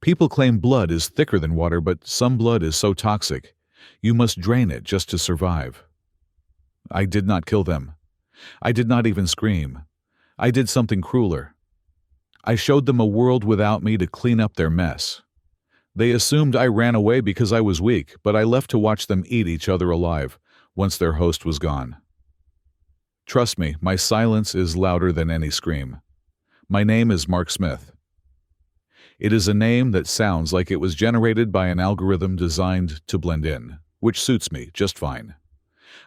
People claim blood is thicker than water, but some blood is so toxic, you must drain it just to survive. I did not kill them. I did not even scream. I did something crueler. I showed them a world without me to clean up their mess. They assumed I ran away because I was weak, but I left to watch them eat each other alive once their host was gone. Trust me, my silence is louder than any scream. My name is Mark Smith. It is a name that sounds like it was generated by an algorithm designed to blend in, which suits me just fine.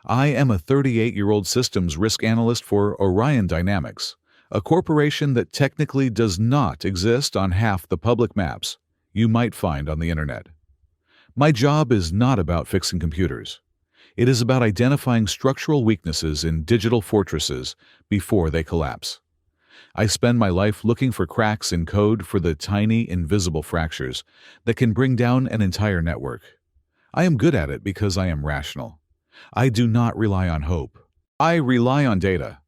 I am a 38-year-old systems risk analyst for Orion Dynamics, a corporation that technically does not exist on half the public maps you might find on the internet. My job is not about fixing computers. It is about identifying structural weaknesses in digital fortresses before they collapse. I spend my life looking for cracks in code for the tiny, invisible fractures that can bring down an entire network. I am good at it because I am rational. I do not rely on hope. I rely on data.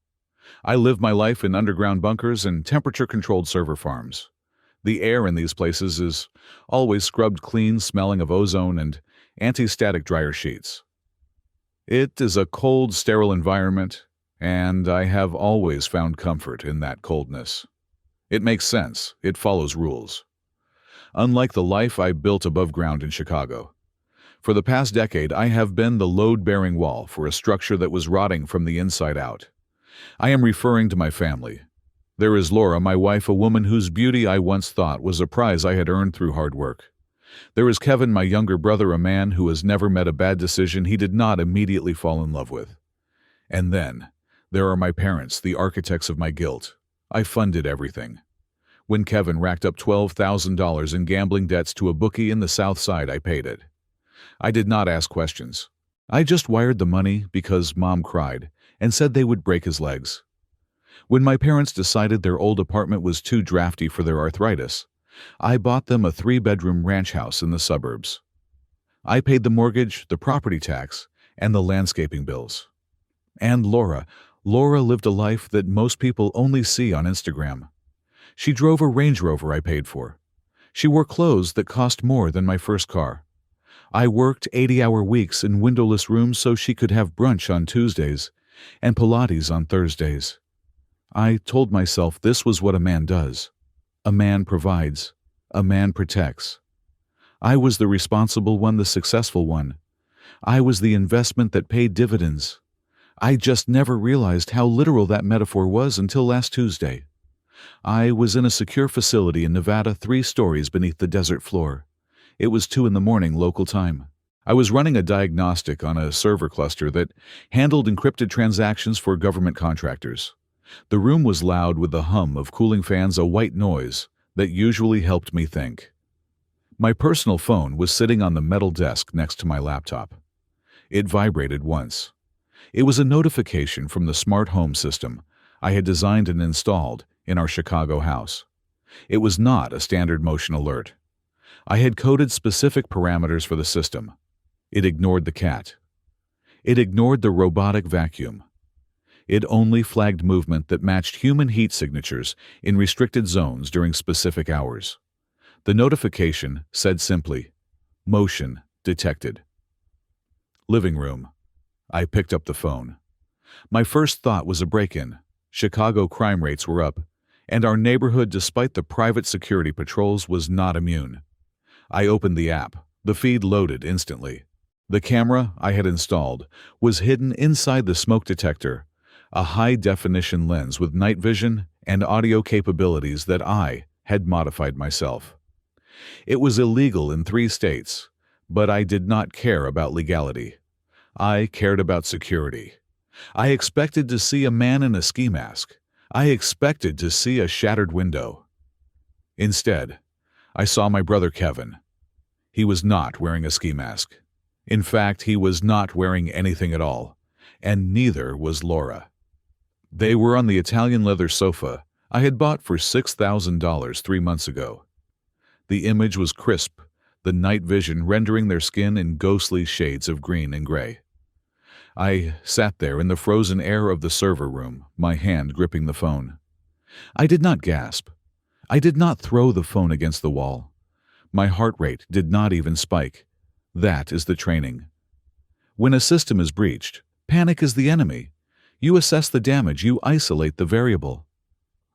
I live my life in underground bunkers and temperature-controlled server farms. The air in these places is always scrubbed clean, smelling of ozone and anti-static dryer sheets. It is a cold, sterile environment, and I have always found comfort in that coldness. It makes sense. It follows rules. Unlike the life I built above ground in Chicago. For the past decade, I have been the load-bearing wall for a structure that was rotting from the inside out. I am referring to my family. There is Laura, my wife, a woman whose beauty I once thought was a prize I had earned through hard work. There is Kevin, my younger brother, a man who has never met a bad decision he did not immediately fall in love with. And then, there are my parents, the architects of my guilt. I funded everything. When Kevin racked up $12,000 in gambling debts to a bookie in the South Side, I paid it. I did not ask questions. I just wired the money because Mom cried and said they would break his legs. When my parents decided their old apartment was too drafty for their arthritis, I bought them a 3-bedroom ranch house in the suburbs. I paid the mortgage, the property tax, and the landscaping bills. And Laura lived a life that most people only see on Instagram. She drove a Range Rover I paid for. She wore clothes that cost more than my first car. I worked 80-hour weeks in windowless rooms so she could have brunch on Tuesdays and Pilates on Thursdays. I told myself this was what a man does. A man provides. A man protects. I was the responsible one, the successful one. I was the investment that paid dividends. I just never realized how literal that metaphor was until last Tuesday. I was in a secure facility in Nevada, 3 stories beneath the desert floor. It was 2 a.m. local time. I was running a diagnostic on a server cluster that handled encrypted transactions for government contractors. The room was loud with the hum of cooling fans, a white noise that usually helped me think. My personal phone was sitting on the metal desk next to my laptop. It vibrated once. It was a notification from the smart home system I had designed and installed in our Chicago house. It was not a standard motion alert. I had coded specific parameters for the system. It ignored the cat. It ignored the robotic vacuum. It only flagged movement that matched human heat signatures in restricted zones during specific hours. The notification said simply, "Motion detected." Living room. I picked up the phone. My first thought was a break-in. Chicago crime rates were up, and our neighborhood, despite the private security patrols, was not immune. I opened the app. The feed loaded instantly. The camera I had installed was hidden inside the smoke detector, a high-definition lens with night vision and audio capabilities that I had modified myself. It was illegal in 3 states, but I did not care about legality. I cared about security. I expected to see a man in a ski mask. I expected to see a shattered window. Instead, I saw my brother Kevin. He was not wearing a ski mask. In fact, he was not wearing anything at all, and neither was Laura. They were on the Italian leather sofa I had bought for $6,000 3 months ago. The image was crisp, the night vision rendering their skin in ghostly shades of green and gray. I sat there in the frozen air of the server room, my hand gripping the phone. I did not gasp. I did not throw the phone against the wall. My heart rate did not even spike. That is the training. When a system is breached, panic is the enemy. You assess the damage, you isolate the variable.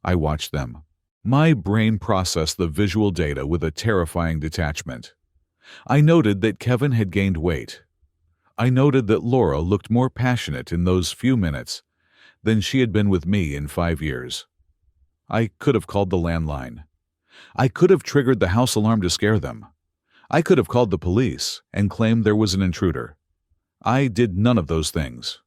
I watched them. My brain processed the visual data with a terrifying detachment. I noted that Kevin had gained weight. I noted that Laura looked more passionate in those few minutes than she had been with me in 5 years. I could have called the landline. I could have triggered the house alarm to scare them. I could have called the police and claimed there was an intruder. I did none of those things.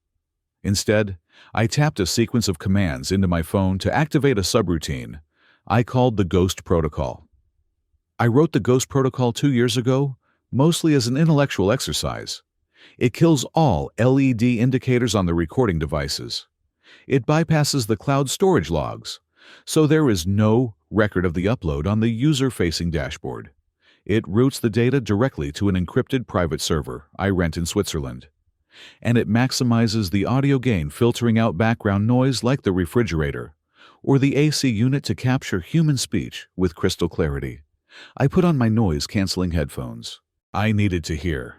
Instead, I tapped a sequence of commands into my phone to activate a subroutine I called the Ghost Protocol. I wrote the Ghost Protocol 2 years ago, mostly as an intellectual exercise. It kills all LED indicators on the recording devices. It bypasses the cloud storage logs, so there is no record of the upload on the user-facing dashboard. It routes the data directly to an encrypted private server I rent in Switzerland. And it maximizes the audio gain, filtering out background noise like the refrigerator, or the AC unit to capture human speech with crystal clarity. I put on my noise-canceling headphones. I needed to hear.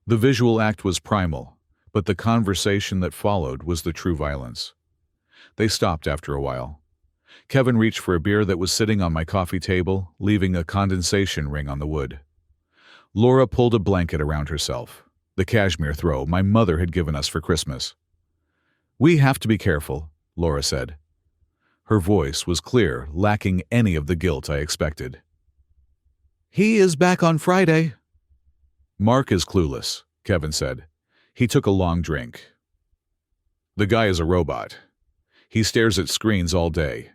The visual act was primal, but the conversation that followed was the true violence. They stopped after a while. Kevin reached for a beer that was sitting on my coffee table, leaving a condensation ring on the wood. Laura pulled a blanket around herself, the cashmere throw my mother had given us for Christmas. "We have to be careful," Laura said. Her voice was clear, lacking any of the guilt I expected. "He is back on Friday." "Mark is clueless," Kevin said. He took a long drink. "The guy is a robot. He stares at screens all day.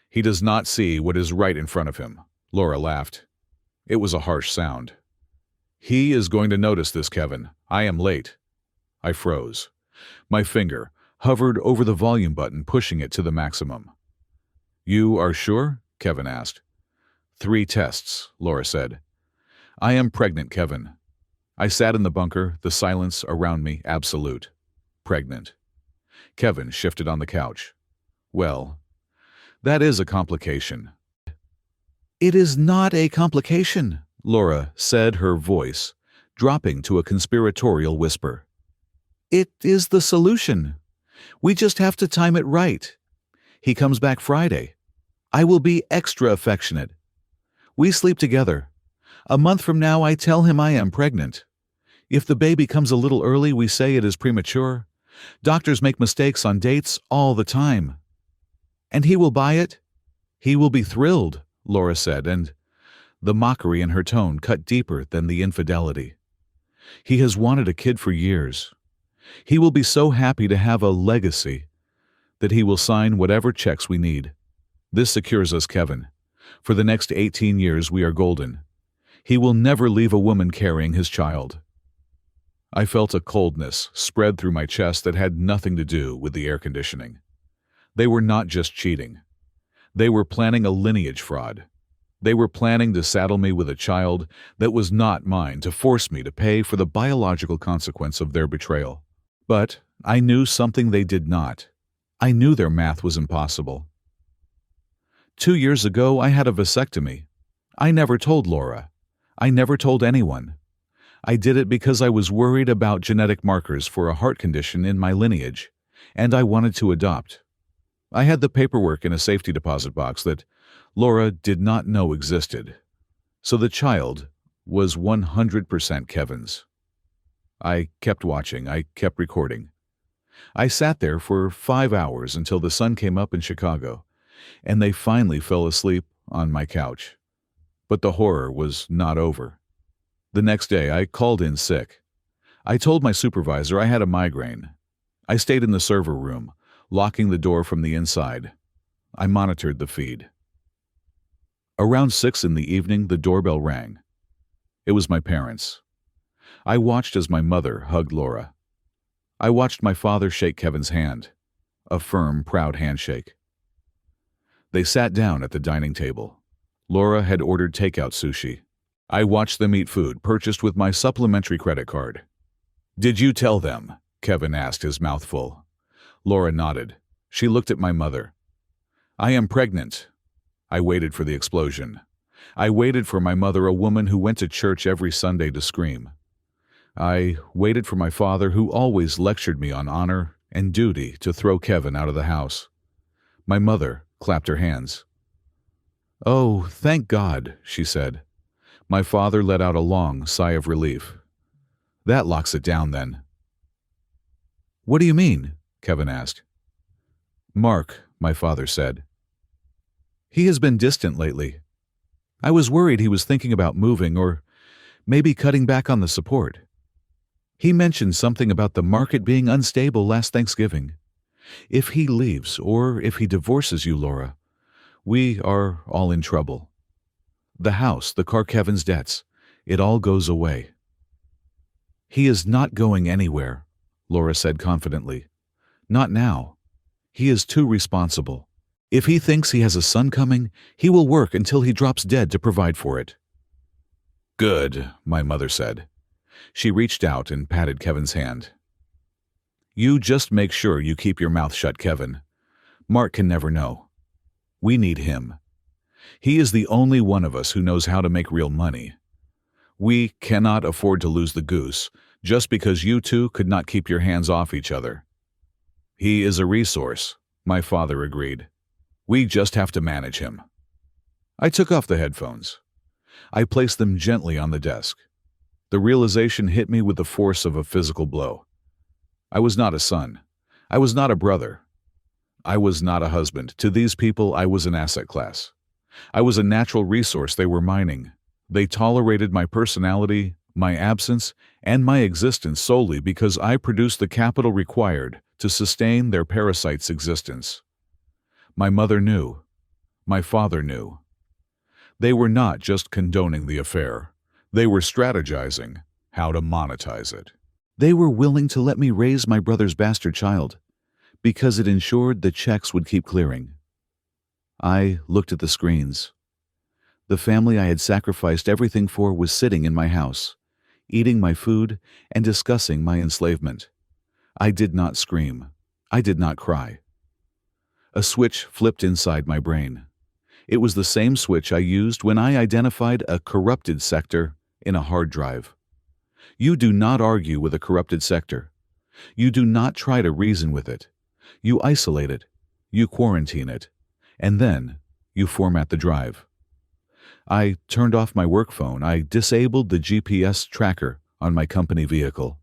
He does not see what is right in front of him." Laura laughed. It was a harsh sound. "He is going to notice this, Kevin. I am late." I froze. My finger hovered over the volume button, pushing it to the maximum. "You are sure?" Kevin asked. 3 tests, Laura said. "I am pregnant, Kevin." I sat in the bunker, the silence around me absolute. Pregnant. Kevin shifted on the couch. "Well, that is a complication." "It is not a complication," Laura said, her voice dropping to a conspiratorial whisper. "It is the solution. We just have to time it right. He comes back Friday. I will be extra affectionate. We sleep together. A month from now, I tell him I am pregnant. If the baby comes a little early, we say it is premature. Doctors make mistakes on dates all the time. And he will buy it. He will be thrilled," Laura said, and the mockery in her tone cut deeper than the infidelity. "He has wanted a kid for years. He will be so happy to have a legacy that he will sign whatever checks we need. This secures us, Kevin. For the next 18 years, we are golden. He will never leave a woman carrying his child." I felt a coldness spread through my chest that had nothing to do with the air conditioning. They were not just cheating. They were planning a lineage fraud. They were planning to saddle me with a child that was not mine, to force me to pay for the biological consequence of their betrayal. But I knew something they did not. I knew their math was impossible. 2 years ago, I had a vasectomy. I never told Laura. I never told anyone. I did it because I was worried about genetic markers for a heart condition in my lineage, and I wanted to adopt. I had the paperwork in a safety deposit box that Laura did not know existed, so the child was 100% Kevin's. I kept watching, I kept recording. I sat there for 5 hours until the sun came up in Chicago, and they finally fell asleep on my couch. But the horror was not over. The next day, I called in sick. I told my supervisor I had a migraine. I stayed in the server room, locking the door from the inside. I monitored the feed. Around 6 in the evening, the doorbell rang. It was my parents. I watched as my mother hugged Laura. I watched my father shake Kevin's hand, a firm, proud handshake. They sat down at the dining table. Laura had ordered takeout sushi. I watched them eat food purchased with my supplementary credit card. "Did you tell them?" Kevin asked, his mouth full. Laura nodded. She looked at my mother. "I am pregnant." I waited for the explosion. I waited for my mother, a woman who went to church every Sunday, to scream. I waited for my father, who always lectured me on honor and duty, to throw Kevin out of the house. My mother clapped her hands. "Oh, thank God," she said. My father let out a long sigh of relief. "That locks it down, then." "What do you mean?" Kevin asked. "Mark," my father said. "He has been distant lately. I was worried he was thinking about moving, or maybe cutting back on the support. He mentioned something about the market being unstable last Thanksgiving. If he leaves, or if he divorces you, Laura, we are all in trouble. The house, the car, Kevin's debts, it all goes away." "He is not going anywhere," Laura said confidently. "Not now. He is too responsible. If he thinks he has a son coming, he will work until he drops dead to provide for it." "Good," my mother said. She reached out and patted Kevin's hand. "You just make sure you keep your mouth shut, Kevin. Mark can never know. We need him. He is the only one of us who knows how to make real money. We cannot afford to lose the goose just because you two could not keep your hands off each other." "He is a resource," my father agreed. "We just have to manage him." I took off the headphones. I placed them gently on the desk. The realization hit me with the force of a physical blow. I was not a son. I was not a brother. I was not a husband. To these people, I was an asset class. I was a natural resource they were mining. They tolerated my personality, my absence, and my existence solely because I produced the capital required to sustain their parasite's existence. My mother knew. My father knew. They were not just condoning the affair. They were strategizing how to monetize it. They were willing to let me raise my brother's bastard child because it ensured the checks would keep clearing. I looked at the screens. The family I had sacrificed everything for was sitting in my house, eating my food and discussing my enslavement. I did not scream. I did not cry. A switch flipped inside my brain. It was the same switch I used when I identified a corrupted sector in a hard drive. You do not argue with a corrupted sector. You do not try to reason with it. You isolate it. You quarantine it. And then you format the drive. I turned off my work phone. I disabled the GPS tracker on my company vehicle.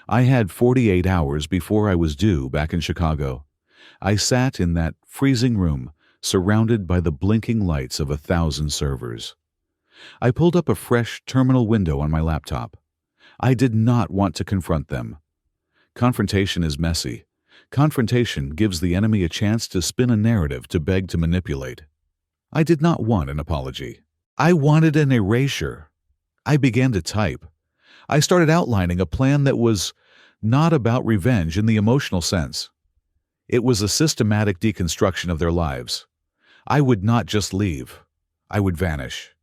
I had 48 hours before I was due back in Chicago. I sat in that freezing room, surrounded by the blinking lights of 1,000 servers. I pulled up a fresh terminal window on my laptop. I did not want to confront them. Confrontation is messy. Confrontation gives the enemy a chance to spin a narrative to beg to manipulate. I did not want an apology. I wanted an erasure. I began to type. I started outlining a plan that was not about revenge in the emotional sense. It was a systematic deconstruction of their lives. I would not just leave. I would vanish.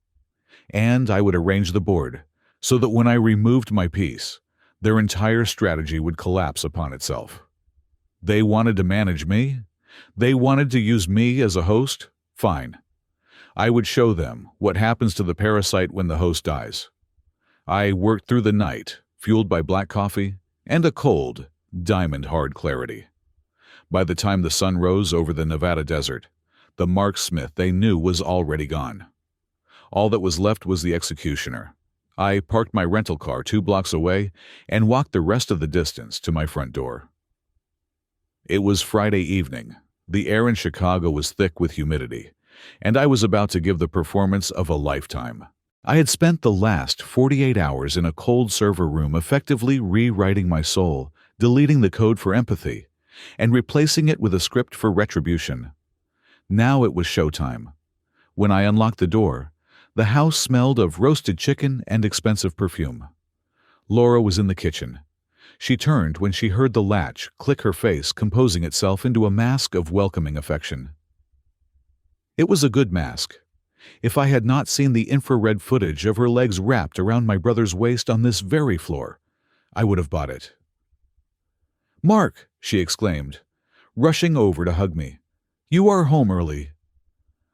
And I would arrange the board so that when I removed my piece, their entire strategy would collapse upon itself. They wanted to manage me. They wanted to use me as a host. Fine. I would show them what happens to the parasite when the host dies. I worked through the night, fueled by black coffee and a cold, diamond-hard clarity. By the time the sun rose over the Nevada desert, the Mark Smith they knew was already gone. All that was left was the executioner. I parked my rental car 2 blocks away and walked the rest of the distance to my front door. It was Friday evening. The air in Chicago was thick with humidity, and I was about to give the performance of a lifetime. I had spent the last 48 hours in a cold server room effectively rewriting my soul, deleting the code for empathy, and replacing it with a script for retribution. Now it was showtime. When I unlocked the door, the house smelled of roasted chicken and expensive perfume. Laura was in the kitchen. She turned when she heard the latch click, her face composing itself into a mask of welcoming affection. It was a good mask. If I had not seen the infrared footage of her legs wrapped around my brother's waist on this very floor, I would have bought it. "Mark," she exclaimed, rushing over to hug me. "You are home early."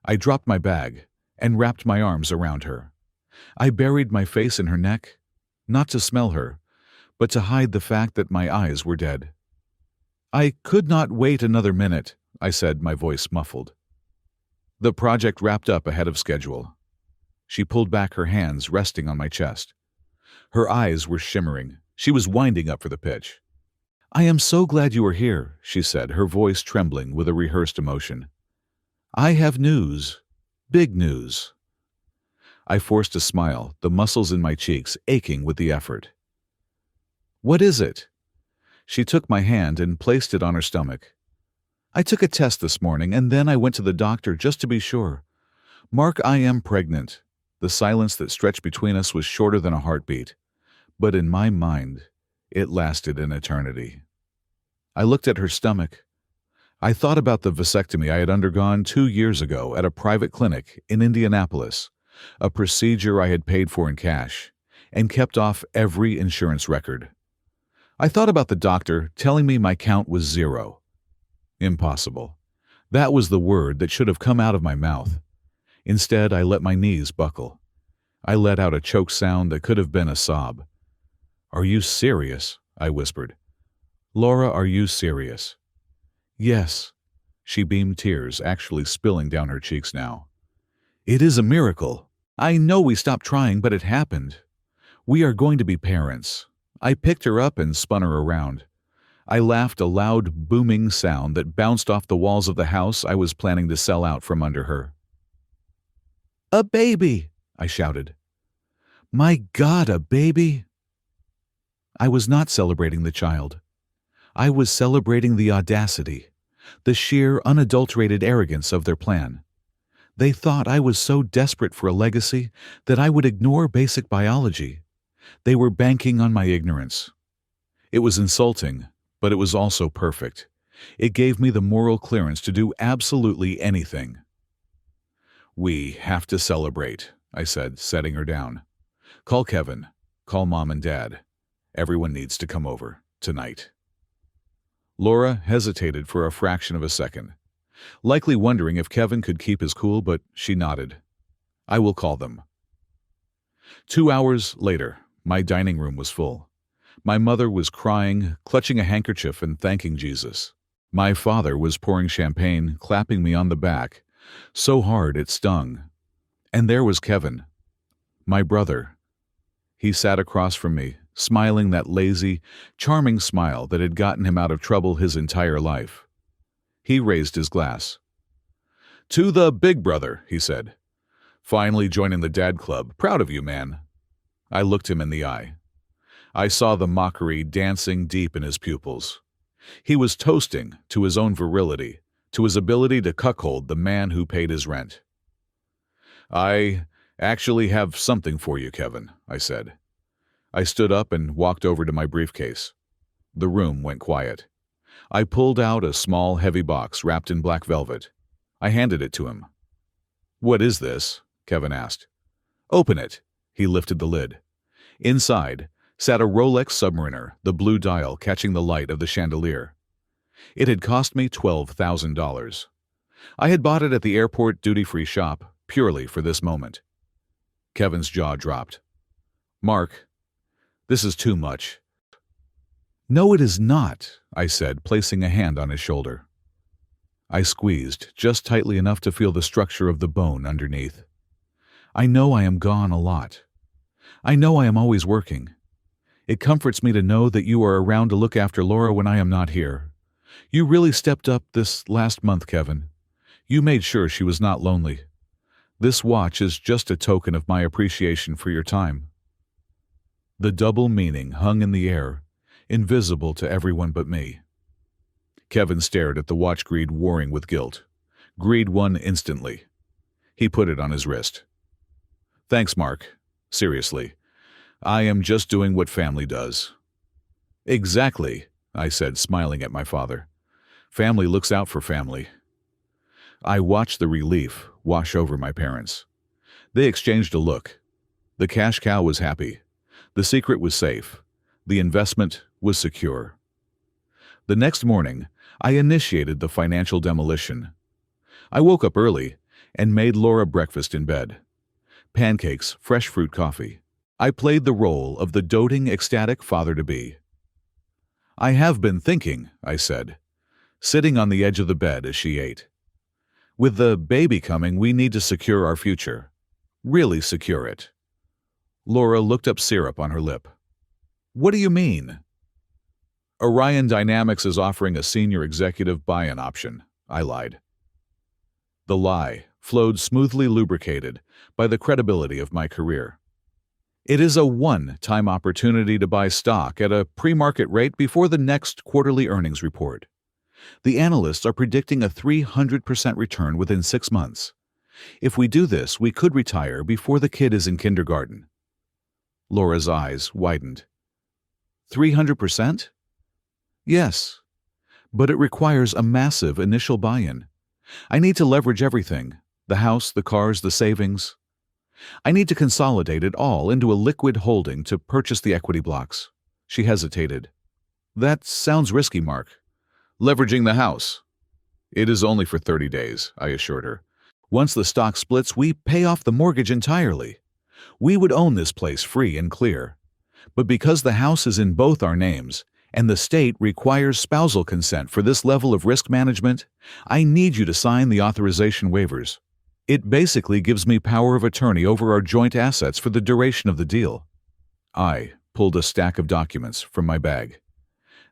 I dropped my bag and wrapped my arms around her. I buried my face in her neck, not to smell her, but to hide the fact that my eyes were dead. "I could not wait another minute," I said, my voice muffled. The project wrapped up ahead of schedule. She pulled back her hands, resting on my chest. Her eyes were shimmering. She was winding up for the pitch. "I am so glad you are here," she said, her voice trembling with a rehearsed emotion. "I have news. Big news." I forced a smile, the muscles in my cheeks aching with the effort. "What is it?" She took my hand and placed it on her stomach. "I took a test this morning, and then I went to the doctor just to be sure. Mark, I am pregnant." The silence that stretched between us was shorter than a heartbeat, but in my mind, it lasted an eternity. I looked at her stomach. I thought about the vasectomy I had undergone 2 years ago at a private clinic in Indianapolis, a procedure I had paid for in cash, and kept off every insurance record. I thought about the doctor telling me my count was 0. Impossible. That was the word that should have come out of my mouth. Instead, I let my knees buckle. I let out a choke sound that could have been a sob. "Are you serious?" I whispered. "Laura, are you serious?" "Yes." She beamed, tears actually spilling down her cheeks now. "It is a miracle. I know we stopped trying, but it happened. We are going to be parents." I picked her up and spun her around. I laughed, a loud, booming sound that bounced off the walls of the house I was planning to sell out from under her. "A baby!" I shouted. "My God, a baby!" I was not celebrating the child. I was celebrating the audacity, the sheer, unadulterated arrogance of their plan. They thought I was so desperate for a legacy that I would ignore basic biology. They were banking on my ignorance. It was insulting, but it was also perfect. It gave me the moral clearance to do absolutely anything. "We have to celebrate," I said, setting her down. "Call Kevin. Call Mom and Dad. Everyone needs to come over tonight." Laura hesitated for a fraction of a second, likely wondering if Kevin could keep his cool, but she nodded. "I will call them." 2 hours later, my dining room was full. My mother was crying, clutching a handkerchief and thanking Jesus. My father was pouring champagne, clapping me on the back, so hard it stung. And there was Kevin, my brother. He sat across from me, smiling that lazy, charming smile that had gotten him out of trouble his entire life. He raised his glass. "To the big brother," he said. "Finally joining the dad club. Proud of you, man." I looked him in the eye. I saw the mockery dancing deep in his pupils. He was toasting to his own virility, to his ability to cuckold the man who paid his rent. "I actually have something for you, Kevin," I said. I stood up and walked over to my briefcase. The room went quiet. I pulled out a small, heavy box wrapped in black velvet. I handed it to him. "What is this?" Kevin asked. "Open it." He lifted the lid. Inside sat a Rolex Submariner, the blue dial catching the light of the chandelier. It had cost me $12,000. I had bought it at the airport duty-free shop purely for this moment. Kevin's jaw dropped. "Mark, this is too much." "No, it is not," I said, placing a hand on his shoulder. I squeezed, just tightly enough to feel the structure of the bone underneath. "I know I am gone a lot. I know I am always working. It comforts me to know that you are around to look after Laura when I am not here. You really stepped up this last month, Kevin. You made sure she was not lonely. This watch is just a token of my appreciation for your time." The double meaning hung in the air, invisible to everyone but me. Kevin stared at the watch, greed warring with guilt. Greed won instantly. He put it on his wrist. "Thanks, Mark. Seriously. I am just doing what family does." "Exactly," I said, smiling at my father. "Family looks out for family." I watched the relief wash over my parents. They exchanged a look. The cash cow was happy. The secret was safe. The investment was secure. The next morning, I initiated the financial demolition. I woke up early and made Laura breakfast in bed. Pancakes, fresh fruit coffee. I played the role of the doting, ecstatic father-to-be. "I have been thinking," I said, sitting on the edge of the bed as she ate. "With the baby coming, we need to secure our future. Really secure it." Laura looked up, syrup on her lip. "What do you mean?" "Orion Dynamics is offering a senior executive buy-in option," I lied. The lie flowed smoothly, lubricated by the credibility of my career. "It is a one-time opportunity to buy stock at a pre-market rate before the next quarterly earnings report. The analysts are predicting a 300% return within 6 months. If we do this, we could retire before the kid is in kindergarten." Laura's eyes widened. 300%? "Yes, but it requires a massive initial buy-in. I need to leverage everything, the house, the cars, the savings. I need to consolidate it all into a liquid holding to purchase the equity blocks." She hesitated. "That sounds risky, Mark. Leveraging the house." "It is only for 30 days, I assured her. "Once the stock splits, we pay off the mortgage entirely. We would own this place free and clear. But because the house is in both our names, and the state requires spousal consent for this level of risk management, I need you to sign the authorization waivers. It basically gives me power of attorney over our joint assets for the duration of the deal." I pulled a stack of documents from my bag.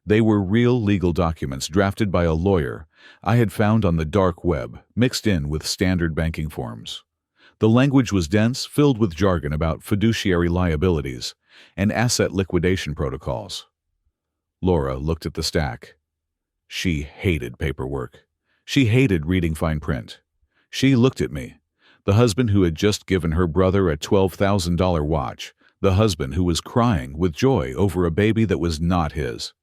They were real legal documents drafted by a lawyer I had found on the dark web, mixed in with standard banking forms. The language was dense, filled with jargon about fiduciary liabilities and asset liquidation protocols. Laura looked at the stack. She hated paperwork. She hated reading fine print. She looked at me, the husband who had just given her brother a $12,000 watch, the husband who was crying with joy over a baby that was not his.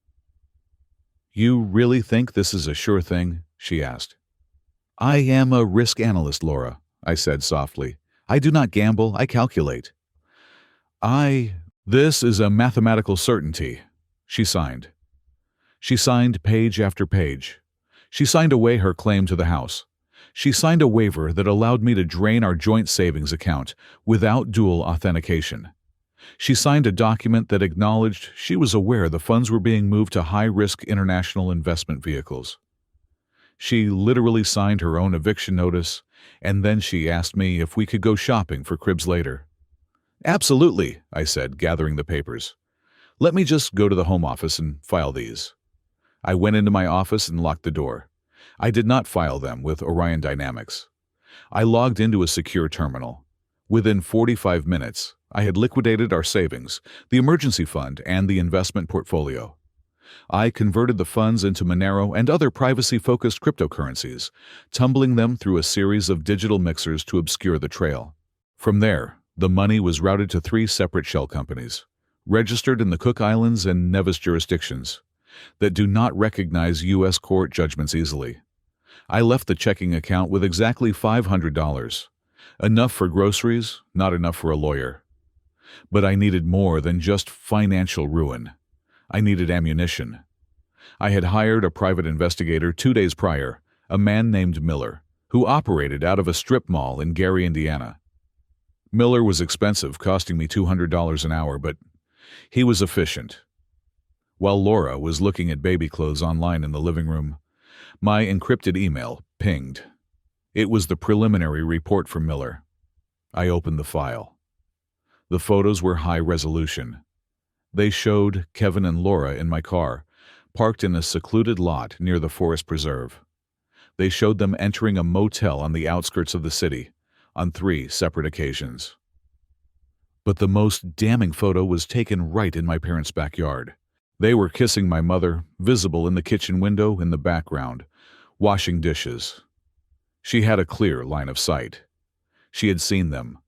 "You really think this is a sure thing?" she asked. "I am a risk analyst, Laura," I said softly. "I do not gamble, I calculate." This is a mathematical certainty," she signed. She signed page after page. She signed away her claim to the house. She signed a waiver that allowed me to drain our joint savings account without dual authentication. She signed a document that acknowledged she was aware the funds were being moved to high-risk international investment vehicles. She literally signed her own eviction notice, and then she asked me if we could go shopping for cribs later. "Absolutely," I said, gathering the papers. "Let me just go to the home office and file these." I went into my office and locked the door. I did not file them with Orion Dynamics. I logged into a secure terminal. Within 45 minutes, I had liquidated our savings, the emergency fund, and the investment portfolio. I converted the funds into Monero and other privacy-focused cryptocurrencies, tumbling them through a series of digital mixers to obscure the trail. From there, the money was routed to 3 separate shell companies, registered in the Cook Islands and Nevis jurisdictions, that do not recognize U.S. court judgments easily. I left the checking account with exactly $500. Enough for groceries, not enough for a lawyer. But I needed more than just financial ruin. I needed ammunition. I had hired a private investigator 2 days prior, a man named Miller, who operated out of a strip mall in Gary, Indiana. Miller was expensive, costing me $200 an hour, but he was efficient. While Laura was looking at baby clothes online in the living room, my encrypted email pinged. It was the preliminary report from Miller. I opened the file. The photos were high resolution. They showed Kevin and Laura in my car, parked in a secluded lot near the forest preserve. They showed them entering a motel on the outskirts of the city, on 3 separate occasions. But the most damning photo was taken right in my parents' backyard. They were kissing my mother, visible in the kitchen window in the background, washing dishes. She had a clear line of sight. She had seen them.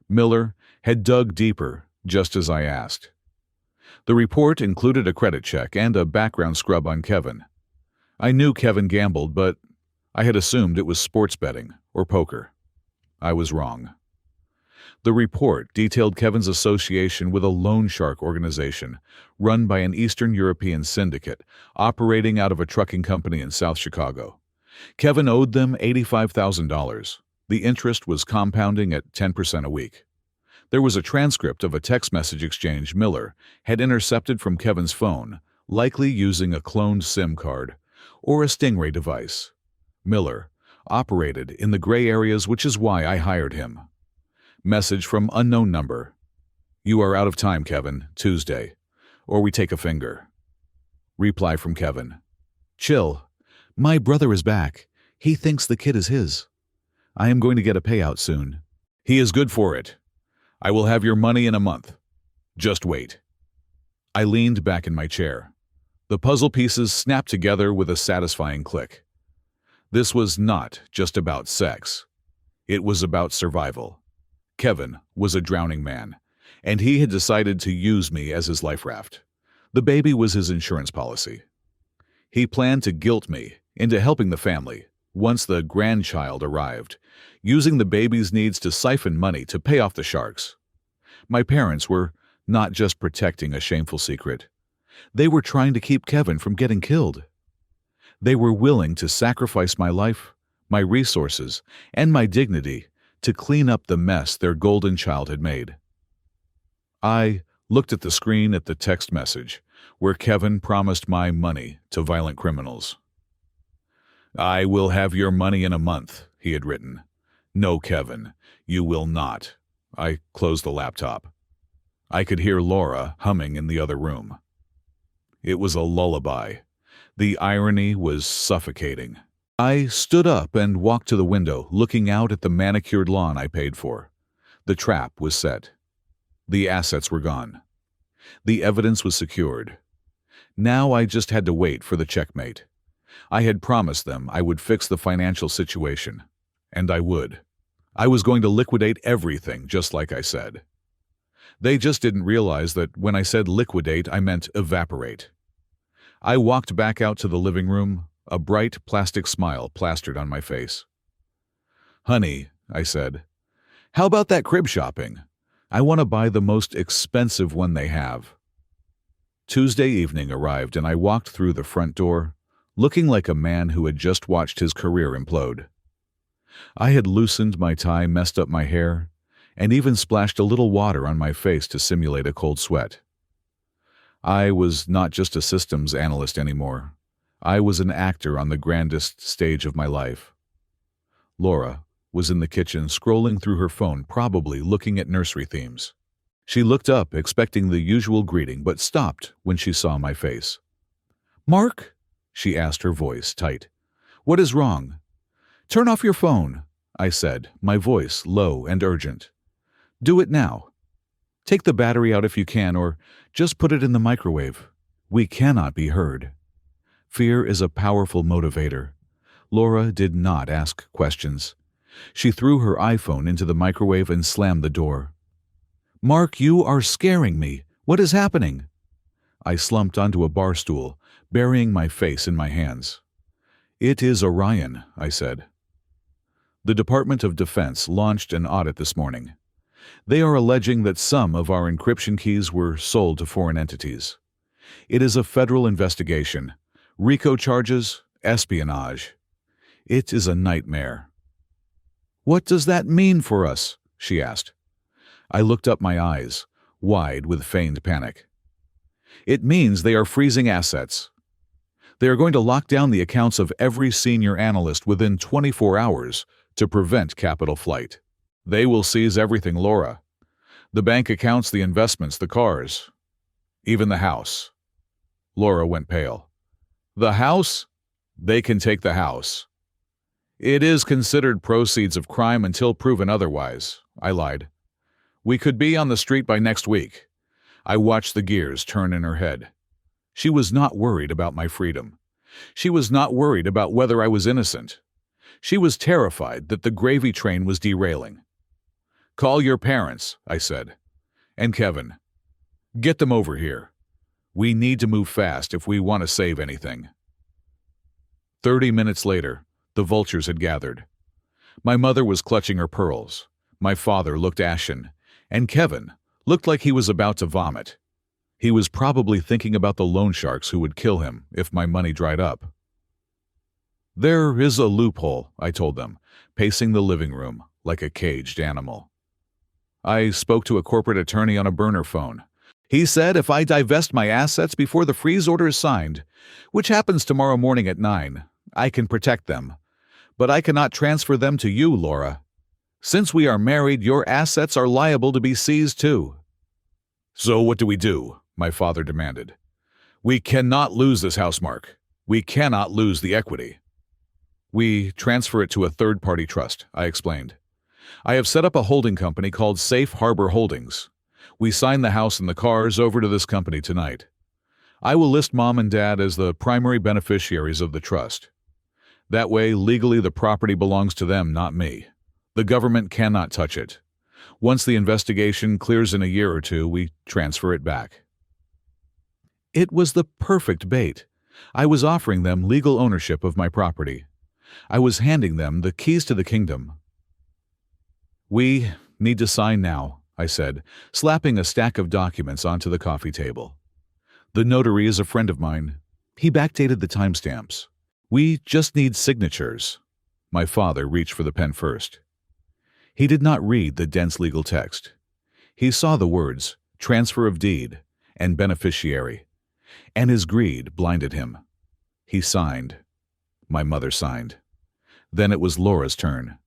Miller had dug deeper, just as I asked. The report included a credit check and a background scrub on Kevin. I knew Kevin gambled, but I had assumed it was sports betting or poker. I was wrong. The report detailed Kevin's association with a loan shark organization run by an Eastern European syndicate operating out of a trucking company in South Chicago. Kevin owed them $85,000. The interest was compounding at 10% a week. There was a transcript of a text message exchange Miller had intercepted from Kevin's phone, likely using a cloned SIM card or a Stingray device. Miller operated in the gray areas, which is why I hired him. Message from unknown number. You are out of time, Kevin, Tuesday, or we take a finger. Reply from Kevin. Chill. My brother is back. He thinks the kid is his. I am going to get a payout soon. He is good for it. I will have your money in a month. Just wait. I leaned back in my chair. The puzzle pieces snapped together with a satisfying click. This was not just about sex. It was about survival. Kevin was a drowning man, and he had decided to use me as his life raft. The baby was his insurance policy. He planned to guilt me into helping the family once the grandchild arrived, using the baby's needs to siphon money to pay off the sharks. My parents were not just protecting a shameful secret. They were trying to keep Kevin from getting killed. They were willing to sacrifice my life, my resources, and my dignity to clean up the mess their golden child had made. I looked at the screen at the text message where Kevin promised my money to violent criminals. I will have your money in a month, he had written. No, Kevin, you will not. I closed the laptop. I could hear Laura humming in the other room. It was a lullaby. The irony was suffocating. I stood up and walked to the window, looking out at the manicured lawn I paid for. The trap was set. The assets were gone. The evidence was secured. Now I just had to wait for the checkmate. I had promised them I would fix the financial situation, and I would. I was going to liquidate everything, just like I said. They just didn't realize that when I said liquidate, I meant evaporate. I walked back out to the living room, a bright plastic smile plastered on my face. Honey, I said, how about that crib shopping? I want to buy the most expensive one they have. Tuesday evening arrived and I walked through the front door, looking like a man who had just watched his career implode. I had loosened my tie, messed up my hair, and even splashed a little water on my face to simulate a cold sweat. I was not just a systems analyst anymore. I was an actor on the grandest stage of my life. Laura was in the kitchen scrolling through her phone, probably looking at nursery themes. She looked up, expecting the usual greeting, but stopped when she saw my face. Mark? She asked, her voice tight. What is wrong? Turn off your phone, I said, my voice low and urgent. Do it now. Take the battery out if you can, or just put it in the microwave. We cannot be heard. Fear is a powerful motivator. Laura did not ask questions. She threw her iPhone into the microwave and slammed the door. Mark, you are scaring me. What is happening? I slumped onto a bar stool, burying my face in my hands. It is Orion, I said. The Department of Defense launched an audit this morning. They are alleging that some of our encryption keys were sold to foreign entities. It is a federal investigation. RICO charges, espionage. It is a nightmare. What does that mean for us? She asked. I looked up, my eyes wide with feigned panic. It means they are freezing assets. They are going to lock down the accounts of every senior analyst within 24 hours to prevent capital flight. They will seize everything, Laura. The bank accounts, the investments, the cars, even the house. Laura went pale. The house? They can take the house. It is considered proceeds of crime until proven otherwise, I lied. We could be on the street by next week. I watched the gears turn in her head. She was not worried about my freedom. She was not worried about whether I was innocent. She was terrified that the gravy train was derailing. Call your parents, I said. And Kevin. Get them over here. We need to move fast if we want to save anything. 30 minutes later, the vultures had gathered. My mother was clutching her pearls. My father looked ashen, and Kevin looked like he was about to vomit. He was probably thinking about the loan sharks who would kill him if my money dried up. There is a loophole, I told them, pacing the living room like a caged animal. I spoke to a corporate attorney on a burner phone. He said if I divest my assets before the freeze order is signed, which happens tomorrow morning at 9, I can protect them. But I cannot transfer them to you, Laura. Since we are married, your assets are liable to be seized too. So what do we do? My father demanded. We cannot lose this house, Mark. We cannot lose the equity. We transfer it to a third-party trust, I explained. I have set up a holding company called Safe Harbor Holdings. We sign the house and the cars over to this company tonight. I will list Mom and Dad as the primary beneficiaries of the trust. That way, legally, the property belongs to them, not me. The government cannot touch it. Once the investigation clears in a year or two, we transfer it back. It was the perfect bait. I was offering them legal ownership of my property. I was handing them the keys to the kingdom. We need to sign now, I said, slapping a stack of documents onto the coffee table. The notary is a friend of mine. He backdated the timestamps. We just need signatures. My father reached for the pen first. He did not read the dense legal text. He saw the words, transfer of deed, and beneficiary, and his greed blinded him. He signed. My mother signed. Then it was Laura's turn.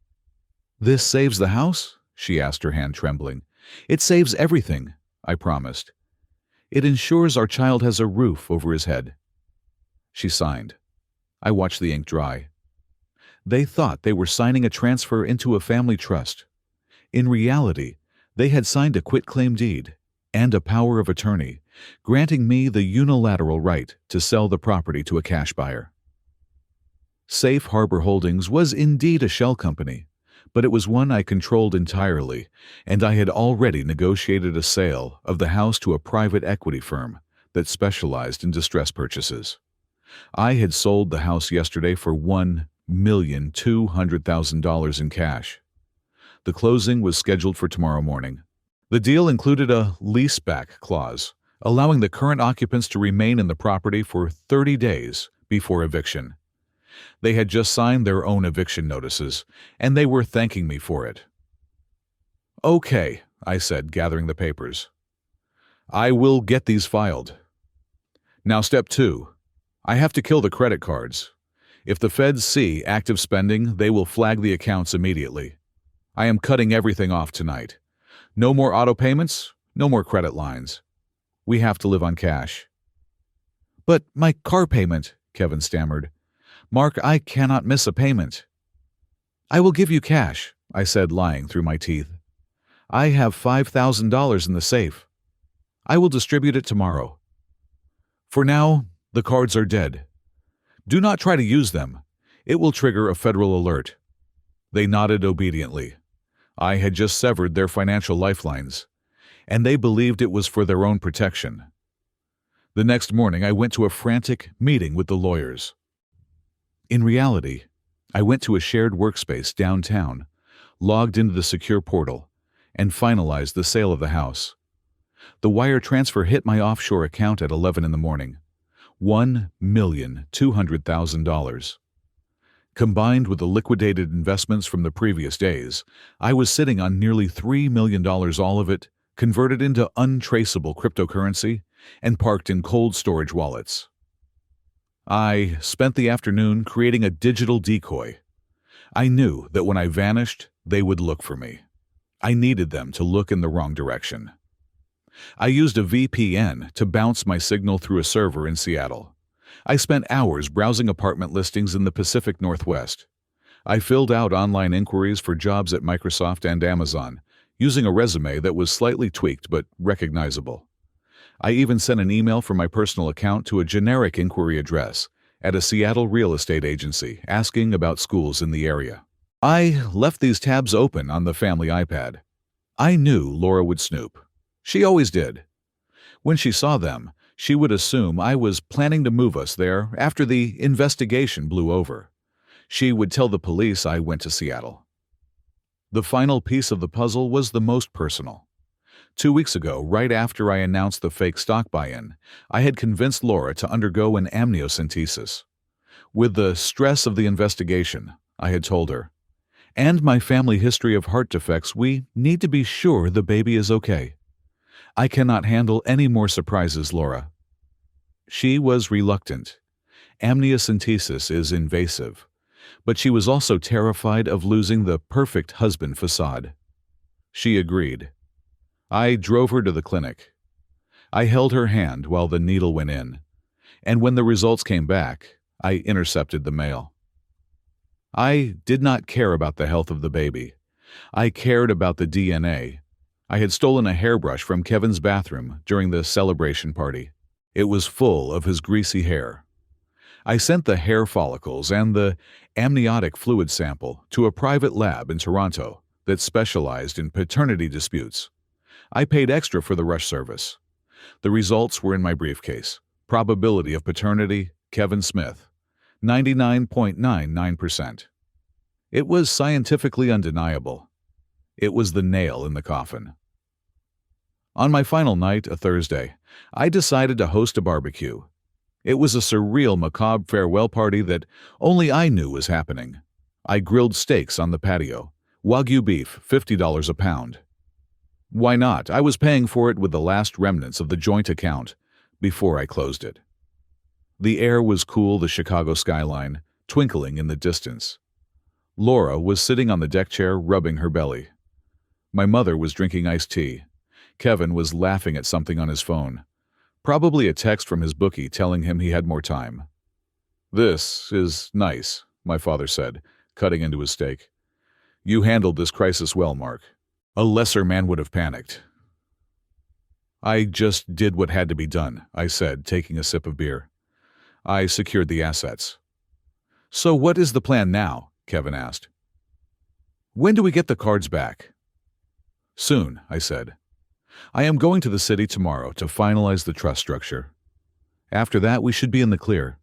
This saves the house? She asked, her hand trembling. It saves everything, I promised. It ensures our child has a roof over his head. She signed. I watched the ink dry. They thought they were signing a transfer into a family trust. In reality, they had signed a quitclaim deed and a power of attorney, granting me the unilateral right to sell the property to a cash buyer. Safe Harbor Holdings was indeed a shell company, but it was one I controlled entirely, and I had already negotiated a sale of the house to a private equity firm that specialized in distress purchases. I had sold the house yesterday for $1,200,000 in cash. The closing was scheduled for tomorrow morning. The deal included a leaseback clause, allowing the current occupants to remain in the property for 30 days before eviction. They had just signed their own eviction notices, and they were thanking me for it. Okay, I said, gathering the papers. I will get these filed. Now step 2. I have to kill the credit cards. If the feds see active spending, they will flag the accounts immediately. I am cutting everything off tonight. No more auto payments, no more credit lines. We have to live on cash. But my car payment, Kevin stammered. Mark, I cannot miss a payment. I will give you cash, I said, lying through my teeth. I have $5,000 in the safe. I will distribute it tomorrow. For now, the cards are dead. Do not try to use them. It will trigger a federal alert. They nodded obediently. I had just severed their financial lifelines, and they believed it was for their own protection. The next morning, I went to a frantic meeting with the lawyers. In reality, I went to a shared workspace downtown, logged into the secure portal, and finalized the sale of the house. The wire transfer hit my offshore account at 11 in the morning. $1,200,000. Combined with the liquidated investments from the previous days, I was sitting on nearly $3 million, all of it converted into untraceable cryptocurrency and parked in cold storage wallets. I spent the afternoon creating a digital decoy. I knew that when I vanished, they would look for me. I needed them to look in the wrong direction. I used a VPN to bounce my signal through a server in Seattle. I spent hours browsing apartment listings in the Pacific Northwest. I filled out online inquiries for jobs at Microsoft and Amazon, using a resume that was slightly tweaked but recognizable. I even sent an email from my personal account to a generic inquiry address at a Seattle real estate agency asking about schools in the area. I left these tabs open on the family iPad. I knew Laura would snoop. She always did. When she saw them, she would assume I was planning to move us there after the investigation blew over. She would tell the police I went to Seattle. The final piece of the puzzle was the most personal. 2 weeks ago, right after I announced the fake stock buy-in, I had convinced Laura to undergo an amniocentesis. With the stress of the investigation, I had told her, and my family history of heart defects, we need to be sure the baby is okay. I cannot handle any more surprises, Laura. She was reluctant. Amniocentesis is invasive, but she was also terrified of losing the perfect husband facade. She agreed. I drove her to the clinic. I held her hand while the needle went in, and when the results came back, I intercepted the mail. I did not care about the health of the baby. I cared about the DNA. I had stolen a hairbrush from Kevin's bathroom during the celebration party. It was full of his greasy hair. I sent the hair follicles and the amniotic fluid sample to a private lab in Toronto that specialized in paternity disputes. I paid extra for the rush service. The results were in my briefcase. Probability of paternity, Kevin Smith, 99.99%. It was scientifically undeniable. It was the nail in the coffin. On my final night, a Thursday, I decided to host a barbecue. It was a surreal, macabre farewell party that only I knew was happening. I grilled steaks on the patio, Wagyu beef, $50 a pound. Why not? I was paying for it with the last remnants of the joint account before I closed it. The air was cool, the Chicago skyline twinkling in the distance. Laura was sitting on the deck chair rubbing her belly. My mother was drinking iced tea. Kevin was laughing at something on his phone. Probably a text from his bookie telling him he had more time. "This is nice," my father said, cutting into his steak. "You handled this crisis well, Mark. A lesser man would have panicked." "I just did what had to be done," I said, taking a sip of beer. "I secured the assets." "So what is the plan now?" Kevin asked. "When do we get the cards back?" "Soon," I said. "I am going to the city tomorrow to finalize the trust structure. After that, we should be in the clear.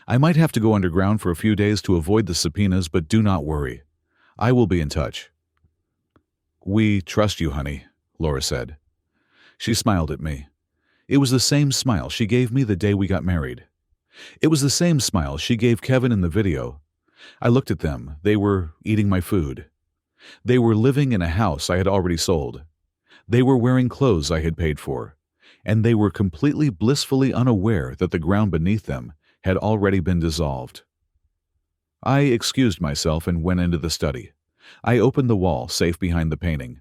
I might have to go underground for a few days to avoid the subpoenas, but do not worry. I will be in touch." "We trust you, honey," Laura said. She smiled at me. It was the same smile she gave me the day we got married. It was the same smile she gave Kevin in the video. I looked at them. They were eating my food. They were living in a house I had already sold. They were wearing clothes I had paid for, and they were completely blissfully unaware that the ground beneath them had already been dissolved. I excused myself and went into the study. I opened the wall safe behind the painting.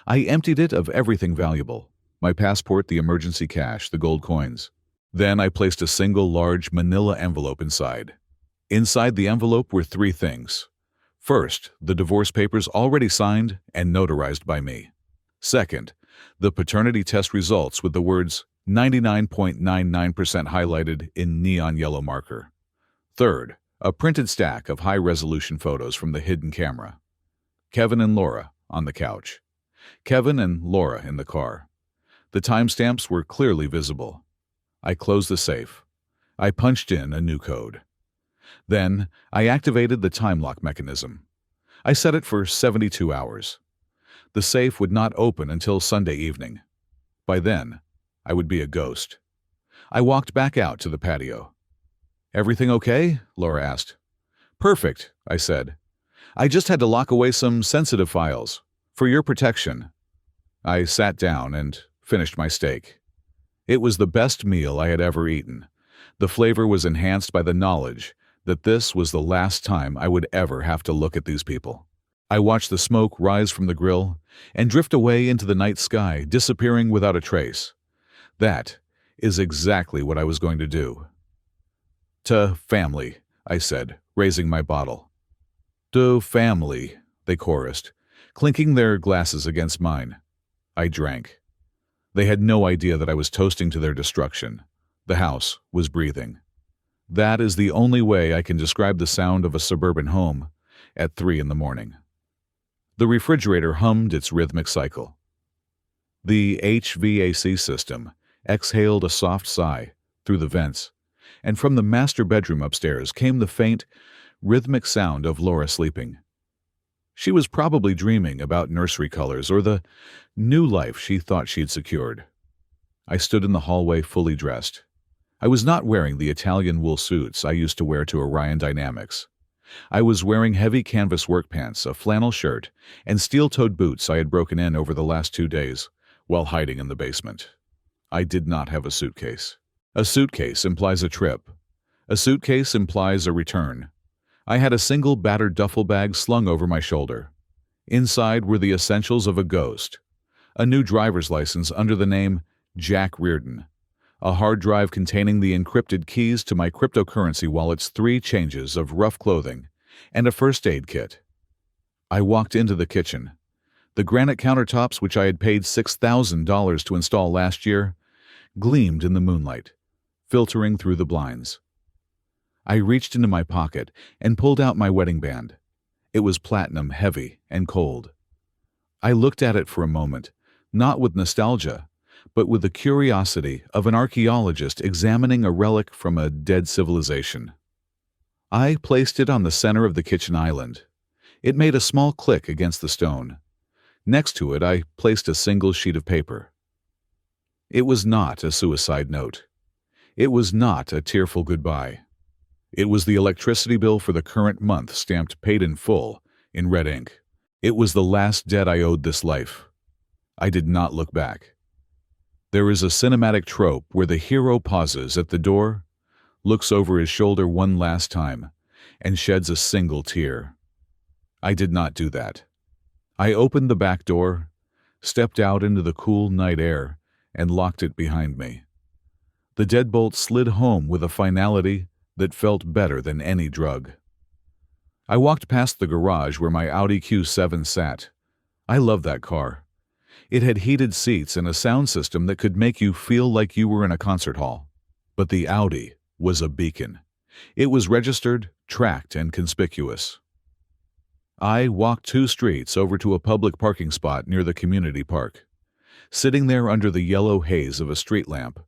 I emptied it of everything valuable: my passport, the emergency cash, the gold coins. Then I placed a single large manila envelope inside. Inside the envelope were three things. First, the divorce papers already signed and notarized by me. Second, the paternity test results with the words 99.99% highlighted in neon yellow marker. Third, a printed stack of high-resolution photos from the hidden camera. Kevin and Laura on the couch. Kevin and Laura in the car. The timestamps were clearly visible. I closed the safe. I punched in a new code. Then, I activated the time lock mechanism. I set it for 72 hours. The safe would not open until Sunday evening. By then, I would be a ghost. I walked back out to the patio. "Everything okay?" Laura asked. "Perfect," I said. "I just had to lock away some sensitive files. For your protection." I sat down and finished my steak. It was the best meal I had ever eaten. The flavor was enhanced by the knowledge that this was the last time I would ever have to look at these people. I watched the smoke rise from the grill and drift away into the night sky, disappearing without a trace. That is exactly what I was going to do. "To family," I said, raising my bottle. "To family," they chorused, clinking their glasses against mine. I drank. They had no idea that I was toasting to their destruction. The house was breathing. That is the only way I can describe the sound of a suburban home at 3 a.m. The refrigerator hummed its rhythmic cycle. The HVAC system exhaled a soft sigh through the vents, and from the master bedroom upstairs came the faint, rhythmic sound of Laura sleeping. She was probably dreaming about nursery colors or the new life she thought she'd secured. I stood in the hallway fully dressed. I was not wearing the Italian wool suits I used to wear to Orion Dynamics. I was wearing heavy canvas work pants, a flannel shirt, and steel-toed boots I had broken in over the last 2 days while hiding in the basement. I did not have a suitcase. A suitcase implies a trip. A suitcase implies a return. I had a single battered duffel bag slung over my shoulder. Inside were the essentials of a ghost: a new driver's license under the name Jack Reardon, a hard drive containing the encrypted keys to my cryptocurrency wallet's 3 changes of rough clothing, and a first aid kit. I walked into the kitchen. The granite countertops, which I had paid $6,000 to install last year, gleamed in the moonlight, filtering through the blinds. I reached into my pocket and pulled out my wedding band. It was platinum, heavy, and cold. I looked at it for a moment, not with nostalgia, but with the curiosity of an archaeologist examining a relic from a dead civilization. I placed it on the center of the kitchen island. It made a small click against the stone. Next to it, I placed a single sheet of paper. It was not a suicide note. It was not a tearful goodbye. It was the electricity bill for the current month stamped paid in full in red ink. It was the last debt I owed this life. I did not look back. There is a cinematic trope where the hero pauses at the door, looks over his shoulder one last time, and sheds a single tear. I did not do that. I opened the back door, stepped out into the cool night air, and locked it behind me. The deadbolt slid home with a finality that felt better than any drug. I walked past the garage where my Audi Q7 sat. I loved that car. It had heated seats and a sound system that could make you feel like you were in a concert hall. But the Audi was a beacon. It was registered, tracked, and conspicuous. I walked 2 streets over to a public parking spot near the community park. Sitting there under the yellow haze of a street lamp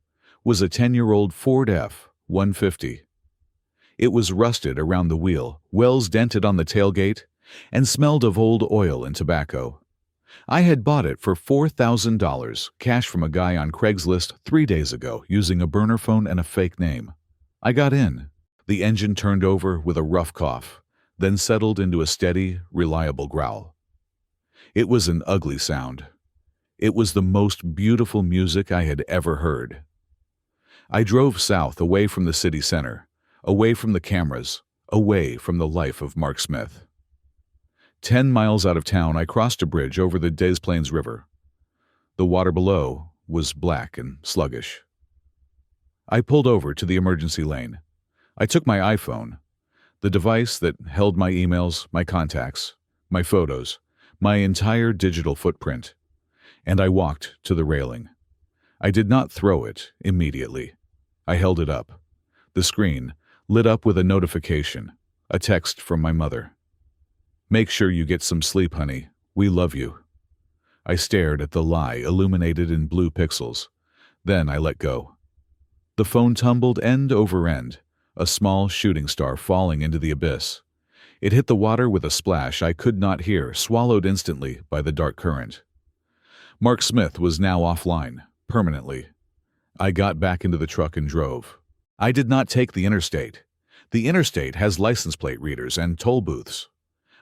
was a 10-year-old Ford F-150. It was rusted around the wheel, wells dented on the tailgate, and smelled of old oil and tobacco. I had bought it for $4,000, cash from a guy on Craigslist 3 days ago using a burner phone and a fake name. I got in. The engine turned over with a rough cough, then settled into a steady, reliable growl. It was an ugly sound. It was the most beautiful music I had ever heard. I drove south, away from the city center, away from the cameras, away from the life of Mark Smith. 10 miles out of town, I crossed a bridge over the Des Plaines River. The water below was black and sluggish. I pulled over to the emergency lane. I took my iPhone, the device that held my emails, my contacts, my photos, my entire digital footprint, and I walked to the railing. I did not throw it immediately. I held it up. The screen lit up with a notification, a text from my mother. "Make sure you get some sleep, honey. We love you." I stared at the lie illuminated in blue pixels. Then I let go. The phone tumbled end over end, a small shooting star falling into the abyss. It hit the water with a splash I could not hear, swallowed instantly by the dark current. Mark Smith was now offline, permanently. I got back into the truck and drove. I did not take the interstate. The interstate has license plate readers and toll booths.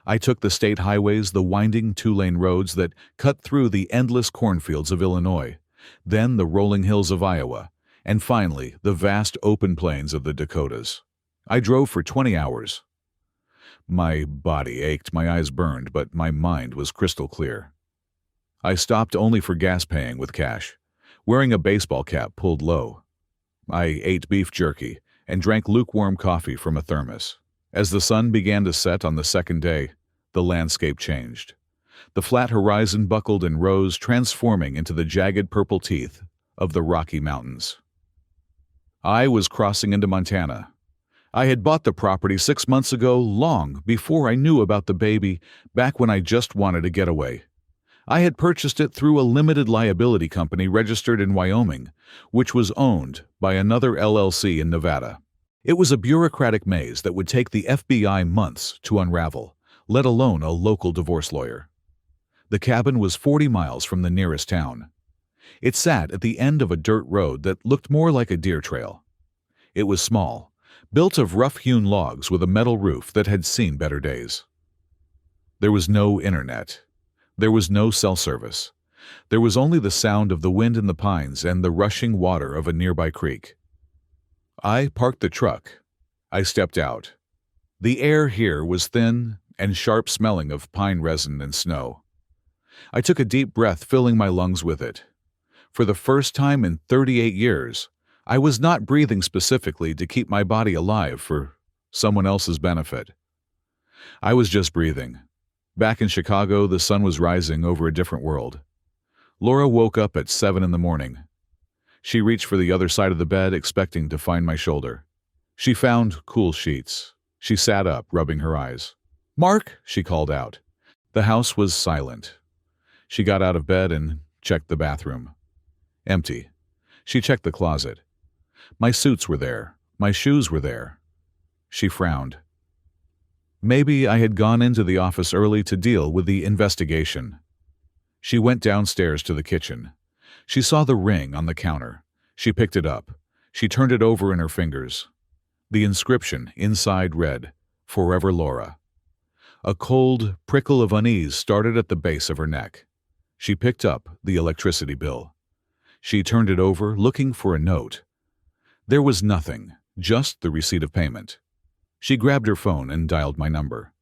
I took the state highways, the winding 2-lane roads that cut through the endless cornfields of Illinois, then the rolling hills of Iowa, and finally the vast open plains of the Dakotas. I drove for 20 hours. My body ached, my eyes burned, but my mind was crystal clear. I stopped only for gas paying with cash, wearing a baseball cap pulled low. I ate beef jerky and drank lukewarm coffee from a thermos. As the sun began to set on the second day, the landscape changed. The flat horizon buckled and rose, transforming into the jagged purple teeth of the Rocky Mountains. I was crossing into Montana. I had bought the property 6 months ago, long before I knew about the baby, back when I just wanted a getaway. I had purchased it through a limited liability company registered in Wyoming, which was owned by another LLC in Nevada. It was a bureaucratic maze that would take the FBI months to unravel, let alone a local divorce lawyer. The cabin was 40 miles from the nearest town. It sat at the end of a dirt road that looked more like a deer trail. It was small, built of rough-hewn logs with a metal roof that had seen better days. There was no internet. There was no cell service. There was only the sound of the wind in the pines and the rushing water of a nearby creek. I parked the truck. I stepped out. The air here was thin and sharp, smelling of pine resin and snow. I took a deep breath, filling my lungs with it. For the first time in 38 years, I was not breathing specifically to keep my body alive for someone else's benefit. I was just breathing. Back in Chicago, the sun was rising over a different world. Laura woke up at 7 in the morning. She reached for the other side of the bed, expecting to find my shoulder. She found cool sheets. She sat up, rubbing her eyes. "Mark," she called out. The house was silent. She got out of bed and checked the bathroom. Empty. She checked the closet. My suits were there. My shoes were there. She frowned. Maybe I had gone into the office early to deal with the investigation. She went downstairs to the kitchen. She saw the ring on the counter. She picked it up. She turned it over in her fingers. The inscription inside read, "Forever Laura." A cold prickle of unease started at the base of her neck. She picked up the electricity bill. She turned it over, looking for a note. There was nothing, just the receipt of payment. She grabbed her phone and dialed my number.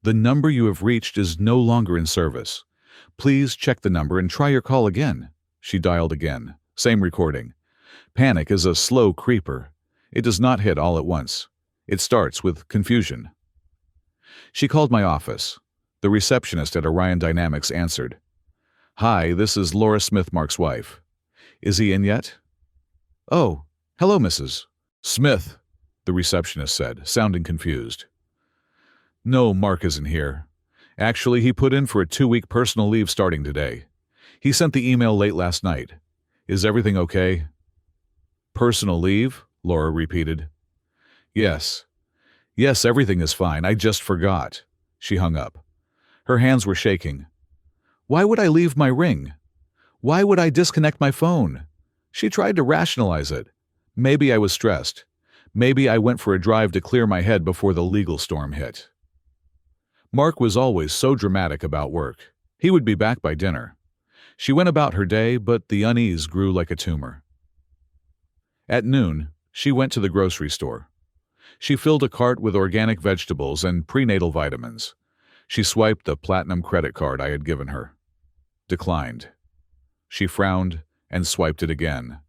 "The number you have reached is no longer in service. Please check the number and try your call again." She dialed again. Same recording. Panic is a slow creeper. It does not hit all at once. It starts with confusion. She called my office. The receptionist at Orion Dynamics answered. "Hi, this is Laura Smith, Mark's wife. Is he in yet?" "Oh, hello, Mrs. Smith," the receptionist said, sounding confused. "No, Mark isn't here. Actually, he put in for a 2-week personal leave starting today. He sent the email late last night. Is everything okay?" "Personal leave?" Laura repeated. Yes, everything is fine. I just forgot." She hung up. Her hands were shaking. "Why would I leave my ring? Why would I disconnect my phone?" She tried to rationalize it. Maybe I was stressed. Maybe I went for a drive to clear my head before the legal storm hit. Mark was always so dramatic about work. He would be back by dinner. She went about her day, but the unease grew like a tumor. At noon, she went to the grocery store. She filled a cart with organic vegetables and prenatal vitamins. She swiped the platinum credit card I had given her. Declined. She frowned and swiped it again.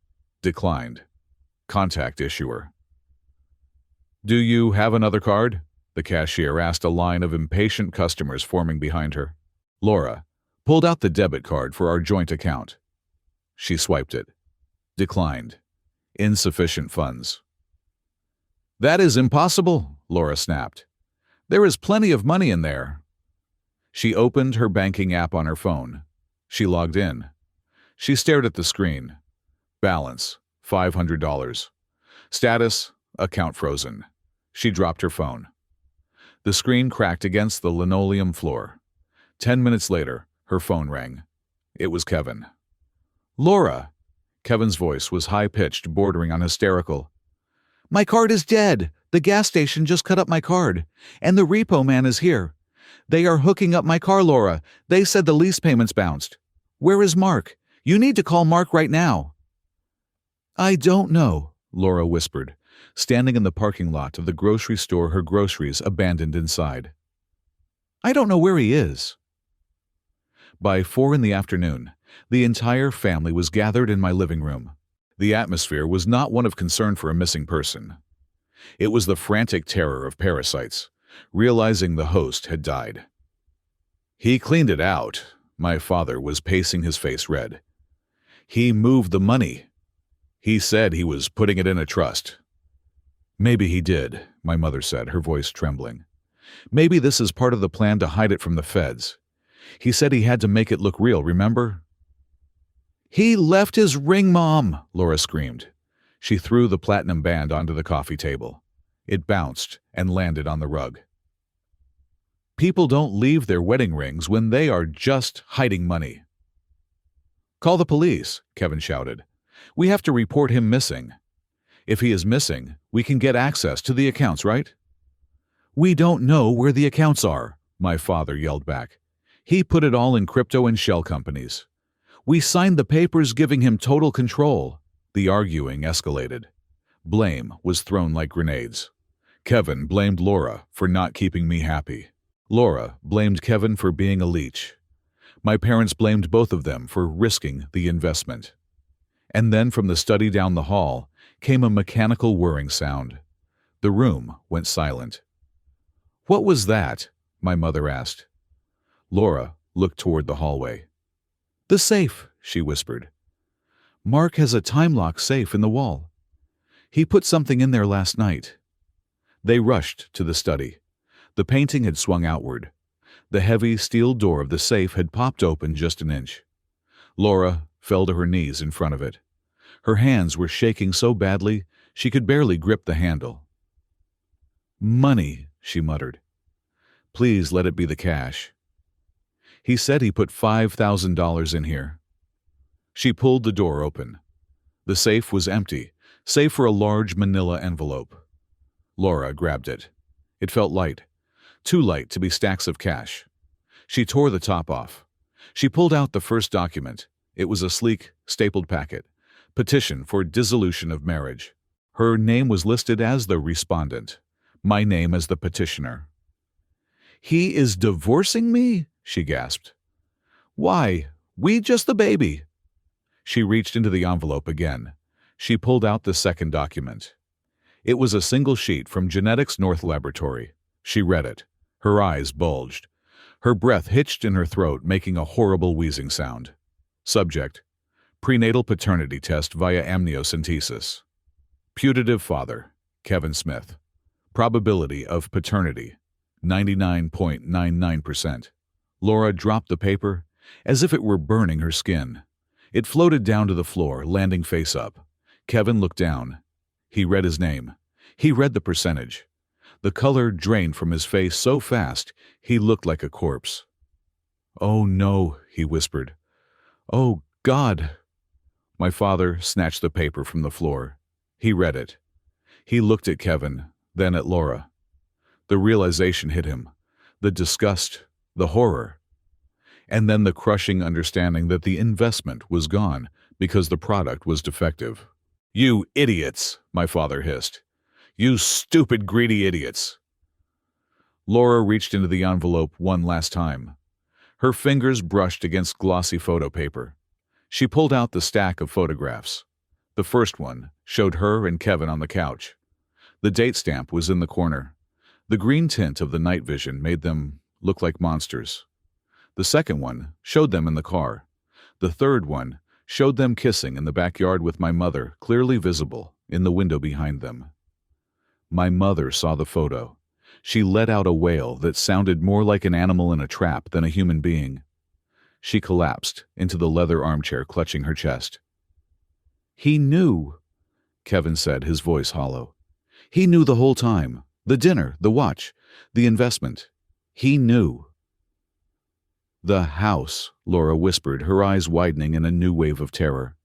Declined. Contact issuer. "Do you have another card?" The cashier asked, a line of impatient customers forming behind her. Laura pulled out the debit card for our joint account. She swiped it. Declined. Insufficient funds. "That is impossible," Laura snapped. "There is plenty of money in there." She opened her banking app on her phone. She logged in. She stared at the screen. Balance, $500. Status, account frozen. She dropped her phone. The screen cracked against the linoleum floor. 10 minutes later, her phone rang. It was Kevin. "Laura!" Kevin's voice was high-pitched, bordering on hysterical. "My card is dead. The gas station just cut up my card. And the repo man is here. They are hooking up my car, Laura. They said the lease payments bounced. Where is Mark? You need to call Mark right now." "I don't know," Laura whispered, standing in the parking lot of the grocery store, her groceries abandoned inside. "I don't know where he is." By 4 in the afternoon, the entire family was gathered in my living room. The atmosphere was not one of concern for a missing person. It was the frantic terror of parasites, realizing the host had died. "He cleaned it out." My father was pacing, his face red. "He moved the money. He said he was putting it in a trust." "Maybe he did," my mother said, her voice trembling. "Maybe this is part of the plan to hide it from the feds. He said he had to make it look real, remember?" "He left his ring, Mom!" Laura screamed. She threw the platinum band onto the coffee table. It bounced and landed on the rug. "People don't leave their wedding rings when they are just hiding money." "Call the police," Kevin shouted. "We have to report him missing." If he is missing, we can get access to the accounts, right? We don't know where the accounts are, my father yelled back. He put it all in crypto and shell companies. We signed the papers giving him total control. The arguing escalated. Blame was thrown like grenades. Kevin blamed Laura for not keeping me happy. Laura blamed Kevin for being a leech. My parents blamed both of them for risking the investment. And then from the study down the hall came a mechanical whirring sound. The room went silent. What was that? My mother asked. Laura looked toward the hallway. The safe, she whispered. Mark has a time-lock safe in the wall. He put something in there last night. They rushed to the study. The painting had swung outward. The heavy steel door of the safe had popped open just an inch. Laura fell to her knees in front of it. Her hands were shaking so badly she could barely grip the handle. Money, she muttered. Please let it be the cash. He said he put $5,000 in here. She pulled the door open. The safe was empty, save for a large manila envelope. Laura grabbed it. It felt light, too light to be stacks of cash. She tore the top off. She pulled out the first document. It was a sleek, stapled packet. Petition for dissolution of marriage. Her name was listed as the respondent. My name as the petitioner. He is divorcing me? She gasped. Why? We just the baby. She reached into the envelope again. She pulled out the second document. It was a single sheet from Genetics North Laboratory. She read it. Her eyes bulged. Her breath hitched in her throat, making a horrible wheezing sound. Subject: prenatal paternity test via amniocentesis. Putative father: Kevin Smith. Probability of paternity: 99.99%. Laura dropped the paper as if it were burning her skin. It floated down to the floor, landing face up. Kevin looked down. He read his name. He read the percentage. The color drained from his face so fast he looked like a corpse. Oh no, he whispered. Oh God. My father snatched the paper from the floor. He read it. He looked at Kevin, then at Laura. The realization hit him. The disgust, the horror. And then the crushing understanding that the investment was gone because the product was defective. You idiots, my father hissed. You stupid, greedy idiots. Laura reached into the envelope one last time. Her fingers brushed against glossy photo paper. She pulled out the stack of photographs. The first one showed her and Kevin on the couch. The date stamp was in the corner. The green tint of the night vision made them look like monsters. The second one showed them in the car. The third one showed them kissing in the backyard with my mother, clearly visible in the window behind them. My mother saw the photo. She let out a wail that sounded more like an animal in a trap than a human being. She collapsed into the leather armchair, clutching her chest. He knew, Kevin said, his voice hollow. He knew the whole time. The dinner, the watch, the investment. He knew. The house, Laura whispered, her eyes widening in a new wave of terror.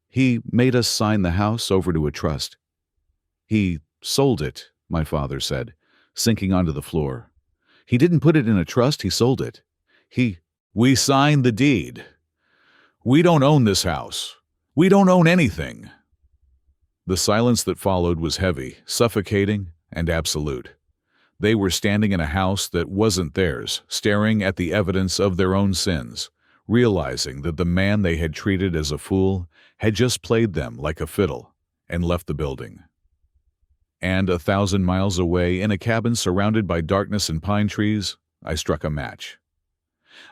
He made us sign the house over to a trust. He sold it, my father said, sinking onto the floor. He didn't put it in a trust, he sold it. We signed the deed. We don't own this house. We don't own anything. The silence that followed was heavy, suffocating, and absolute. They were standing in a house that wasn't theirs, staring at the evidence of their own sins, realizing that the man they had treated as a fool had just played them like a fiddle and left the building. And 1,000 miles away, in a cabin surrounded by darkness and pine trees, I struck a match.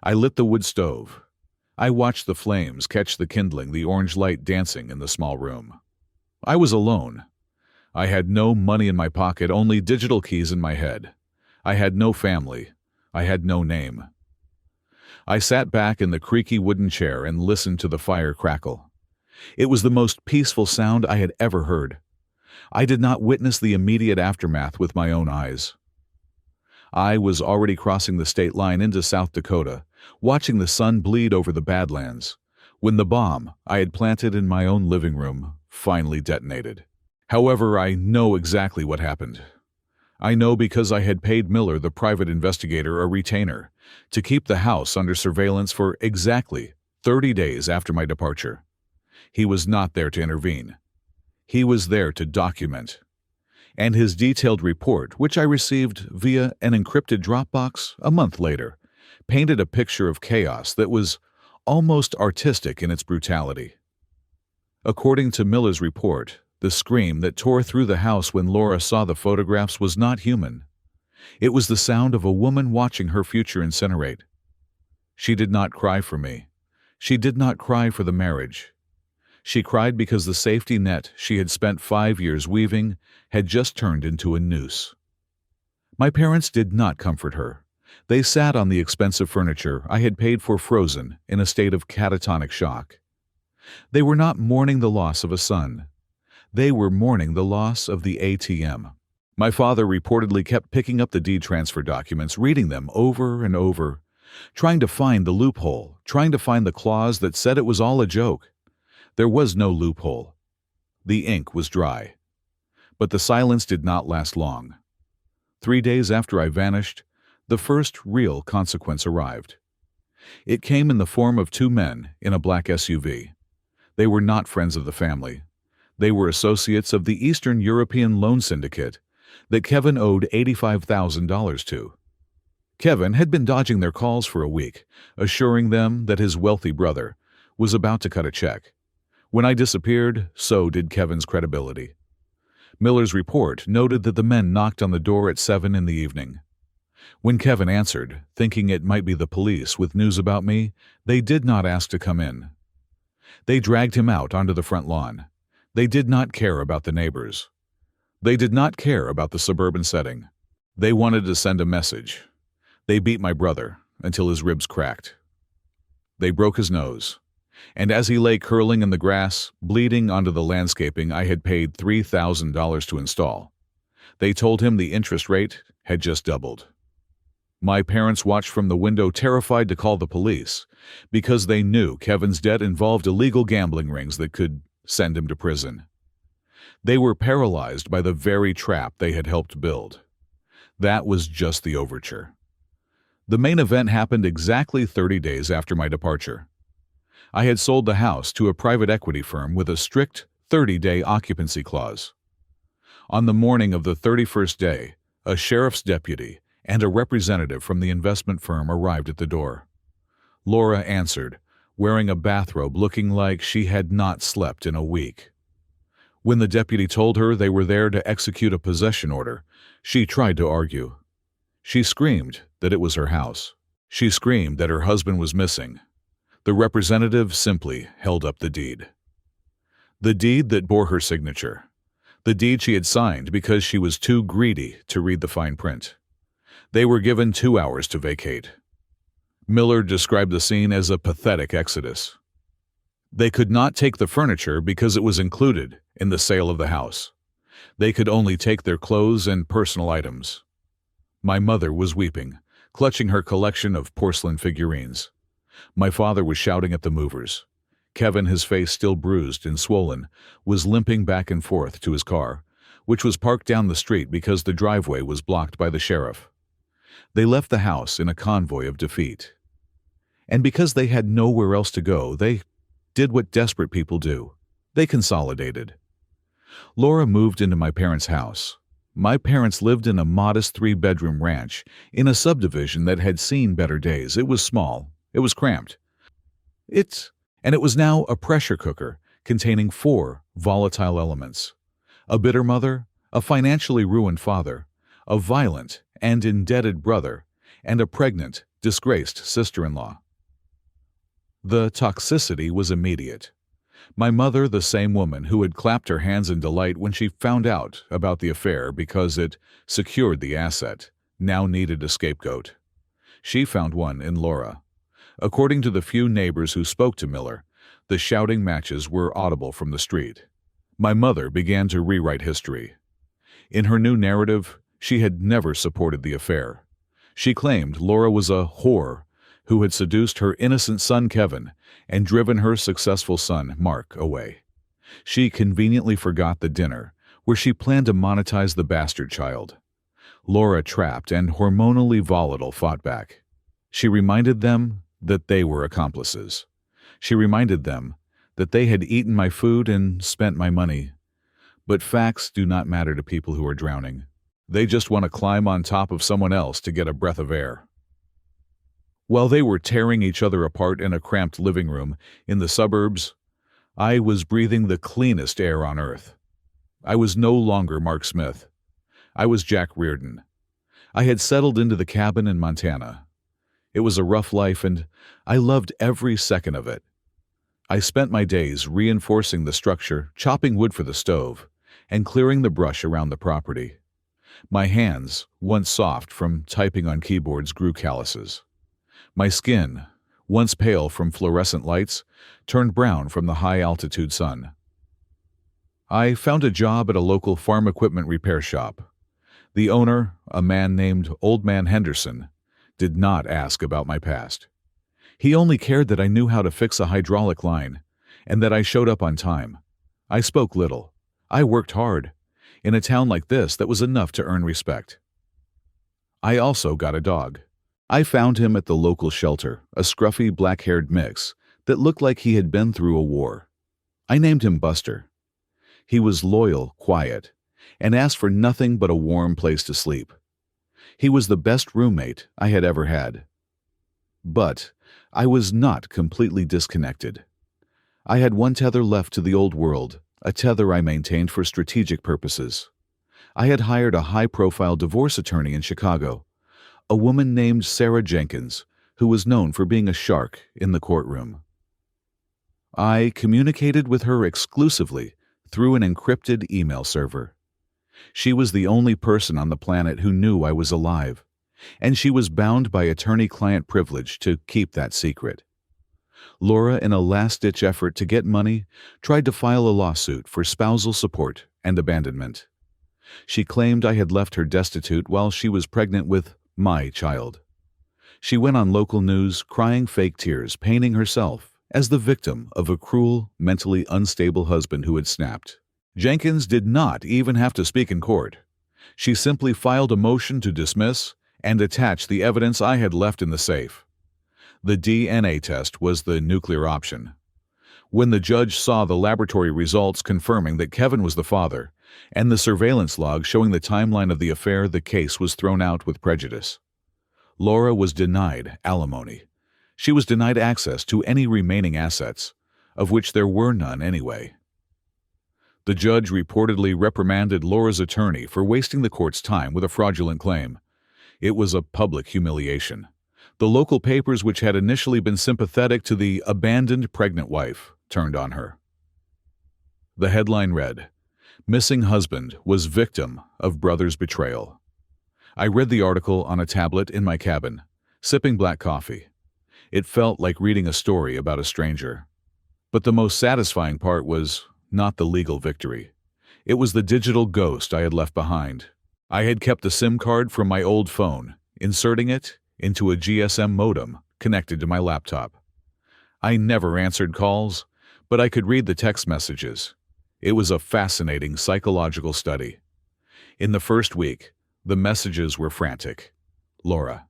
I lit the wood stove. I watched the flames catch the kindling, the orange light dancing in the small room. I was alone. I had no money in my pocket, only digital keys in my head. I had no family. I had no name. I sat back in the creaky wooden chair and listened to the fire crackle. It was the most peaceful sound I had ever heard. I did not witness the immediate aftermath with my own eyes. I was already crossing the state line into South Dakota, watching the sun bleed over the Badlands, when the bomb I had planted in my own living room finally detonated. However, I know exactly what happened. I know because I had paid Miller, the private investigator, a retainer to keep the house under surveillance for exactly 30 days after my departure. He was not there to intervene. He was there to document. And his detailed report, which I received via an encrypted Dropbox a month later, painted a picture of chaos that was almost artistic in its brutality. According to Miller's report, the scream that tore through the house when Laura saw the photographs was not human. It was the sound of a woman watching her future incinerate. She did not cry for me. She did not cry for the marriage. She cried because the safety net she had spent 5 years weaving had just turned into a noose. My parents did not comfort her. They sat on the expensive furniture I had paid for frozen in a state of catatonic shock. They were not mourning the loss of a son. They were mourning the loss of the ATM. My father reportedly kept picking up the deed transfer documents, reading them over and over, trying to find the loophole, trying to find the clause that said it was all a joke. There was no loophole. The ink was dry. But the silence did not last long. 3 days after I vanished, the first real consequence arrived. It came in the form of 2 men in a black SUV. They were not friends of the family. They were associates of the Eastern European loan syndicate that Kevin owed $85,000 to. Kevin had been dodging their calls for a week, assuring them that his wealthy brother was about to cut a check. When I disappeared, so did Kevin's credibility. Miller's report noted that the men knocked on the door at 7 in the evening. When Kevin answered, thinking it might be the police with news about me, they did not ask to come in. They dragged him out onto the front lawn. They did not care about the neighbors. They did not care about the suburban setting. They wanted to send a message. They beat my brother until his ribs cracked. They broke his nose, and as he lay curling in the grass, bleeding onto the landscaping I had paid $3,000 to install, they told him the interest rate had just doubled. My parents watched from the window, terrified to call the police, because they knew Kevin's debt involved illegal gambling rings that could send him to prison. They were paralyzed by the very trap they had helped build. That was just the overture. The main event happened exactly 30 days after my departure. I had sold the house to a private equity firm with a strict 30-day occupancy clause. On the morning of the 31st day, a sheriff's deputy and a representative from the investment firm arrived at the door. Laura answered, wearing a bathrobe looking like she had not slept in a week. When the deputy told her they were there to execute a possession order, she tried to argue. She screamed that it was her house. She screamed that her husband was missing. The representative simply held up the deed. The deed that bore her signature. The deed she had signed because she was too greedy to read the fine print. They were given 2 hours to vacate. Miller described the scene as a pathetic exodus. They could not take the furniture because it was included in the sale of the house. They could only take their clothes and personal items. My mother was weeping, clutching her collection of porcelain figurines. My father was shouting at the movers. Kevin, his face still bruised and swollen, was limping back and forth to his car, which was parked down the street because the driveway was blocked by the sheriff. They left the house in a convoy of defeat. And because they had nowhere else to go, they did what desperate people do. They consolidated. Laura moved into my parents' house. My parents lived in a modest 3-bedroom ranch in a subdivision that had seen better days. It was small. It was cramped. It was now a pressure cooker containing 4 volatile elements: a bitter mother, a financially ruined father, a violent and indebted brother, and a pregnant, disgraced sister-in-law. The toxicity was immediate. My mother, the same woman who had clapped her hands in delight when she found out about the affair because it secured the asset, now needed a scapegoat. She found one in Laura. According to the few neighbors who spoke to Miller, the shouting matches were audible from the street. My mother began to rewrite history. In her new narrative, she had never supported the affair. She claimed Laura was a whore who had seduced her innocent son Kevin and driven her successful son Mark away. She conveniently forgot the dinner where she planned to monetize the bastard child. Laura, trapped and hormonally volatile, fought back. She reminded them that they were accomplices. She reminded them that they had eaten my food and spent my money. But facts do not matter to people who are drowning. They just want to climb on top of someone else to get a breath of air. While they were tearing each other apart in a cramped living room in the suburbs, I was breathing the cleanest air on earth. I was no longer Mark Smith. I was Jack Reardon. I had settled into the cabin in Montana. It was a rough life, and I loved every second of it. I spent my days reinforcing the structure, chopping wood for the stove, and clearing the brush around the property. My hands, once soft from typing on keyboards, grew calluses. My skin, once pale from fluorescent lights, turned brown from the high-altitude sun. I found a job at a local farm equipment repair shop. The owner, a man named Old Man Henderson, did not ask about my past. He only cared that I knew how to fix a hydraulic line and that I showed up on time. I spoke little. I worked hard. In a town like this, that was enough to earn respect. I also got a dog. I found him at the local shelter, a scruffy black-haired mix that looked like he had been through a war. I named him Buster. He was loyal, quiet, and asked for nothing but a warm place to sleep. He was the best roommate I had ever had. But I was not completely disconnected. I had one tether left to the old world, a tether I maintained for strategic purposes. I had hired a high-profile divorce attorney in Chicago, a woman named Sarah Jenkins, who was known for being a shark in the courtroom. I communicated with her exclusively through an encrypted email server. She was the only person on the planet who knew I was alive, and she was bound by attorney-client privilege to keep that secret. Laura, in a last-ditch effort to get money, tried to file a lawsuit for spousal support and abandonment. She claimed I had left her destitute while she was pregnant with my child. She went on local news, crying fake tears, painting herself as the victim of a cruel, mentally unstable husband who had snapped. Jenkins did not even have to speak in court. She simply filed a motion to dismiss and attach the evidence I had left in the safe. The DNA test was the nuclear option. When the judge saw the laboratory results confirming that Kevin was the father, and the surveillance log showing the timeline of the affair, the case was thrown out with prejudice. Laura was denied alimony. She was denied access to any remaining assets, of which there were none anyway. The judge reportedly reprimanded Laura's attorney for wasting the court's time with a fraudulent claim. It was a public humiliation. The local papers, which had initially been sympathetic to the abandoned pregnant wife, turned on her. The headline read, "Missing Husband Was Victim of Brother's Betrayal." I read the article on a tablet in my cabin, sipping black coffee. It felt like reading a story about a stranger. But the most satisfying part was not the legal victory. It was the digital ghost I had left behind. I had kept the SIM card from my old phone, inserting it into a GSM modem connected to my laptop. I never answered calls, but I could read the text messages. It was a fascinating psychological study. In the first week, the messages were frantic. Laura: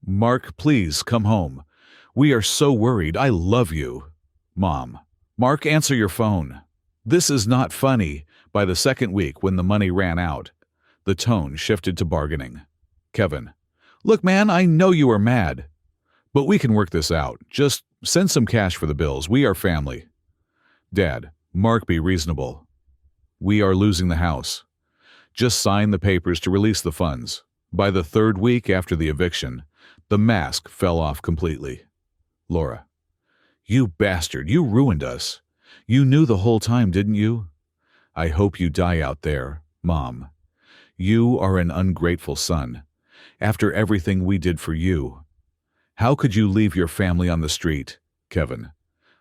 "Mark, please come home. We are so worried. I love you." Mom: "Mark, answer your phone. This is not funny." By the second week, when the money ran out, the tone shifted to bargaining. Kevin: "Look, man, I know you are mad, but we can work this out. Just send some cash for the bills. We are family." Dad: "Mark, be reasonable. We are losing the house. Just sign the papers to release the funds." By the third week after the eviction, the mask fell off completely. Laura: "You bastard, you ruined us. You knew the whole time, didn't you? I hope you die out there." Mom: "You are an ungrateful son. After everything we did for you. How could you leave your family on the street?" Kevin: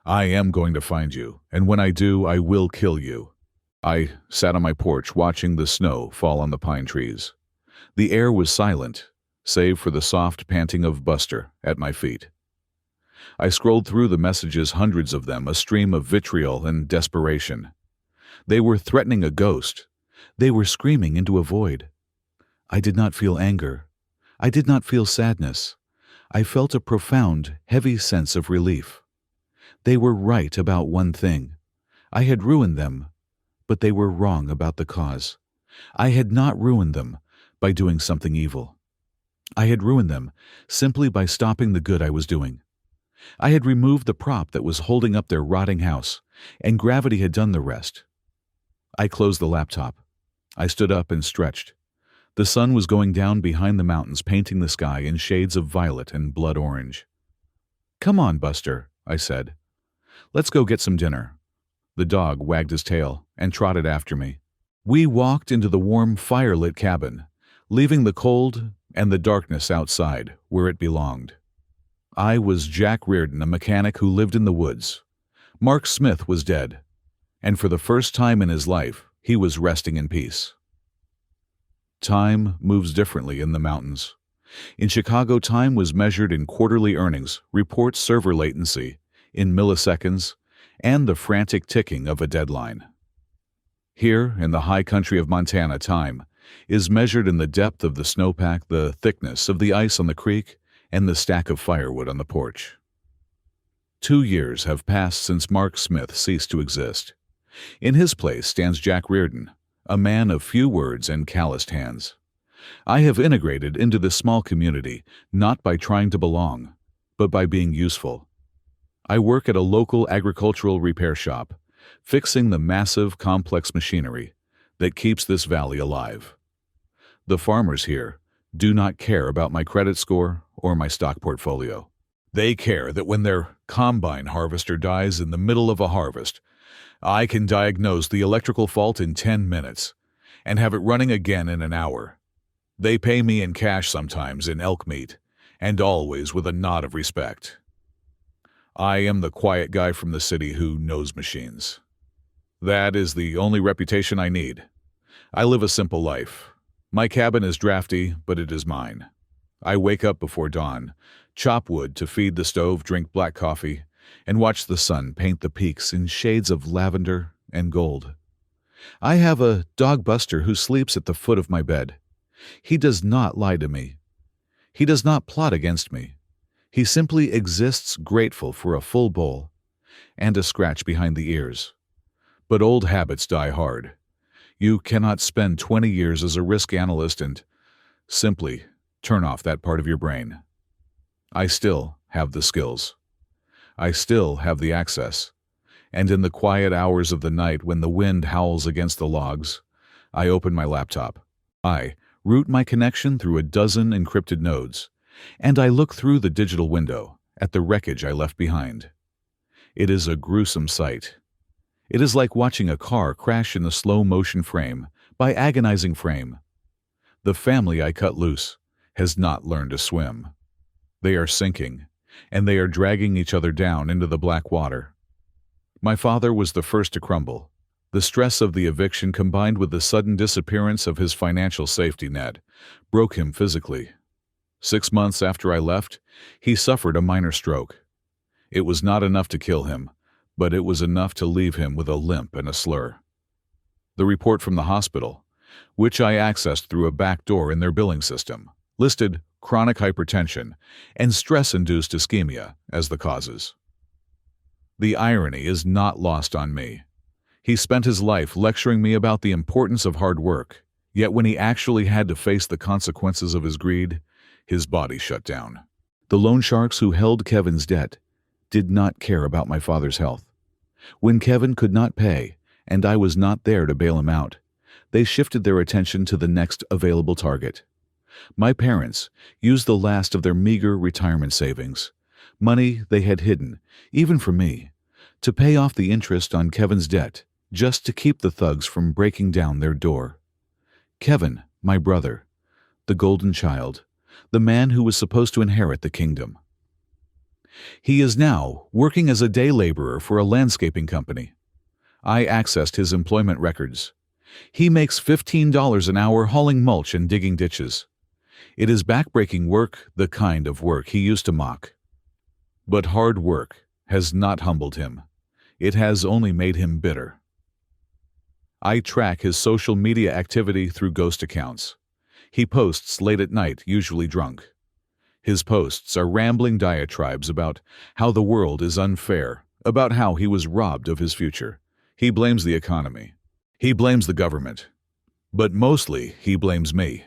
"I am going to find you, and when I do, I will kill you." I sat on my porch watching the snow fall on the pine trees. The air was silent, save for the soft panting of Buster at my feet. I scrolled through the messages, hundreds of them, a stream of vitriol and desperation. They were threatening a ghost. They were screaming into a void. I did not feel anger. I did not feel sadness. I felt a profound, heavy sense of relief. They were right about one thing. I had ruined them, but they were wrong about the cause. I had not ruined them by doing something evil. I had ruined them simply by stopping the good I was doing. I had removed the prop that was holding up their rotting house, and gravity had done the rest. I closed the laptop. I stood up and stretched. The sun was going down behind the mountains, painting the sky in shades of violet and blood orange. "Come on, Buster," I said. "Let's go get some dinner." The dog wagged his tail and trotted after me. We walked into the warm, fire-lit cabin, leaving the cold and the darkness outside where it belonged. I was Jack Reardon, a mechanic who lived in the woods. Mark Smith was dead, and for the first time in his life, he was resting in peace. Time moves differently in the mountains. In Chicago, time was measured in quarterly earnings, report server latency, in milliseconds, and the frantic ticking of a deadline. Here, in the high country of Montana, time is measured in the depth of the snowpack, the thickness of the ice on the creek, and the stack of firewood on the porch. 2 years have passed since Mark Smith ceased to exist. In his place stands Jack Reardon, a man of few words and calloused hands. I have integrated into this small community not by trying to belong, but by being useful. I work at a local agricultural repair shop, fixing the massive, complex machinery that keeps this valley alive. The farmers here do not care about my credit score or my stock portfolio. They care that when their combine harvester dies in the middle of a harvest, I can diagnose the electrical fault in 10 minutes and have it running again in an hour. They pay me in cash, sometimes in elk meat, and always with a nod of respect. I am the quiet guy from the city who knows machines. That is the only reputation I need. I live a simple life. My cabin is drafty, but it is mine. I wake up before dawn, chop wood to feed the stove, drink black coffee, and watch the sun paint the peaks in shades of lavender and gold. I have a dog, Buster, who sleeps at the foot of my bed. He does not lie to me. He does not plot against me. He simply exists, grateful for a full bowl and a scratch behind the ears. But old habits die hard. You cannot spend 20 years as a risk analyst and simply turn off that part of your brain. I still have the skills. I still have the access. And in the quiet hours of the night when the wind howls against the logs, I open my laptop. I route my connection through a dozen encrypted nodes, and I look through the digital window at the wreckage I left behind. It is a gruesome sight. It is like watching a car crash in the slow-motion frame by agonizing frame. The family I cut loose has not learned to swim. They are sinking, and they are dragging each other down into the black water. My father was the first to crumble. The stress of the eviction combined with the sudden disappearance of his financial safety net broke him physically. 6 months after I left, he suffered a minor stroke. It was not enough to kill him, but it was enough to leave him with a limp and a slur. The report from the hospital, which I accessed through a back door in their billing system, listed chronic hypertension and stress-induced ischemia as the causes. The irony is not lost on me. He spent his life lecturing me about the importance of hard work, yet when he actually had to face the consequences of his greed, his body shut down. The loan sharks who held Kevin's debt did not care about my father's health. When Kevin could not pay, and I was not there to bail him out, they shifted their attention to the next available target. My parents used the last of their meager retirement savings, money they had hidden, even from me, to pay off the interest on Kevin's debt, just to keep the thugs from breaking down their door. Kevin, my brother, the golden child, the man who was supposed to inherit the kingdom. He is now working as a day laborer for a landscaping company. I accessed his employment records. He makes $15 an hour hauling mulch and digging ditches. It is backbreaking work, the kind of work he used to mock. But hard work has not humbled him. It has only made him bitter. I track his social media activity through ghost accounts. He posts late at night, usually drunk. His posts are rambling diatribes about how the world is unfair, about how he was robbed of his future. He blames the economy. He blames the government. But mostly, he blames me.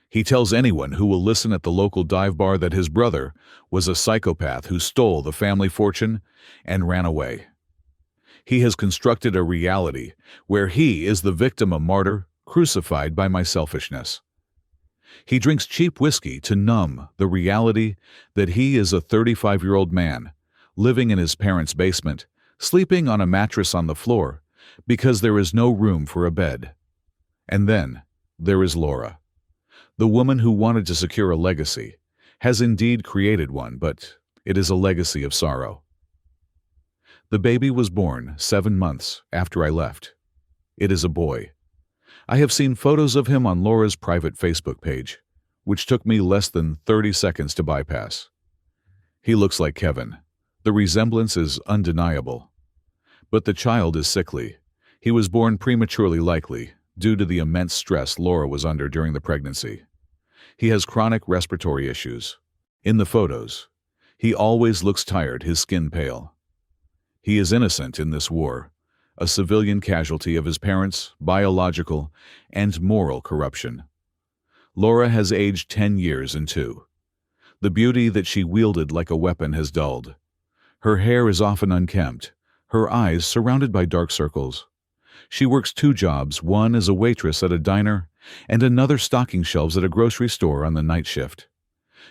He tells anyone who will listen at the local dive bar that his brother was a psychopath who stole the family fortune and ran away. He has constructed a reality where he is the victim, a martyr, crucified by my selfishness. He drinks cheap whiskey to numb the reality that he is a 35-year-old man living in his parents' basement, sleeping on a mattress on the floor because there is no room for a bed. And then there is Laura. The woman who wanted to secure a legacy has indeed created one, but it is a legacy of sorrow. The baby was born 7 months after I left. It is a boy. I have seen photos of him on Laura's private Facebook page, which took me less than 30 seconds to bypass. He looks like Kevin. The resemblance is undeniable. But the child is sickly. He was born prematurely, likely due to the immense stress Laura was under during the pregnancy. He has chronic respiratory issues. In the photos, he always looks tired, his skin pale. He is innocent in this war, a civilian casualty of his parents' biological and moral corruption. Laura has aged 10 years and 2. The beauty that she wielded like a weapon has dulled. Her hair is often unkempt, her eyes surrounded by dark circles. She works 2 jobs, one as a waitress at a diner and another stocking shelves at a grocery store on the night shift.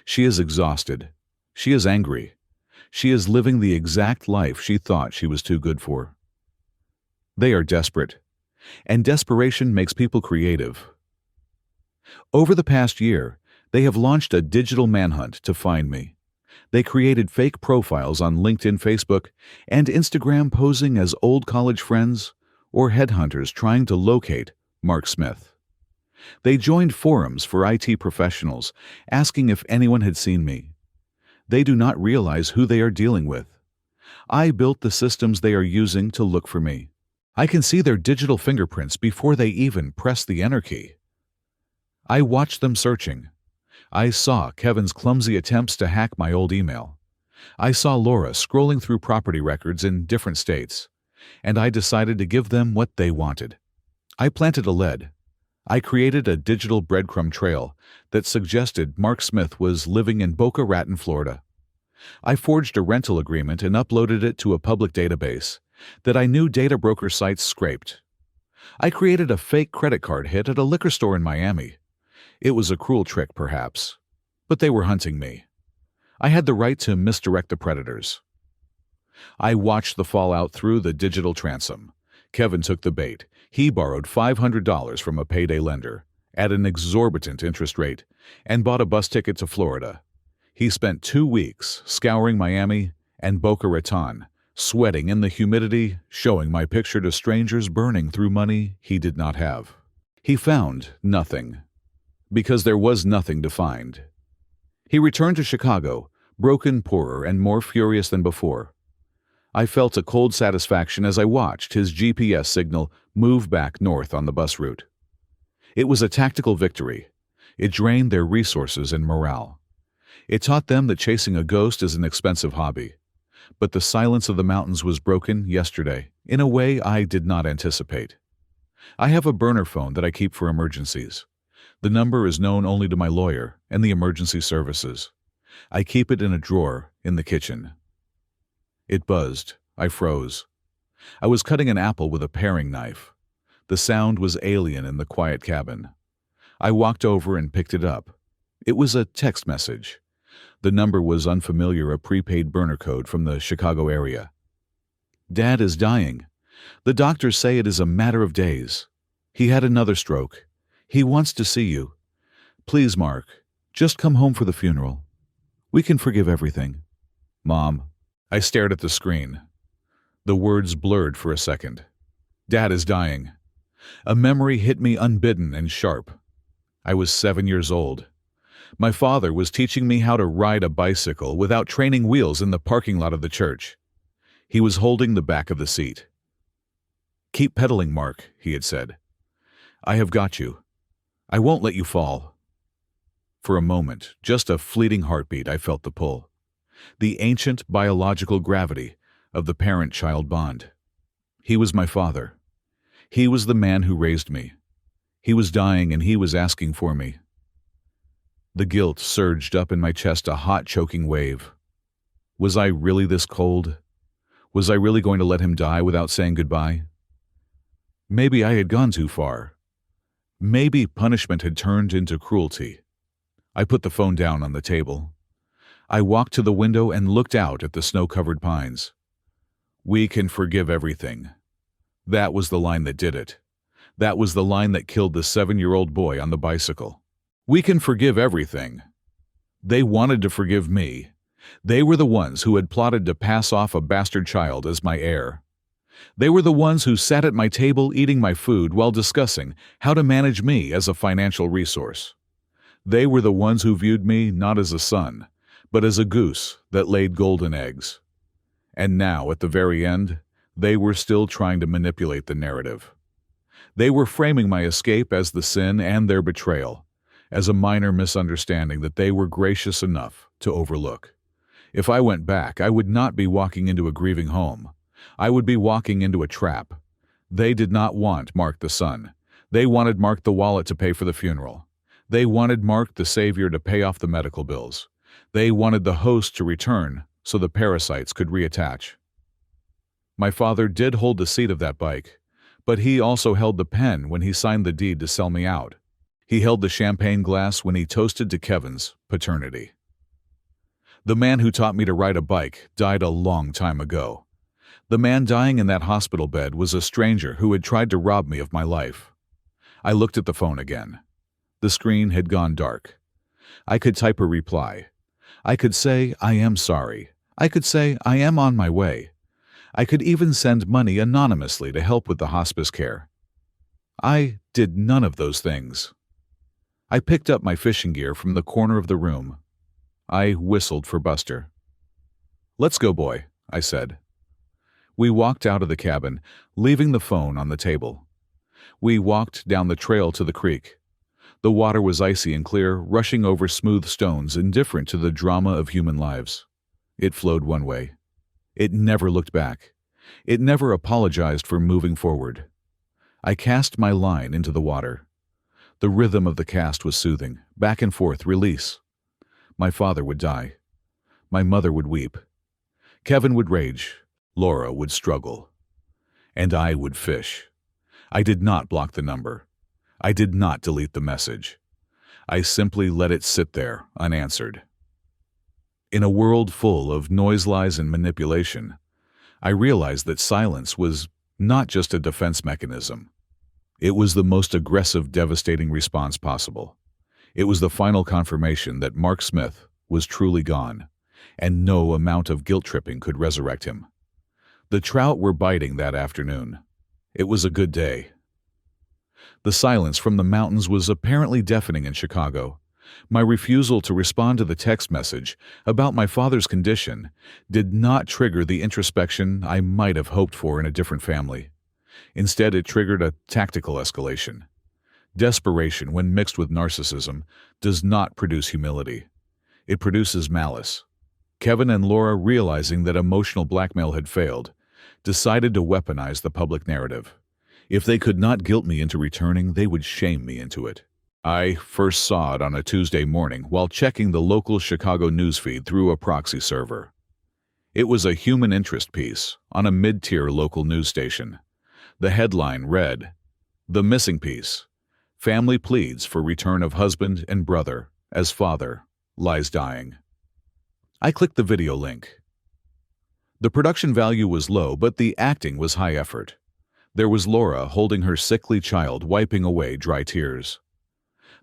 She is exhausted. She is angry. She is living the exact life she thought she was too good for. They are desperate, and desperation makes people creative. Over the past year, they have launched a digital manhunt to find me. They created fake profiles on LinkedIn, Facebook, and Instagram, posing as old college friends or headhunters trying to locate Mark Smith. They joined forums for IT professionals, asking if anyone had seen me. They do not realize who they are dealing with. I built the systems they are using to look for me. I can see their digital fingerprints before they even press the enter key. I watched them searching. I saw Kevin's clumsy attempts to hack my old email. I saw Laura scrolling through property records in different states, and I decided to give them what they wanted. I planted a lead. I created a digital breadcrumb trail that suggested Mark Smith was living in Boca Raton, Florida. I forged a rental agreement and uploaded it to a public database that I knew data broker sites scraped. I created a fake credit card hit at a liquor store in Miami. It was a cruel trick, perhaps, but they were hunting me. I had the right to misdirect the predators. I watched the fallout through the digital transom. Kevin took the bait. He borrowed $500 from a payday lender at an exorbitant interest rate and bought a bus ticket to Florida. He spent 2 weeks scouring Miami and Boca Raton, sweating in the humidity, showing my picture to strangers, burning through money he did not have. He found nothing, because there was nothing to find. He returned to Chicago, broken, poorer, and more furious than before. I felt a cold satisfaction as I watched his GPS signal move back north on the bus route. It was a tactical victory. It drained their resources and morale. It taught them that chasing a ghost is an expensive hobby. But the silence of the mountains was broken yesterday in a way I did not anticipate. I have a burner phone that I keep for emergencies. The number is known only to my lawyer and the emergency services. I keep it in a drawer in the kitchen. It buzzed. I froze. I was cutting an apple with a paring knife. The sound was alien in the quiet cabin. I walked over and picked it up. It was a text message. The number was unfamiliar, a prepaid burner code from the Chicago area. Dad is dying. The doctors say it is a matter of days. He had another stroke. He wants to see you. Please, Mark, just come home for the funeral. We can forgive everything. Mom. I stared at the screen. The words blurred for a second. Dad is dying. A memory hit me unbidden and sharp. I was 7 years old. My father was teaching me how to ride a bicycle without training wheels in the parking lot of the church. He was holding the back of the seat. "Keep pedaling, Mark," he had said. "I have got you. I won't let you fall." For a moment, just a fleeting heartbeat, I felt the pull. The ancient biological gravity of the parent-child bond. He was my father. He was the man who raised me. He was dying and he was asking for me. The guilt surged up in my chest, a hot, choking wave. Was I really this cold? Was I really going to let him die without saying goodbye? Maybe I had gone too far. Maybe punishment had turned into cruelty. I put the phone down on the table. I walked to the window and looked out at the snow-covered pines. "We can forgive everything." That was the line that did it. That was the line that killed the 7-year-old boy on the bicycle. We can forgive everything. They wanted to forgive me. They were the ones who had plotted to pass off a bastard child as my heir. They were the ones who sat at my table eating my food while discussing how to manage me as a financial resource. They were the ones who viewed me not as a son, but as a goose that laid golden eggs. And now, at the very end, they were still trying to manipulate the narrative. They were framing my escape as the sin and their betrayal, as a minor misunderstanding that they were gracious enough to overlook. If I went back, I would not be walking into a grieving home. I would be walking into a trap. They did not want Mark the son. They wanted Mark the wallet to pay for the funeral. They wanted Mark the savior to pay off the medical bills. They wanted the host to return so the parasites could reattach. My father did hold the seat of that bike, but he also held the pen when he signed the deed to sell me out. He held the champagne glass when he toasted to Kevin's paternity. The man who taught me to ride a bike died a long time ago. The man dying in that hospital bed was a stranger who had tried to rob me of my life. I looked at the phone again. The screen had gone dark. I could type a reply. I could say, "I am sorry." I could say, "I am on my way." I could even send money anonymously to help with the hospice care. I did none of those things. I picked up my fishing gear from the corner of the room. I whistled for Buster. "Let's go, boy," I said. We walked out of the cabin, leaving the phone on the table. We walked down the trail to the creek. The water was icy and clear, rushing over smooth stones, indifferent to the drama of human lives. It flowed one way. It never looked back. It never apologized for moving forward. I cast my line into the water. The rhythm of the cast was soothing, back and forth, release. My father would die. My mother would weep. Kevin would rage. Laura would struggle. And I would fish. I did not block the number. I did not delete the message. I simply let it sit there, unanswered. In a world full of noise, lies, and manipulation, I realized that silence was not just a defense mechanism. It was the most aggressive, devastating response possible. It was the final confirmation that Mark Smith was truly gone, and no amount of guilt-tripping could resurrect him. The trout were biting that afternoon. It was a good day. The silence from the mountains was apparently deafening in Chicago. My refusal to respond to the text message about my father's condition did not trigger the introspection I might have hoped for in a different family. Instead, it triggered a tactical escalation. Desperation, when mixed with narcissism, does not produce humility. It produces malice. Kevin and Laura, realizing that emotional blackmail had failed, decided to weaponize the public narrative. If they could not guilt me into returning, they would shame me into it. I first saw it on a Tuesday morning while checking the local Chicago newsfeed through a proxy server. It was a human interest piece on a mid-tier local news station. The headline read, "The Missing Piece. Family pleads for return of husband and brother as father lies dying." I clicked the video link. The production value was low, but the acting was high effort. There was Laura holding her sickly child, wiping away dry tears.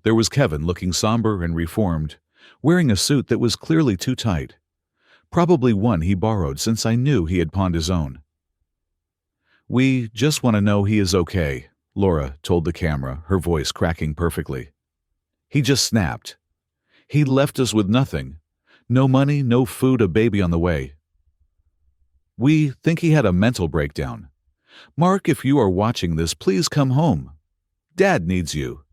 There was Kevin looking somber and reformed, wearing a suit that was clearly too tight. Probably one he borrowed, since I knew he had pawned his own. "We just want to know he is okay," Laura told the camera, her voice cracking perfectly. "He just snapped. He left us with nothing. No money, no food, a baby on the way. We think he had a mental breakdown. "Mark, if you are watching this, please come home. Dad needs you."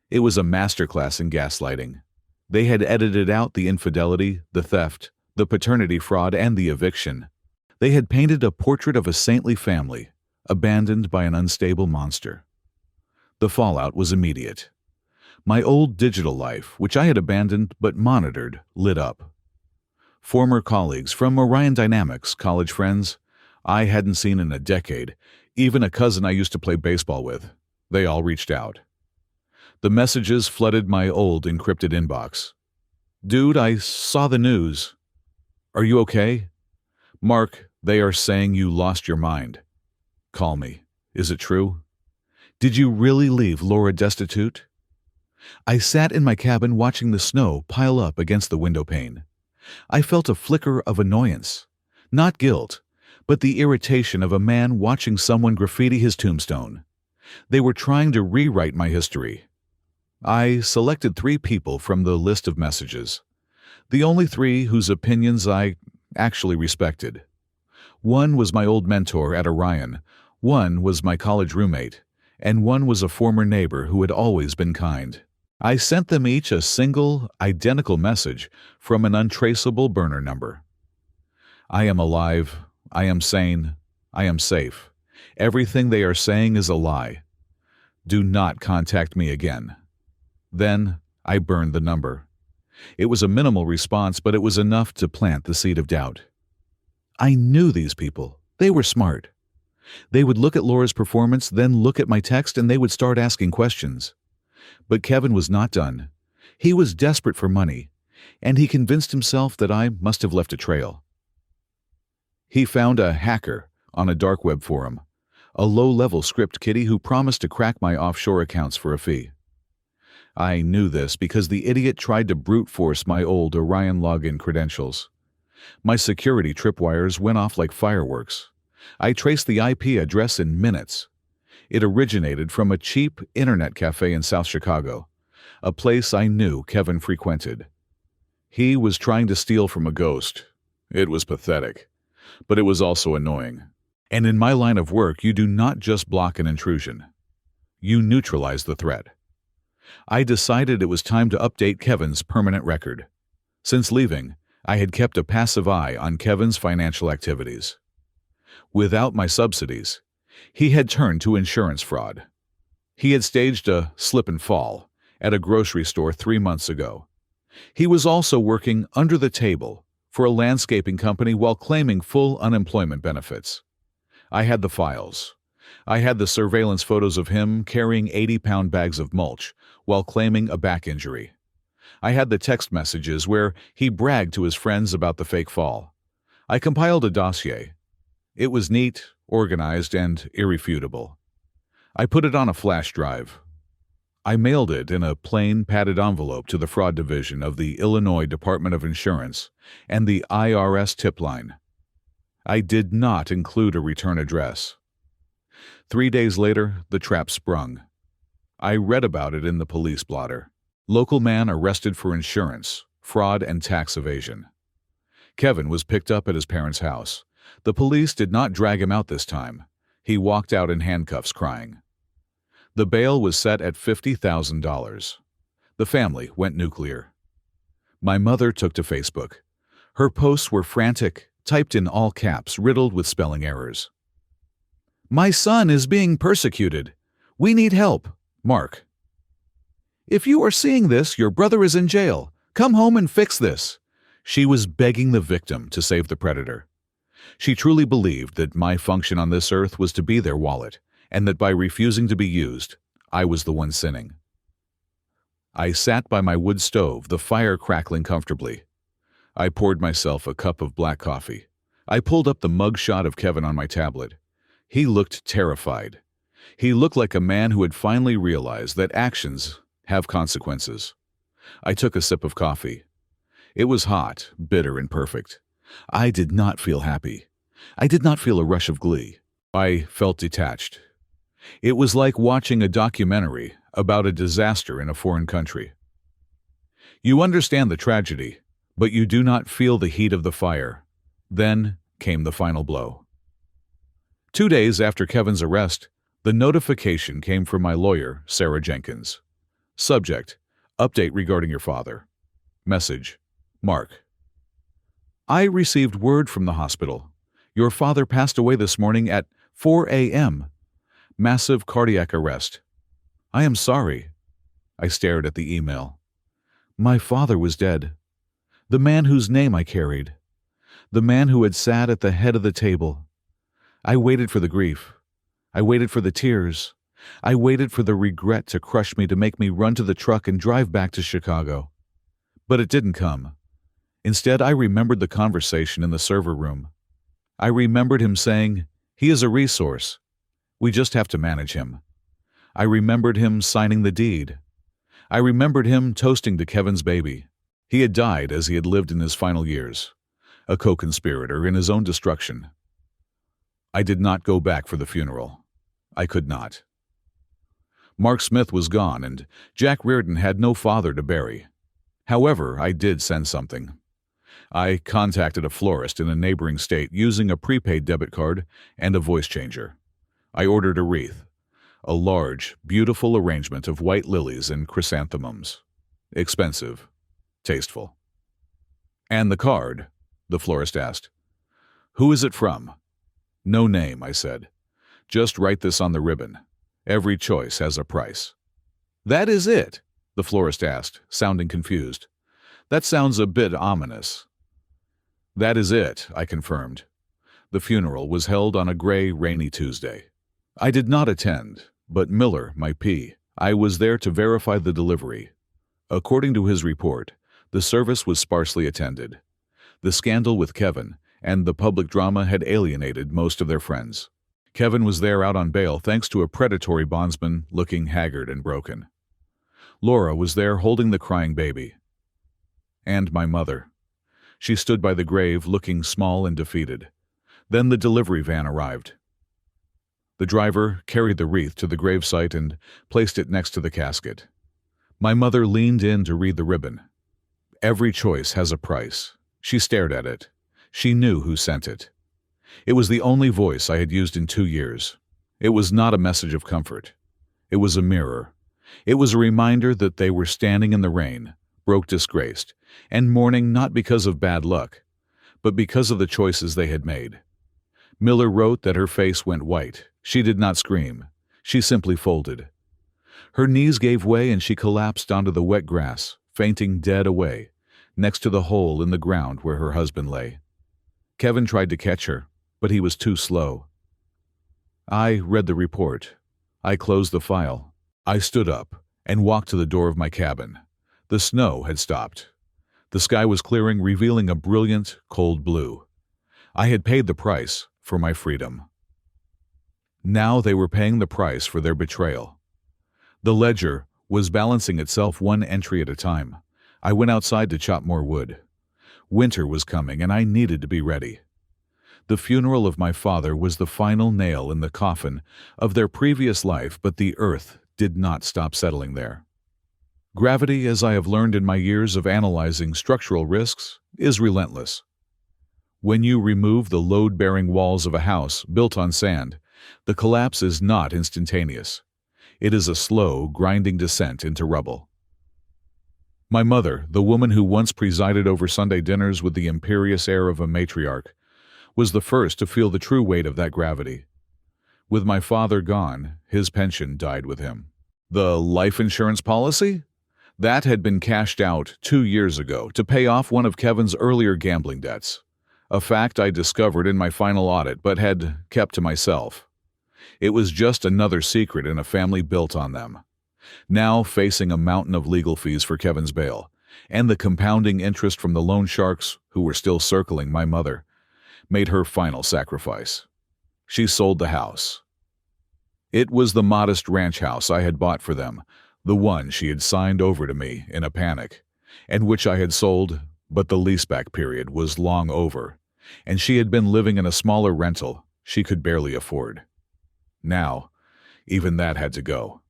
It was a masterclass in gaslighting. They had edited out the infidelity, the theft, the paternity fraud, and the eviction. They had painted a portrait of a saintly family, abandoned by an unstable monster. The fallout was immediate. My old digital life, which I had abandoned but monitored, lit up. Former colleagues from Orion Dynamics, college friends I hadn't seen in a decade, even a cousin I used to play baseball with, they all reached out. The messages flooded my old encrypted inbox. "Dude, I saw the news. Are you okay? Mark, they are saying you lost your mind. Call me. Is it true? Did you really leave Laura destitute?" I sat in my cabin watching the snow pile up against the window pane. I felt a flicker of annoyance, not guilt, but the irritation of a man watching someone graffiti his tombstone. They were trying to rewrite my history. I selected 3 people from the list of messages, the only 3 whose opinions I actually respected. One was my old mentor at Orion, one was my college roommate, and one was a former neighbor who had always been kind. I sent them each a single, identical message from an untraceable burner number. "I am alive. I am sane. I am safe. Everything they are saying is a lie. Do not contact me again." Then I burned the number. It was a minimal response, but it was enough to plant the seed of doubt. I knew these people. They were smart. They would look at Laura's performance, then look at my text, and they would start asking questions. But Kevin was not done. He was desperate for money, and he convinced himself that I must have left a trail. He found a hacker on a dark web forum, a low-level script kiddie who promised to crack my offshore accounts for a fee. I knew this because the idiot tried to brute force my old Orion login credentials. My security tripwires went off like fireworks. I traced the IP address in minutes. It originated from a cheap internet cafe in South Chicago, a place I knew Kevin frequented. He was trying to steal from a ghost. It was pathetic, but it was also annoying. And in my line of work, you do not just block an intrusion. You neutralize the threat. I decided it was time to update Kevin's permanent record. Since leaving, I had kept a passive eye on Kevin's financial activities. Without my subsidies, he had turned to insurance fraud. He had staged a slip and fall at a grocery store 3 months ago. He was also working under the table for a landscaping company while claiming full unemployment benefits. I had the files. I had the surveillance photos of him carrying 80-pound bags of mulch while claiming a back injury. I had the text messages where he bragged to his friends about the fake fall. I compiled a dossier. It was neat, organized, and irrefutable. I put it on a flash drive. I mailed it in a plain, padded envelope to the fraud division of the Illinois Department of Insurance and the IRS tip line. I did not include a return address. 3 days later, the trap sprung. I read about it in the police blotter. Local man arrested for insurance, fraud, and tax evasion. Kevin was picked up at his parents' house. The police did not drag him out this time. He walked out in handcuffs crying. The bail was set at $50,000. The family went nuclear. My mother took to Facebook. Her posts were frantic, typed in all caps, riddled with spelling errors. "My son is being persecuted. We need help. Mark. If you are seeing this, your brother is in jail. Come home and fix this." She was begging the victim to save the predator. She truly believed that my function on this earth was to be their wallet, and that by refusing to be used, I was the one sinning. I sat by my wood stove, the fire crackling comfortably. I poured myself a cup of black coffee. I pulled up the mug shot of Kevin on my tablet. He looked terrified. He looked like a man who had finally realized that actions have consequences. I took a sip of coffee. It was hot, bitter, and perfect. I did not feel happy. I did not feel a rush of glee. I felt detached. It was like watching a documentary about a disaster in a foreign country. You understand the tragedy, but you do not feel the heat of the fire. Then came the final blow. 2 days after Kevin's arrest, the notification came from my lawyer, Sarah Jenkins. Subject: Update regarding your father. Message: Mark. I received word from the hospital. Your father passed away this morning at 4 a.m. Massive cardiac arrest. I am sorry. I stared at the email. My father was dead. The man whose name I carried. The man who had sat at the head of the table. I waited for the grief. I waited for the tears. I waited for the regret to crush me, to make me run to the truck and drive back to Chicago. But it didn't come. Instead, I remembered the conversation in the server room. I remembered him saying, "He is a resource. We just have to manage him." I remembered him signing the deed. I remembered him toasting to Kevin's baby. He had died as he had lived in his final years, a co-conspirator in his own destruction. I did not go back for the funeral. I could not. Mark Smith was gone, and Jack Reardon had no father to bury. However, I did send something. I contacted a florist in a neighboring state using a prepaid debit card and a voice changer. I ordered a wreath, a large, beautiful arrangement of white lilies and chrysanthemums. Expensive, tasteful. "And the card?" the florist asked. "Who is it from?" "No name," I said. "Just write this on the ribbon. Every choice has a price." "That is it?" the florist asked, sounding confused. "That sounds a bit ominous." "That is it," I confirmed. The funeral was held on a gray, rainy Tuesday. I did not attend, but Miller, my P. I was there to verify the delivery. According to his report, the service was sparsely attended. The scandal with Kevin and the public drama had alienated most of their friends. Kevin was there out on bail thanks to a predatory bondsman looking haggard and broken. Laura was there holding the crying baby. And my mother. She stood by the grave looking small and defeated. Then the delivery van arrived. The driver carried the wreath to the gravesite and placed it next to the casket. My mother leaned in to read the ribbon. "Every choice has a price." She stared at it. She knew who sent it. It was the only voice I had used in 2 years. It was not a message of comfort. It was a mirror. It was a reminder that they were standing in the rain, broke disgraced, and mourning not because of bad luck, but because of the choices they had made. Miller wrote that her face went white. She did not scream. She simply folded. Her knees gave way and she collapsed onto the wet grass, fainting dead away, next to the hole in the ground where her husband lay. Kevin tried to catch her, but he was too slow. I read the report. I closed the file. I stood up and walked to the door of my cabin. The snow had stopped. The sky was clearing, revealing a brilliant, cold blue. I had paid the price for my freedom. Now they were paying the price for their betrayal. The ledger was balancing itself one entry at a time. I went outside to chop more wood. Winter was coming, and I needed to be ready. The funeral of my father was the final nail in the coffin of their previous life, but the earth did not stop settling there. Gravity, as I have learned in my years of analyzing structural risks, is relentless. When you remove the load-bearing walls of a house built on sand, the collapse is not instantaneous. It is a slow, grinding descent into rubble. My mother, the woman who once presided over Sunday dinners with the imperious air of a matriarch, was the first to feel the true weight of that gravity. With my father gone, his pension died with him. The life insurance policy? That had been cashed out 2 years ago to pay off one of Kevin's earlier gambling debts, a fact I discovered in my final audit but had kept to myself. It was just another secret in a family built on them. Now facing a mountain of legal fees for Kevin's bail, and the compounding interest from the loan sharks who were still circling my mother, made her final sacrifice. She sold the house. It was the modest ranch house I had bought for them, the one she had signed over to me in a panic, and which I had sold, but the leaseback period was long over, and she had been living in a smaller rental she could barely afford. Now, even that had to go.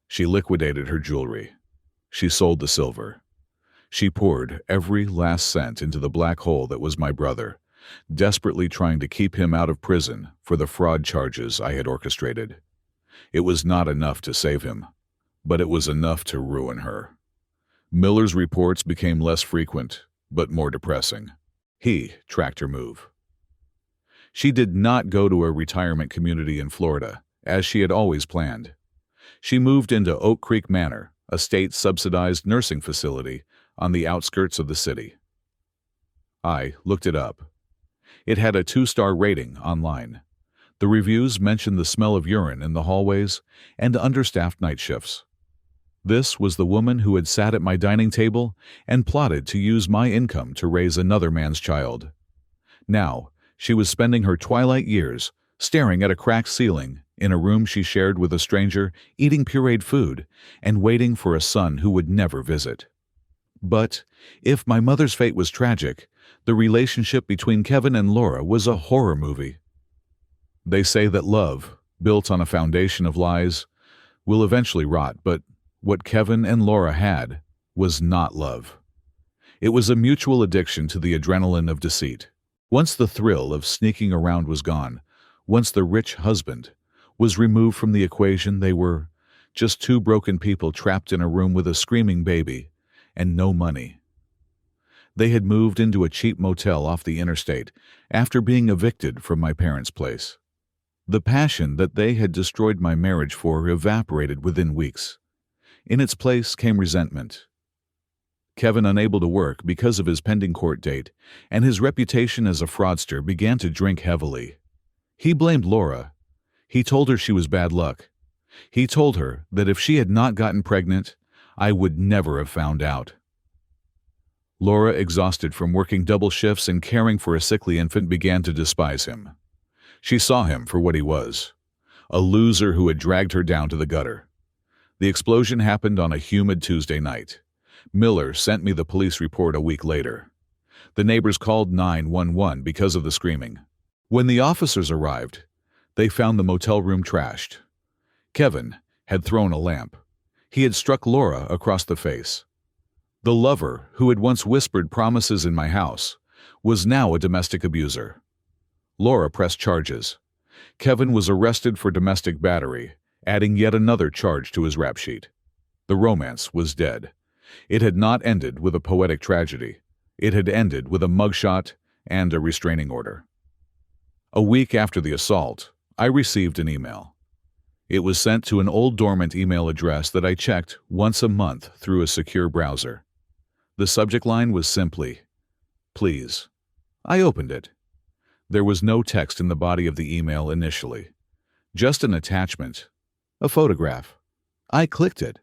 She liquidated her jewelry. She sold the silver. She poured every last cent into the black hole that was my brother, desperately trying to keep him out of prison for the fraud charges I had orchestrated. It was not enough to save him, but it was enough to ruin her. Miller's reports became less frequent, but more depressing. He tracked her move. She did not go to a retirement community in Florida, as she had always planned. She moved into Oak Creek Manor, a state-subsidized nursing facility on the outskirts of the city. I looked it up. It had a 2-star rating online. The reviews mentioned the smell of urine in the hallways and understaffed night shifts. This was the woman who had sat at my dining table and plotted to use my income to raise another man's child. Now, she was spending her twilight years staring at a cracked ceiling in a room she shared with a stranger, eating pureed food, and waiting for a son who would never visit. But if my mother's fate was tragic, the relationship between Kevin and Laura was a horror movie. They say that love, built on a foundation of lies, will eventually rot, but what Kevin and Laura had was not love. It was a mutual addiction to the adrenaline of deceit. Once the thrill of sneaking around was gone, once the rich husband was removed from the equation, they were just two broken people trapped in a room with a screaming baby and no money. They had moved into a cheap motel off the interstate after being evicted from my parents' place. The passion that they had destroyed my marriage for evaporated within weeks. In its place came resentment. Kevin, unable to work because of his pending court date, and his reputation as a fraudster, began to drink heavily. He blamed Laura. He told her she was bad luck. He told her that if she had not gotten pregnant, I would never have found out. Laura, exhausted from working double shifts and caring for a sickly infant, began to despise him. She saw him for what he was, a loser who had dragged her down to the gutter. The explosion happened on a humid Tuesday night. Miller sent me the police report a week later. The neighbors called 911 because of the screaming. When the officers arrived, they found the motel room trashed. Kevin had thrown a lamp. He had struck Laura across the face. The lover, who had once whispered promises in my house, was now a domestic abuser. Laura pressed charges. Kevin was arrested for domestic battery, adding yet another charge to his rap sheet. The romance was dead. It had not ended with a poetic tragedy. It had ended with a mugshot and a restraining order. A week after the assault, I received an email. It was sent to an old dormant email address that I checked once a month through a secure browser. The subject line was simply, "Please." I opened it. There was no text in the body of the email initially, just an attachment, a photograph. I clicked it.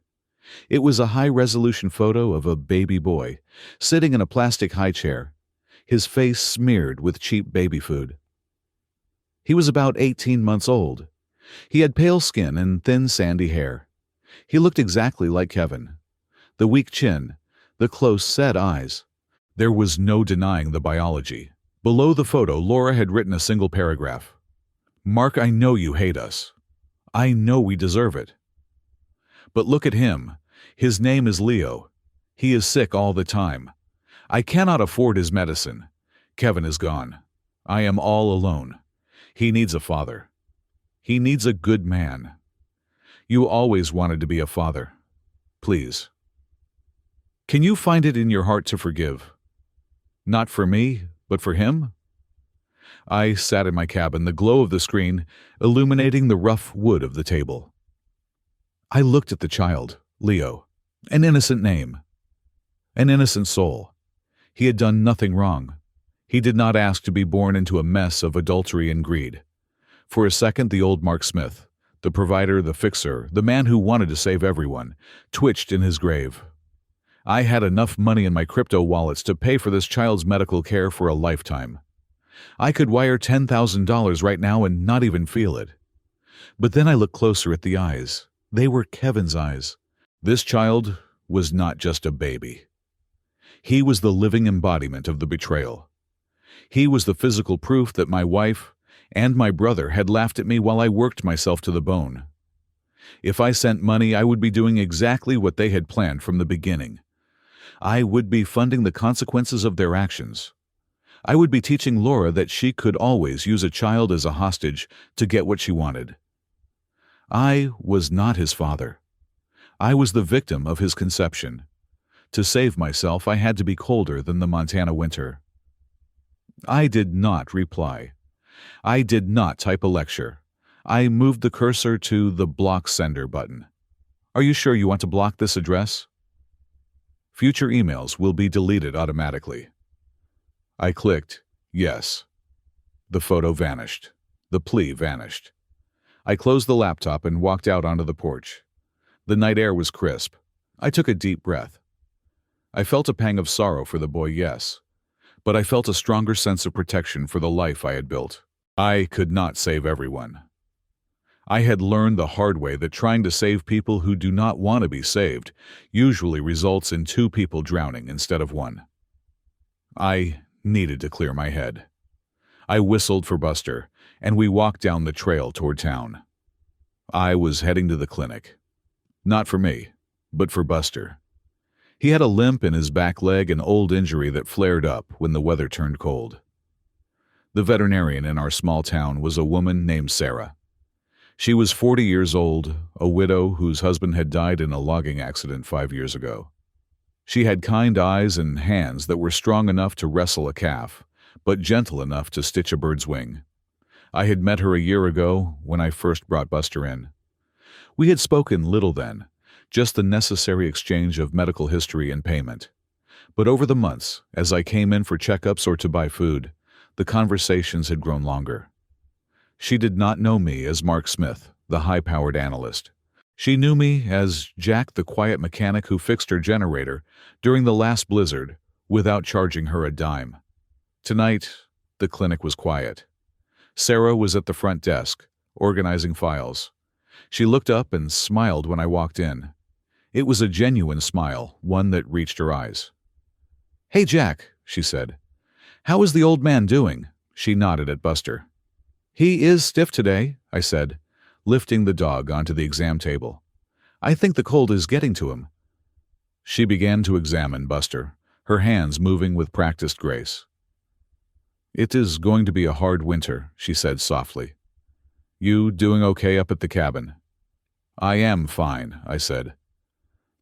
It was a high-resolution photo of a baby boy sitting in a plastic high chair, his face smeared with cheap baby food. He was about 18 months old. He had pale skin and thin sandy hair. He looked exactly like Kevin. The weak chin, the close-set eyes. There was no denying the biology. Below the photo, Laura had written a single paragraph. "Mark, I know you hate us. I know we deserve it. But look at him. His name is Leo. He is sick all the time. I cannot afford his medicine. Kevin is gone. I am all alone. He needs a father. He needs a good man. You always wanted to be a father. Please. Can you find it in your heart to forgive? Not for me, but for him?" I sat in my cabin, the glow of the screen illuminating the rough wood of the table. I looked at the child, Leo, an innocent name, an innocent soul. He had done nothing wrong. He did not ask to be born into a mess of adultery and greed. For a second, the old Mark Smith, the provider, the fixer, the man who wanted to save everyone, twitched in his grave. I had enough money in my crypto wallets to pay for this child's medical care for a lifetime. I could wire $10,000 right now and not even feel it. But then I looked closer at the eyes. They were Kevin's eyes. This child was not just a baby. He was the living embodiment of the betrayal. He was the physical proof that my wife and my brother had laughed at me while I worked myself to the bone. If I sent money, I would be doing exactly what they had planned from the beginning. I would be funding the consequences of their actions. I would be teaching Laura that she could always use a child as a hostage to get what she wanted. I was not his father. I was the victim of his conception. To save myself, I had to be colder than the Montana winter. I did not reply. I did not type a lecture. I moved the cursor to the block sender button. Are you sure you want to block this address? Future emails will be deleted automatically. I clicked yes. The photo vanished. The plea vanished. I closed the laptop and walked out onto the porch. The night air was crisp. I took a deep breath. I felt a pang of sorrow for the boy, yes, but I felt a stronger sense of protection for the life I had built. I could not save everyone. I had learned the hard way that trying to save people who do not want to be saved usually results in two people drowning instead of one. I needed to clear my head. I whistled for Buster, and we walked down the trail toward town. I was heading to the clinic. Not for me, but for Buster. He had a limp in his back leg, an old injury that flared up when the weather turned cold. The veterinarian in our small town was a woman named Sarah. She was 40 years old, a widow whose husband had died in a logging accident 5 years ago. She had kind eyes and hands that were strong enough to wrestle a calf, but gentle enough to stitch a bird's wing. I had met her a year ago when I first brought Buster in. We had spoken little then, just the necessary exchange of medical history and payment. But over the months, as I came in for checkups or to buy food, the conversations had grown longer. She did not know me as Mark Smith, the high-powered analyst. She knew me as Jack, the quiet mechanic who fixed her generator during the last blizzard without charging her a dime. Tonight, the clinic was quiet. Sarah was at the front desk, organizing files. She looked up and smiled when I walked in. It was a genuine smile, one that reached her eyes. "Hey, Jack," she said. "How is the old man doing?" She nodded at Buster. "He is stiff today," I said, lifting the dog onto the exam table. "I think the cold is getting to him." She began to examine Buster, her hands moving with practiced grace. "It is going to be a hard winter," she said softly. "You doing okay up at the cabin?" "I am fine," I said.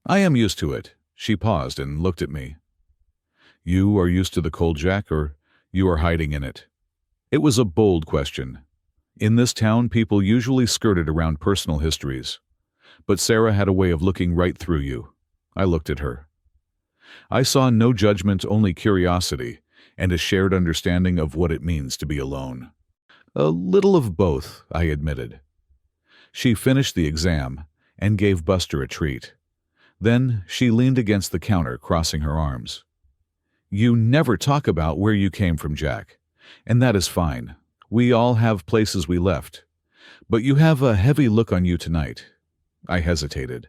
"I am used to it." She paused and looked at me. "You are used to the cold, Jack, or you are hiding in it?" It was a bold question. In this town, people usually skirted around personal histories. But Sarah had a way of looking right through you. I looked at her. I saw no judgment, only curiosity, and a shared understanding of what it means to be alone. "A little of both," I admitted. She finished the exam and gave Buster a treat. Then she leaned against the counter, crossing her arms. "You never talk about where you came from, Jack, and that is fine. We all have places we left. But you have a heavy look on you tonight." I hesitated.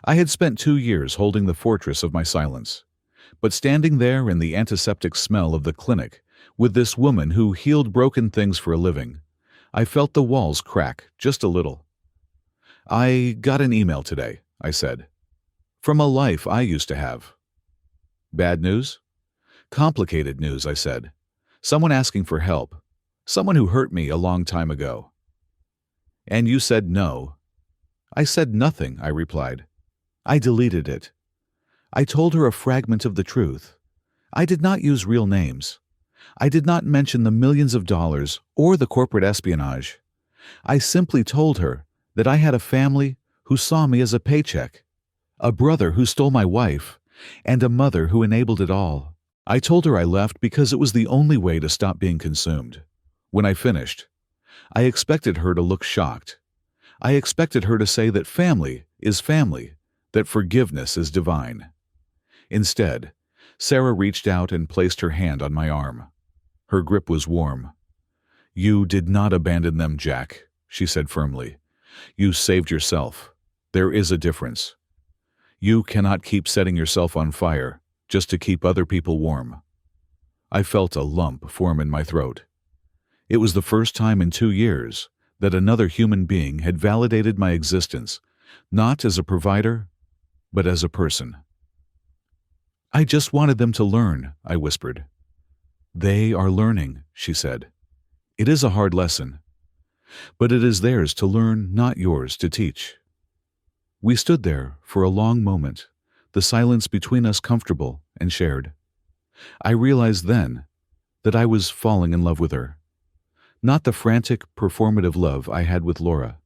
I had spent 2 years holding the fortress of my silence. But standing there in the antiseptic smell of the clinic, with this woman who healed broken things for a living, I felt the walls crack just a little. "I got an email today," I said. "From a life I used to have." "Bad news?" "Complicated news," I said. "Someone asking for help. Someone who hurt me a long time ago." "And you said no." "I said nothing," I replied. "I deleted it. I told her a fragment of the truth. I did not use real names. I did not mention the millions of dollars or the corporate espionage. I simply told her that I had a family who saw me as a paycheck, a brother who stole my wife, and a mother who enabled it all. I told her I left because it was the only way to stop being consumed. When I finished, I expected her to look shocked. I expected her to say that family is family, that forgiveness is divine. Instead, Sarah reached out and placed her hand on my arm. Her grip was warm. "You did not abandon them, Jack," she said firmly. "You saved yourself. There is a difference. You cannot keep setting yourself on fire just to keep other people warm." I felt a lump form in my throat. It was the first time in 2 years that another human being had validated my existence, not as a provider, but as a person. "I just wanted them to learn," I whispered. "They are learning," she said. "It is a hard lesson, but it is theirs to learn, not yours to teach." We stood there for a long moment, the silence between us comfortable and shared. I realized then that I was falling in love with her. Not the frantic, performative love I had with Laura,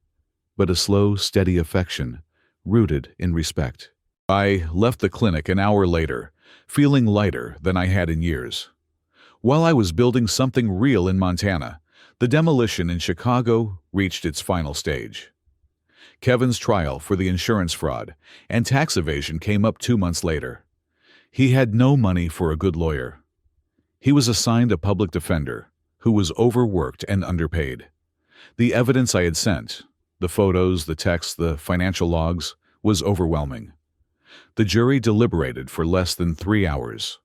but a slow, steady affection rooted in respect. I left the clinic an hour later, feeling lighter than I had in years. While I was building something real in Montana, the demolition in Chicago reached its final stage. Kevin's trial for the insurance fraud and tax evasion came up 2 months later. He had no money for a good lawyer. He was assigned a public defender who was overworked and underpaid. The evidence I had sent, the photos, the texts, the financial logs, was overwhelming. The jury deliberated for less than 3 hours.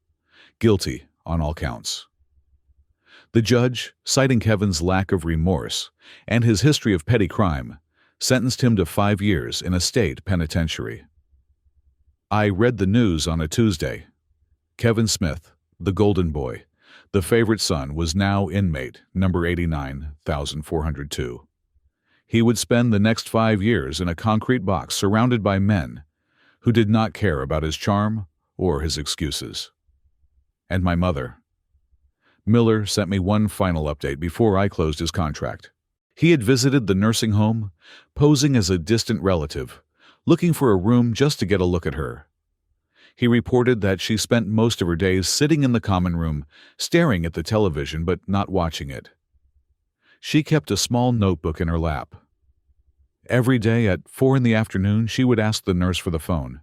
Guilty on all counts. The judge, citing Kevin's lack of remorse and his history of petty crime, sentenced him to 5 years in a state penitentiary. I read the news on a Tuesday. Kevin Smith, the golden boy, the favorite son, was now inmate number 89,402. He would spend the next 5 years in a concrete box surrounded by men who did not care about his charm or his excuses. And my mother. Miller sent me one final update before I closed his contract. He had visited the nursing home, posing as a distant relative, looking for a room just to get a look at her. He reported that she spent most of her days sitting in the common room, staring at the television but not watching it. She kept a small notebook in her lap. Every day at 4 in the afternoon, she would ask the nurse for the phone.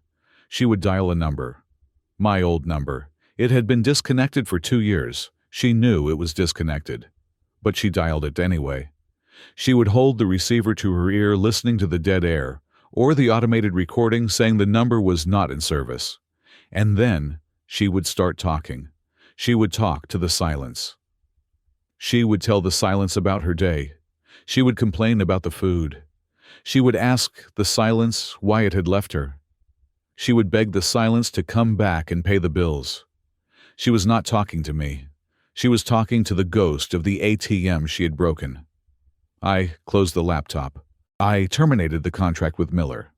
She would dial a number. My old number. It had been disconnected for 2 years. She knew it was disconnected, but she dialed it anyway. She would hold the receiver to her ear, listening to the dead air, or the automated recording saying the number was not in service. And then she would start talking. She would talk to the silence. She would tell the silence about her day. She would complain about the food. She would ask the silence why it had left her. She would beg the silence to come back and pay the bills. She was not talking to me. She was talking to the ghost of the ATM she had broken. I closed the laptop. I terminated the contract with Miller.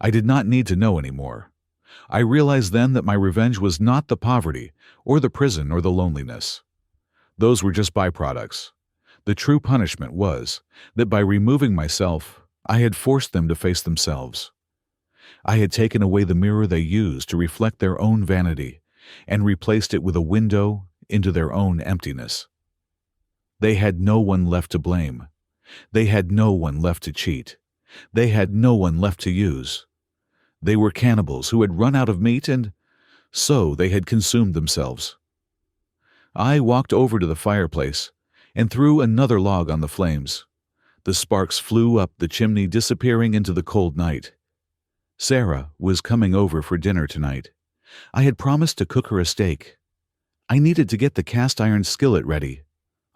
I did not need to know anymore. I realized then that my revenge was not the poverty or the prison or the loneliness. Those were just byproducts. The true punishment was that by removing myself, I had forced them to face themselves. I had taken away the mirror they used to reflect their own vanity and replaced it with a window into their own emptiness. They had no one left to blame. They had no one left to cheat. They had no one left to use. They were cannibals who had run out of meat, and so they had consumed themselves. I walked over to the fireplace and threw another log on the flames. The sparks flew up the chimney, disappearing into the cold night. Sarah was coming over for dinner tonight. I had promised to cook her a steak. I needed to get the cast-iron skillet ready.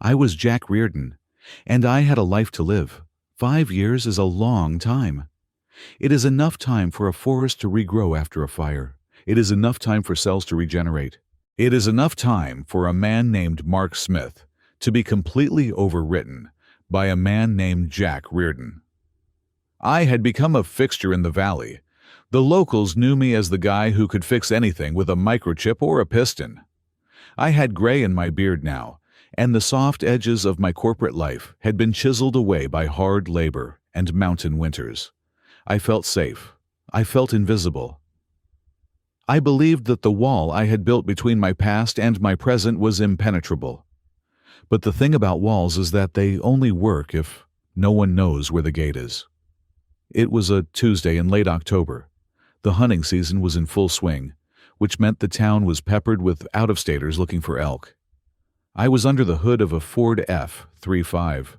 I was Jack Reardon, and I had a life to live. 5 years is a long time. It is enough time for a forest to regrow after a fire. It is enough time for cells to regenerate. It is enough time for a man named Mark Smith to be completely overwritten by a man named Jack Reardon. I had become a fixture in the valley. The locals knew me as the guy who could fix anything with a microchip or a piston. I had gray in my beard now, and the soft edges of my corporate life had been chiseled away by hard labor and mountain winters. I felt safe. I felt invisible. I believed that the wall I had built between my past and my present was impenetrable. But the thing about walls is that they only work if no one knows where the gate is. It was a Tuesday in late October. The hunting season was in full swing, which meant the town was peppered with out-of-staters looking for elk. I was under the hood of a Ford F-35.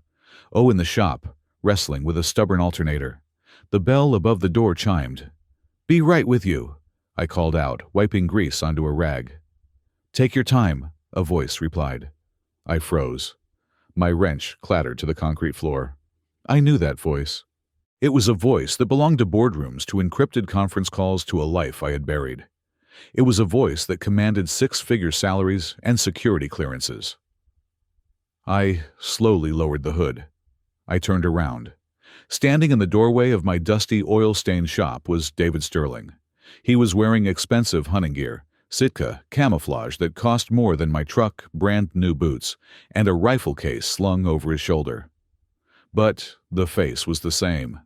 In the shop, wrestling with a stubborn alternator. The bell above the door chimed. "Be right with you," I called out, wiping grease onto a rag. "Take your time," a voice replied. I froze. My wrench clattered to the concrete floor. I knew that voice. It was a voice that belonged to boardrooms, to encrypted conference calls, to a life I had buried. It was a voice that commanded six-figure salaries and security clearances. I slowly lowered the hood. I turned around. Standing in the doorway of my dusty, oil-stained shop was David Sterling. He was wearing expensive hunting gear, Sitka camouflage that cost more than my truck, brand-new boots, and a rifle case slung over his shoulder. But the face was the same.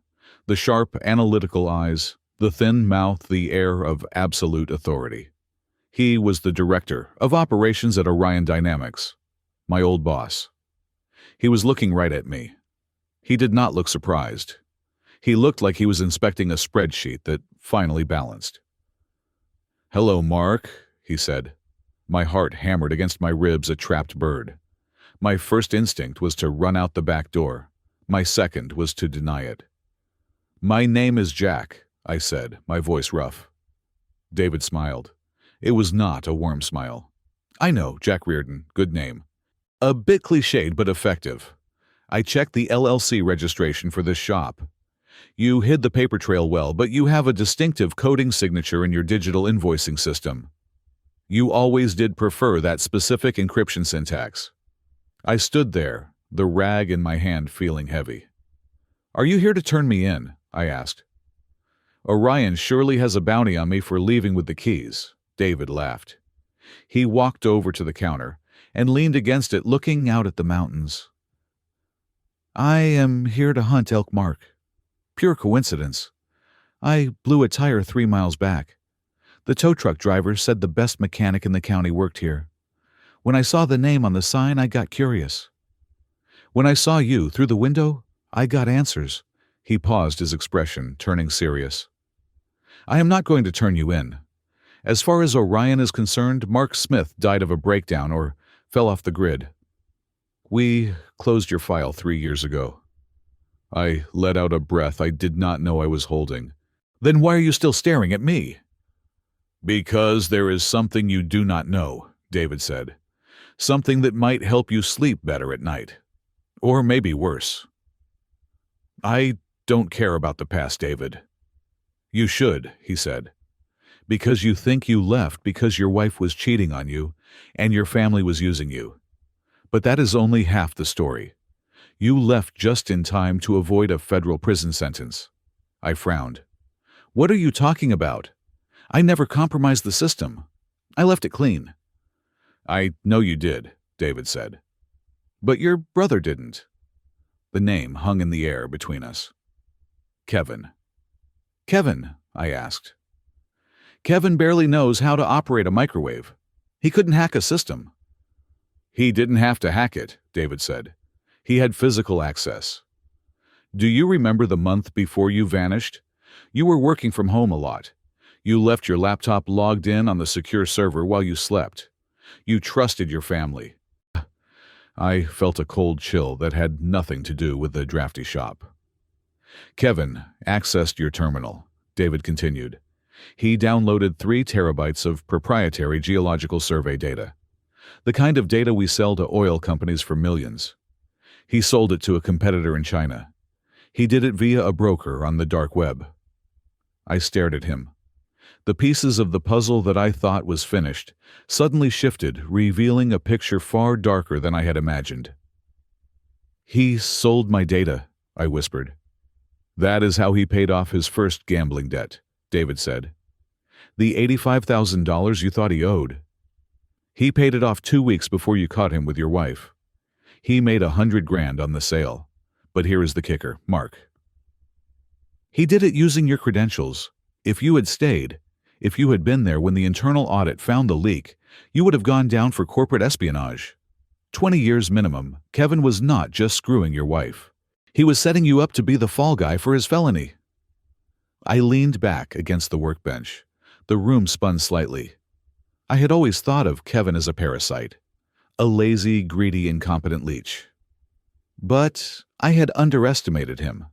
The sharp, analytical eyes, the thin mouth, the air of absolute authority. He was the director of operations at Orion Dynamics, my old boss. He was looking right at me. He did not look surprised. He looked like he was inspecting a spreadsheet that finally balanced. "Hello, Mark," he said. My heart hammered against my ribs, a trapped bird. My first instinct was to run out the back door. My second was to deny it. "My name is Jack," I said, my voice rough. David smiled. It was not a warm smile. "I know, Jack Reardon, good name. A bit cliched but effective. I checked the LLC registration for this shop. You hid the paper trail well, but you have a distinctive coding signature in your digital invoicing system. You always did prefer that specific encryption syntax." I stood there, the rag in my hand feeling heavy. "Are you here to turn me in?" I asked. "Orion surely has a bounty on me for leaving with the keys," David laughed. He walked over to the counter and leaned against it, looking out at the mountains. "I am here to hunt Elk Mark. Pure coincidence. I blew a tire 3 miles back. The tow truck driver said the best mechanic in the county worked here. When I saw the name on the sign, I got curious. When I saw you through the window, I got answers." He paused, his expression turning serious. "I am not going to turn you in. As far as Orion is concerned, Mark Smith died of a breakdown or fell off the grid. We closed your file 3 years ago." I let out a breath I did not know I was holding. "Then why are you still staring at me?" "Because there is something you do not know," David said. "Something that might help you sleep better at night. Or maybe worse." "I don't care about the past, David." "You should," he said. "Because you think you left because your wife was cheating on you and your family was using you. But that is only half the story. You left just in time to avoid a federal prison sentence." I frowned. "What are you talking about? I never compromised the system. I left it clean." "I know you did," David said. "But your brother didn't." The name hung in the air between us. "Kevin." "Kevin?" I asked. "Kevin barely knows how to operate a microwave. He couldn't hack a system." "He didn't have to hack it," David said. "He had physical access. Do you remember the month before you vanished? You were working from home a lot. You left your laptop logged in on the secure server while you slept. You trusted your family." I felt a cold chill that had nothing to do with the drafty shop. "Kevin accessed your terminal," David continued. "He downloaded 3 terabytes of proprietary geological survey data, the kind of data we sell to oil companies for millions. He sold it to a competitor in China. He did it via a broker on the dark web." I stared at him. The pieces of the puzzle that I thought was finished suddenly shifted, revealing a picture far darker than I had imagined. "He sold my data," I whispered. "That is how he paid off his first gambling debt," David said. "The $85,000 you thought he owed. He paid it off 2 weeks before you caught him with your wife. He made $100,000 on the sale. But here is the kicker, Mark. He did it using your credentials. If you had stayed, if you had been there when the internal audit found the leak, you would have gone down for corporate espionage. 20 years minimum. Kevin was not just screwing your wife. He was setting you up to be the fall guy for his felony." I leaned back against the workbench. The room spun slightly. I had always thought of Kevin as a parasite, a lazy, greedy, incompetent leech. But I had underestimated him.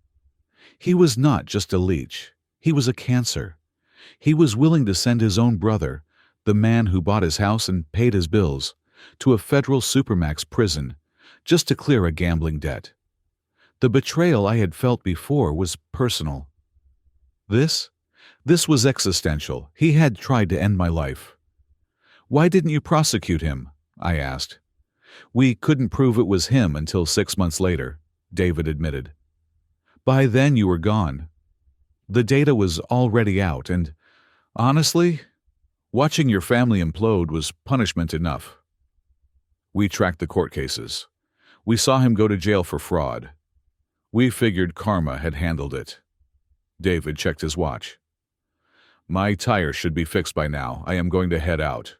He was not just a leech. He was a cancer. He was willing to send his own brother, the man who bought his house and paid his bills, to a federal supermax prison just to clear a gambling debt. The betrayal I had felt before was personal. This This was existential. He had tried to end my life. "Why didn't you prosecute him?" I asked. "We couldn't prove it was him until 6 months later," David admitted. "By then you were gone. The data was already out, and honestly, watching your family implode was punishment enough." We tracked the court cases. We saw him go to jail for fraud. We figured karma had handled it. David checked his watch. "My tire should be fixed by now. I am going to head out.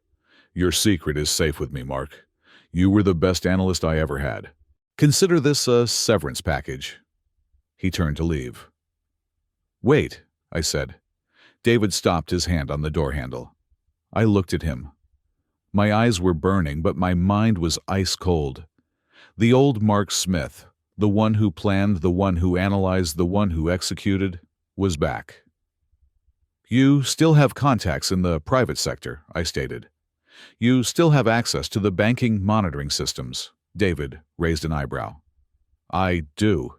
Your secret is safe with me, Mark. You were the best analyst I ever had. Consider this a severance package." He turned to leave. "Wait," I said. David stopped his hand on the door handle. I looked at him. My eyes were burning, but my mind was ice cold. The old Mark Smith, the one who planned, the one who analyzed, the one who executed, was back. "You still have contacts in the private sector," I stated. "You still have access to the banking monitoring systems." David raised an eyebrow. "I do."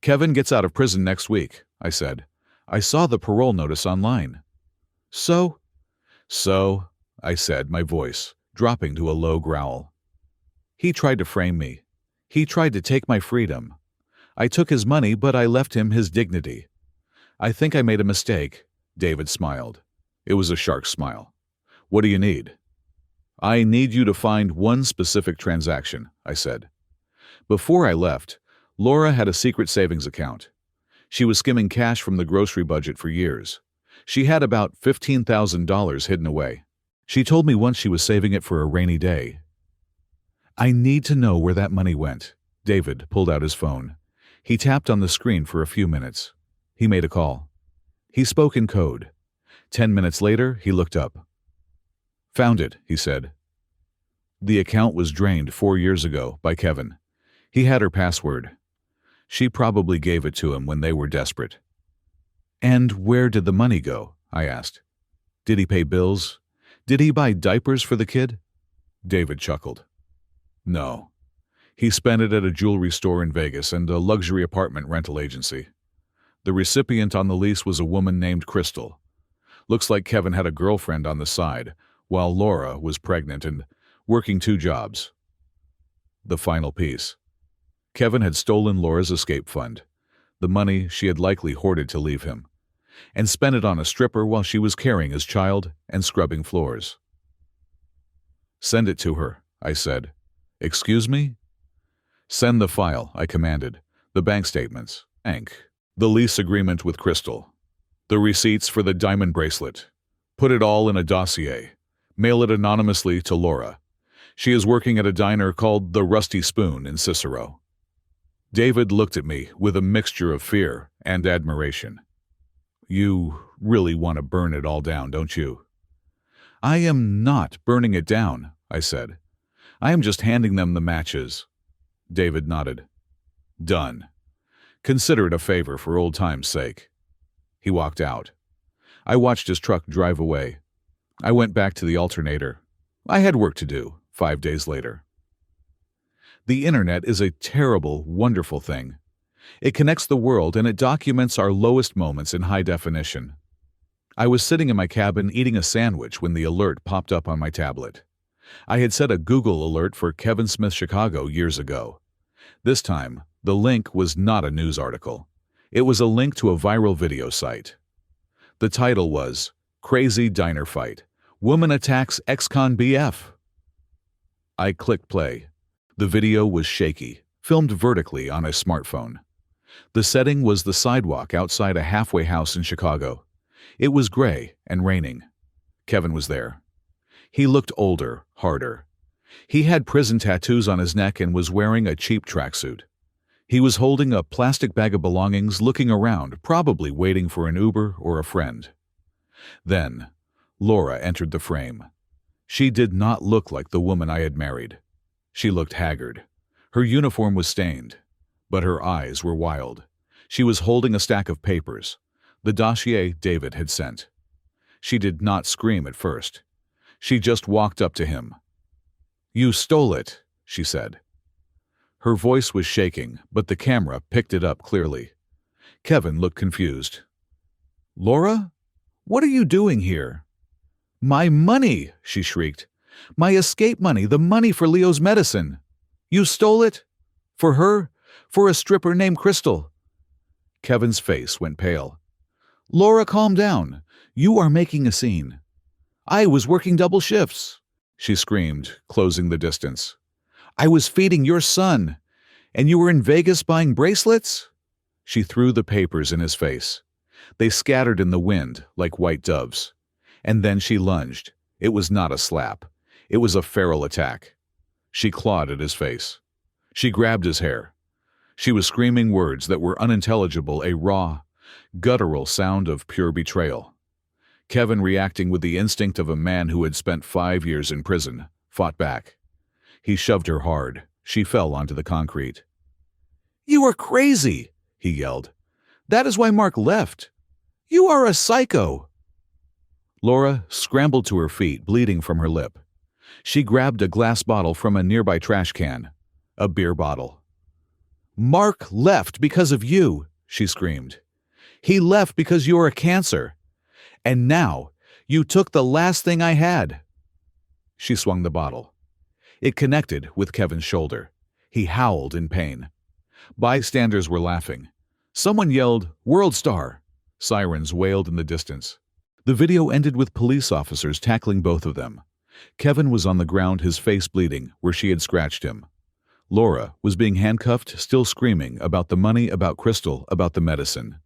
"Kevin gets out of prison next week," I said. "I saw the parole notice online." So, I said, my voice dropping to a low growl. "He tried to frame me. He tried to take my freedom. I took his money, but I left him his dignity. I think I made a mistake." David smiled. It was a shark smile. "What do you need?" "I need you to find one specific transaction," I said. "Before I left, Laura had a secret savings account. She was skimming cash from the grocery budget for years. She had about $15,000 hidden away. She told me once she was saving it for a rainy day. I need to know where that money went." David pulled out his phone. He tapped on the screen for a few minutes. He made a call. He spoke in code. 10 minutes later, he looked up. "Found it," he said. "The account was drained 4 years ago by Kevin. He had her password. She probably gave it to him when they were desperate." "And where did the money go?" I asked. "Did he pay bills? Did he buy diapers for the kid?" David chuckled. "No. He spent it at a jewelry store in Vegas and a luxury apartment rental agency. The recipient on the lease was a woman named Crystal. Looks like Kevin had a girlfriend on the side, while Laura was pregnant and working 2 jobs. The final piece. Kevin had stolen Laura's escape fund, the money she had likely hoarded to leave him, and spent it on a stripper while she was carrying his child and scrubbing floors." "Send it to her," I said. "Excuse me?" "Send the file," I commanded. "The bank statements, the lease agreement with Crystal, the receipts for the diamond bracelet. Put it all in a dossier. Mail it anonymously to Laura. She is working at a diner called the Rusty Spoon in Cicero." David looked at me with a mixture of fear and admiration. "You really want to burn it all down, don't you?" "I am not burning it down," I said. "I am just handing them the matches." David nodded. "Done. Consider it a favor for old time's sake." He walked out. I watched his truck drive away. I went back to the alternator. I had work to do 5 days later. The internet is a terrible, wonderful thing. It connects the world and it documents our lowest moments in high definition. I was sitting in my cabin eating a sandwich when the alert popped up on my tablet. I had set a Google alert for Kevin Smith Chicago years ago. This time, the link was not a news article. It was a link to a viral video site. The title was, "Crazy Diner Fight. Woman Attacks Ex-Con BF." I clicked play. The video was shaky, filmed vertically on a smartphone. The setting was the sidewalk outside a halfway house in Chicago. It was gray and raining. Kevin was there. He looked older, harder. He had prison tattoos on his neck and was wearing a cheap tracksuit. He was holding a plastic bag of belongings, looking around, probably waiting for an Uber or a friend. Then, Laura entered the frame. She did not look like the woman I had married. She looked haggard. Her uniform was stained, but her eyes were wild. She was holding a stack of papers, the dossier David had sent. She did not scream at first. She just walked up to him. "You stole it," she said. Her voice was shaking, but the camera picked it up clearly. Kevin looked confused. "Laura?" What are you doing here?" "My money!" she shrieked. "My escape money, the money for Leo's medicine! You stole it? For her? For a stripper named Crystal?" Kevin's face went pale. "Laura, calm down. You are making a scene." "I was working double shifts," she screamed, closing the distance. "I was feeding your son. And you were in Vegas buying bracelets?" She threw the papers in his face. They scattered in the wind like white doves. And then she lunged. It was not a slap. It was a feral attack. She clawed at his face. She grabbed his hair. She was screaming words that were unintelligible, a raw, guttural sound of pure betrayal. Kevin, reacting with the instinct of a man who had spent 5 years in prison, fought back. He shoved her hard. She fell onto the concrete. "You are crazy!" he yelled. "That is why Mark left. You are a psycho!" Laura scrambled to her feet, bleeding from her lip. She grabbed a glass bottle from a nearby trash can. A beer bottle. "Mark left because of you," she screamed. "He left because you're a cancer. And now, you took the last thing I had." She swung the bottle. It connected with Kevin's shoulder. He howled in pain. Bystanders were laughing. Someone yelled, "World Star!" Sirens wailed in the distance. The video ended with police officers tackling both of them. Kevin was on the ground, his face bleeding, where she had scratched him. Laura was being handcuffed, still screaming about the money, about Crystal, about the medicine.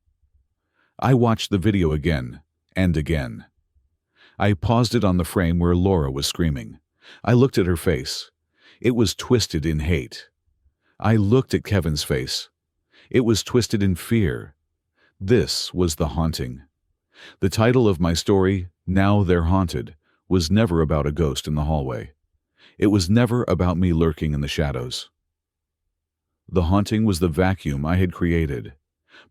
I watched the video again and again. I paused it on the frame where Laura was screaming. I looked at her face. It was twisted in hate. I looked at Kevin's face. It was twisted in fear. This was the haunting. The title of my story, Now They're Haunted, was never about a ghost in the hallway. It was never about me lurking in the shadows. The haunting was the vacuum I had created.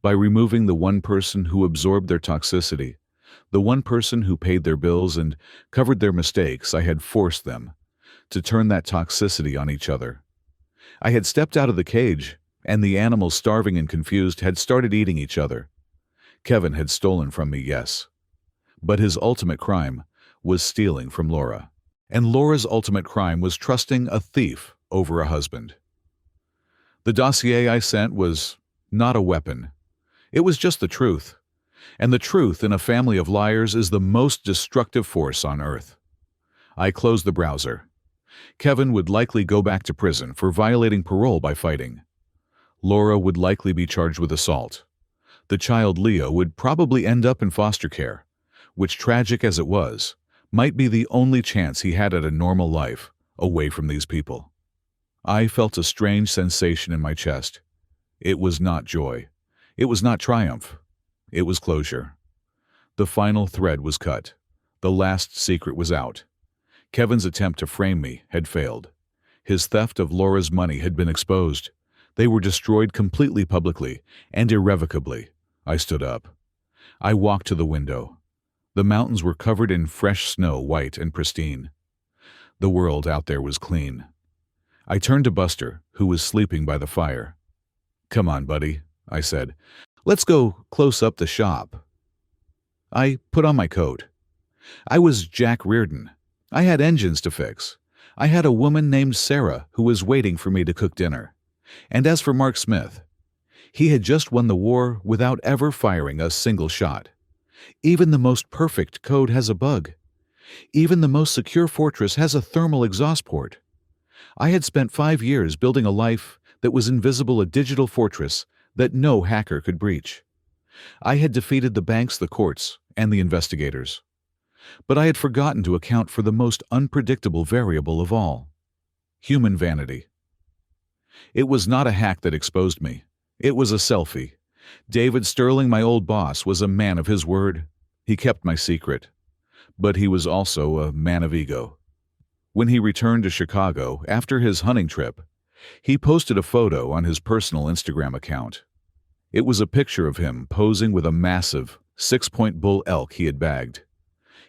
By removing the one person who absorbed their toxicity, the one person who paid their bills and covered their mistakes, I had forced them to turn that toxicity on each other. I had stepped out of the cage, and the animals, starving and confused, had started eating each other. Kevin had stolen from me, yes. But his ultimate crime was stealing from Laura. And Laura's ultimate crime was trusting a thief over a husband. The dossier I sent was not a weapon. It was just the truth. And the truth in a family of liars is the most destructive force on earth. I closed the browser. Kevin would likely go back to prison for violating parole by fighting. Laura would likely be charged with assault. The child Leo would probably end up in foster care, which, tragic as it was, might be the only chance he had at a normal life away from these people. I felt a strange sensation in my chest. It was not joy. It was not triumph. It was closure. The final thread was cut. The last secret was out. Kevin's attempt to frame me had failed. His theft of Laura's money had been exposed. They were destroyed completely, publicly, and irrevocably. I stood up. I walked to the window. The mountains were covered in fresh snow, white and pristine. The world out there was clean. I turned to Buster, who was sleeping by the fire. "Come on, buddy," I said. "Let's go close up the shop." I put on my coat. I was Jack Reardon. I had engines to fix. I had a woman named Sarah who was waiting for me to cook dinner. And as for Mark Smith, he had just won the war without ever firing a single shot. Even the most perfect code has a bug. Even the most secure fortress has a thermal exhaust port. I had spent 5 years building a life that was invisible, a digital fortress that no hacker could breach. I had defeated the banks, the courts, and the investigators. But I had forgotten to account for the most unpredictable variable of all: human vanity. It was not a hack that exposed me. It was a selfie. David Sterling, my old boss, was a man of his word. He kept my secret. But he was also a man of ego. When he returned to Chicago after his hunting trip, he posted a photo on his personal Instagram account. It was a picture of him posing with a massive 6-point bull elk he had bagged.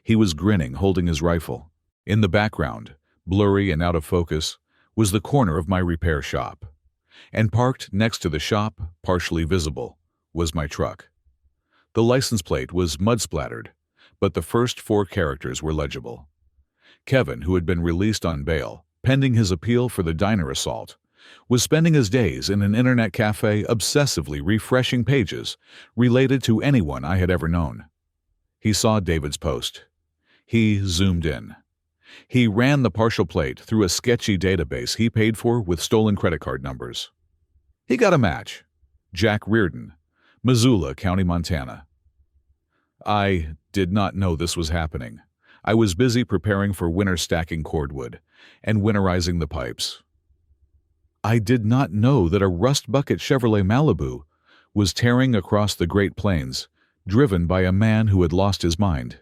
He was grinning, holding his rifle. In the background, blurry and out of focus, was the corner of my repair shop. And parked next to the shop, partially visible, was my truck. The license plate was mud-splattered, but the first 4 characters were legible. Kevin, who had been released on bail, pending his appeal for the diner assault, was spending his days in an internet cafe obsessively refreshing pages related to anyone I had ever known. He saw David's post. He zoomed in. He ran the partial plate through a sketchy database he paid for with stolen credit card numbers. He got a match. Jack Reardon, Missoula County, Montana. I did not know this was happening. I was busy preparing for winter stacking cordwood and winterizing the pipes. I did not know that a Rust Bucket Chevrolet Malibu was tearing across the Great Plains, driven by a man who had lost his mind.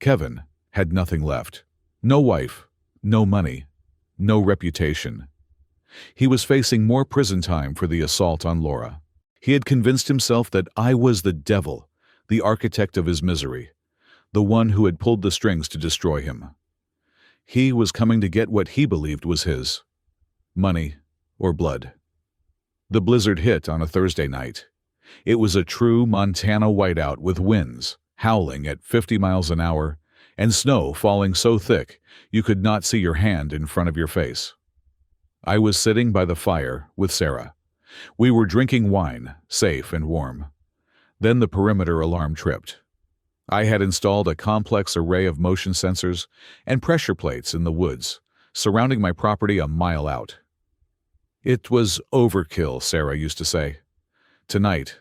Kevin had nothing left. No wife, no money, no reputation. He was facing more prison time for the assault on Laura. He had convinced himself that I was the devil, the architect of his misery, the one who had pulled the strings to destroy him. He was coming to get what he believed was his: money or blood. The blizzard hit on a Thursday night. It was a true Montana whiteout with winds howling at 50 miles an hour and snow falling so thick you could not see your hand in front of your face. I was sitting by the fire with Sarah. We were drinking wine, safe and warm. Then the perimeter alarm tripped. I had installed a complex array of motion sensors and pressure plates in the woods, surrounding my property a mile out. It was overkill, Sarah used to say. Tonight,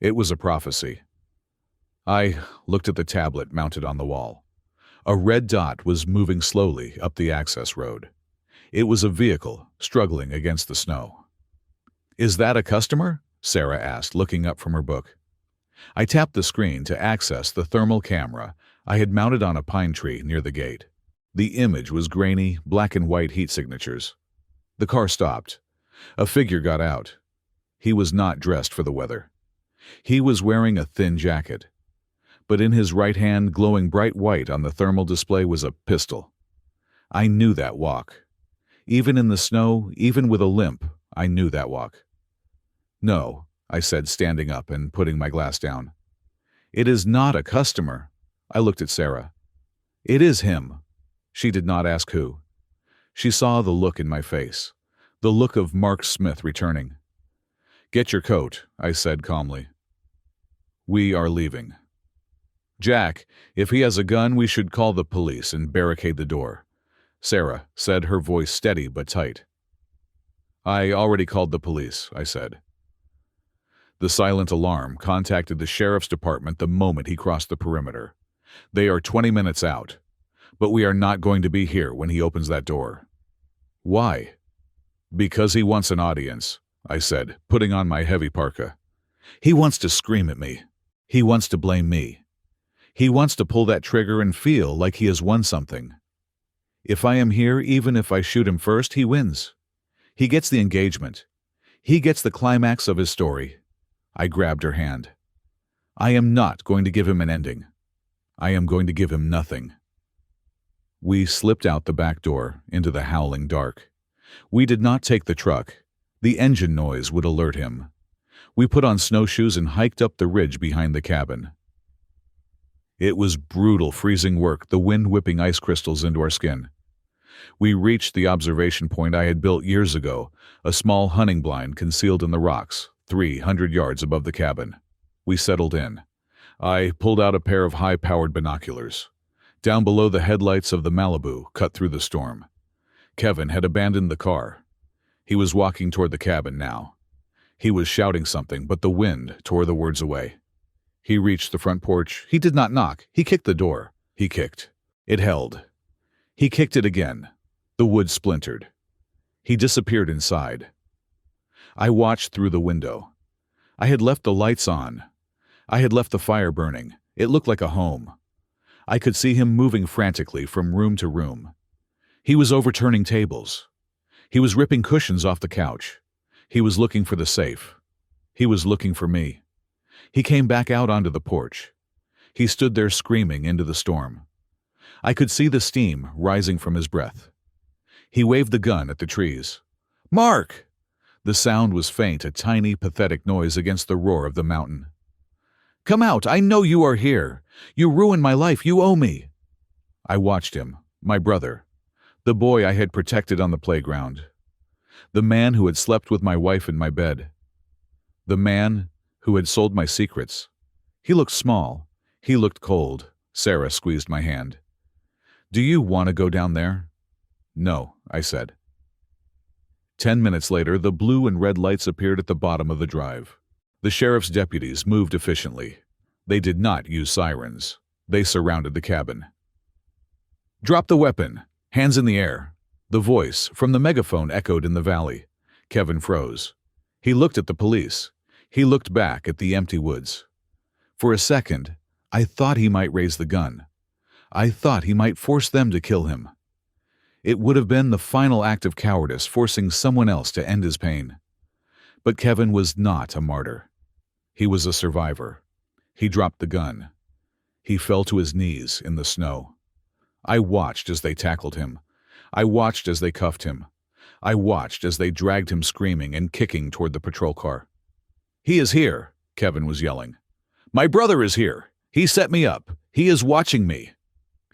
it was a prophecy. I looked at the tablet mounted on the wall. A red dot was moving slowly up the access road. It was a vehicle struggling against the snow. "Is that a customer?" Sarah asked, looking up from her book. I tapped the screen to access the thermal camera I had mounted on a pine tree near the gate. The image was grainy, black and white heat signatures. The car stopped. A figure got out. He was not dressed for the weather. He was wearing a thin jacket. But in his right hand, glowing bright white on the thermal display, was a pistol. I knew that walk. Even in the snow, even with a limp, I knew that walk. "No," I said, standing up and putting my glass down. "It is not a customer." I looked at Sarah. "It is him." She did not ask who. She saw the look in my face, the look of Mark Smith returning. "Get your coat," I said calmly. "We are leaving." "Jack, if he has a gun, we should call the police and barricade the door," Sarah said, her voice steady but tight. "I already called the police," I said. The silent alarm contacted the sheriff's department the moment he crossed the perimeter. "They are 20 minutes out, but we are not going to be here when he opens that door." "Why?" "Because he wants an audience," I said, putting on my heavy parka. "He wants to scream at me. He wants to blame me. He wants to pull that trigger and feel like he has won something. If I am here, even if I shoot him first, he wins. He gets the engagement. He gets the climax of his story." I grabbed her hand. "I am not going to give him an ending. I am going to give him nothing." We slipped out the back door into the howling dark. We did not take the truck. The engine noise would alert him. We put on snowshoes and hiked up the ridge behind the cabin. It was brutal, freezing work, the wind whipping ice crystals into our skin. We reached the observation point I had built years ago, a small hunting blind concealed in the rocks, 300 yards above the cabin. We settled in. I pulled out a pair of high-powered binoculars. Down below, the headlights of the Malibu cut through the storm. Kevin had abandoned the car. He was walking toward the cabin now. He was shouting something, but the wind tore the words away. He reached the front porch. He did not knock. He kicked the door. He kicked. It held. He kicked it again. The wood splintered. He disappeared inside. I watched through the window. I had left the lights on. I had left the fire burning. It looked like a home. I could see him moving frantically from room to room. He was overturning tables. He was ripping cushions off the couch. He was looking for the safe. He was looking for me. He came back out onto the porch. He stood there screaming into the storm. I could see the steam rising from his breath. He waved the gun at the trees. "Mark!" The sound was faint, a tiny, pathetic noise against the roar of the mountain. "Come out! I know you are here! You ruined my life. You owe me." I watched him, my brother, the boy I had protected on the playground, the man who had slept with my wife in my bed, the man who had sold my secrets. He looked small. He looked cold. Sarah squeezed my hand. "Do you want to go down there?" "No," I said. 10 minutes later, the blue and red lights appeared at the bottom of the drive. The sheriff's deputies moved efficiently. They did not use sirens. They surrounded the cabin. "Drop the weapon. Hands in the air." The voice from the megaphone echoed in the valley. Kevin froze. He looked at the police. He looked back at the empty woods. For a second, I thought he might raise the gun. I thought he might force them to kill him. It would have been the final act of cowardice, forcing someone else to end his pain. But Kevin was not a martyr. He was a survivor. He dropped the gun. He fell to his knees in the snow. I watched as they tackled him. I watched as they cuffed him. I watched as they dragged him screaming and kicking toward the patrol car. "He is here," Kevin was yelling. "My brother is here. He set me up. He is watching me."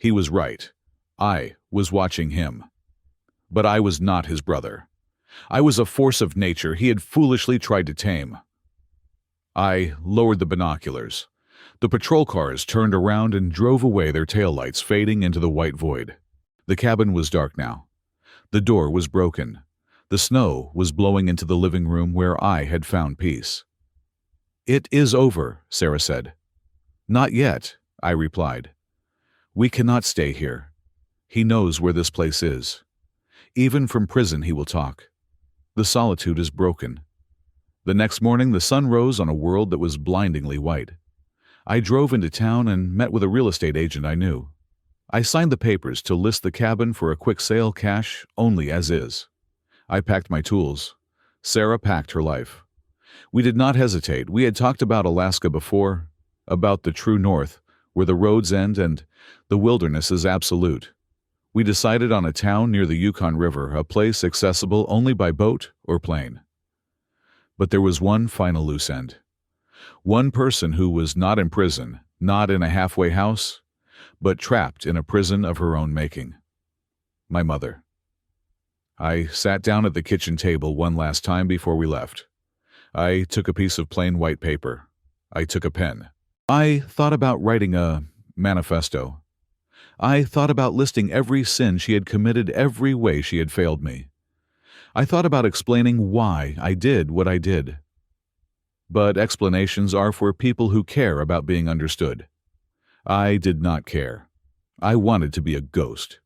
He was right. I was watching him. But I was not his brother. I was a force of nature he had foolishly tried to tame. I lowered the binoculars. The patrol cars turned around and drove away, their taillights fading into the white void. The cabin was dark now. The door was broken. The snow was blowing into the living room where I had found peace. "It is over," Sarah said. "Not yet," I replied. "We cannot stay here. He knows where this place is. Even from prison he will talk. The solitude is broken." The next morning the sun rose on a world that was blindingly white. I drove into town and met with a real estate agent I knew. I signed the papers to list the cabin for a quick sale, cash only as is. I packed my tools. Sarah packed her life. We did not hesitate. We had talked about Alaska before, about the true north, where the roads end and the wilderness is absolute. We decided on a town near the Yukon River, a place accessible only by boat or plane. But there was one final loose end. One person who was not in prison, not in a halfway house, but trapped in a prison of her own making. My mother. I sat down at the kitchen table one last time before we left. I took a piece of plain white paper. I took a pen. I thought about writing a manifesto. I thought about listing every sin she had committed, every way she had failed me. I thought about explaining why I did what I did. But explanations are for people who care about being understood. I did not care. I wanted to be a ghost.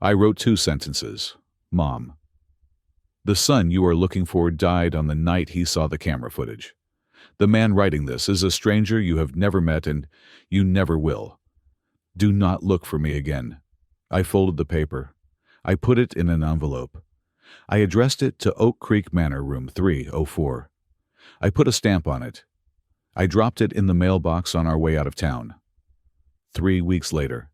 I wrote 2 sentences. Mom. The son you are looking for died on the night he saw the camera footage. The man writing this is a stranger you have never met and you never will. Do not look for me again. I folded the paper. I put it in an envelope. I addressed it to Oak Creek Manor, room 304. I put a stamp on it. I dropped it in the mailbox on our way out of town. 3 weeks later.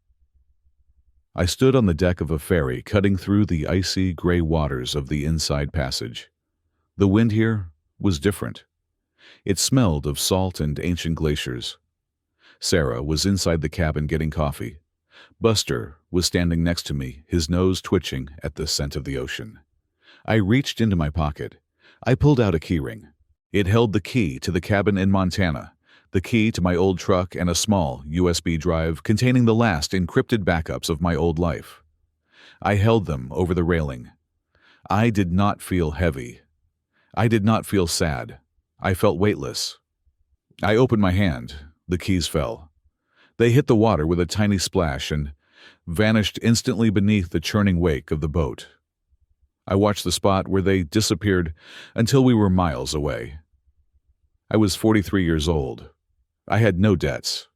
I stood on the deck of a ferry cutting through the icy gray waters of the Inside Passage. The wind here was different. It smelled of salt and ancient glaciers. Sarah was inside the cabin getting coffee. Buster was standing next to me, his nose twitching at the scent of the ocean. I reached into my pocket. I pulled out a keyring. It held the key to the cabin in Montana, the key to my old truck, and a small USB drive containing the last encrypted backups of my old life. I held them over the railing. I did not feel heavy. I did not feel sad. I felt weightless. I opened my hand. The keys fell. They hit the water with a tiny splash and vanished instantly beneath the churning wake of the boat. I watched the spot where they disappeared until we were miles away. I was 43 years old. I had no debts.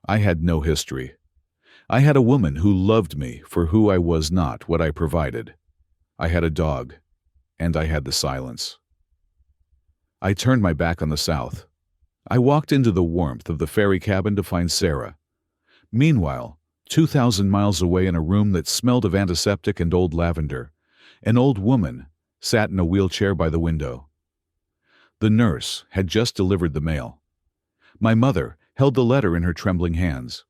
I had no history. I had a woman who loved me for who I was, not what I provided. I had a dog, and I had the silence. I turned my back on the South. I walked into the warmth of the ferry cabin to find Sarah. Meanwhile, 2,000 miles away in a room that smelled of antiseptic and old lavender, an old woman sat in a wheelchair by the window. The nurse had just delivered the mail. My mother held the letter in her trembling hands.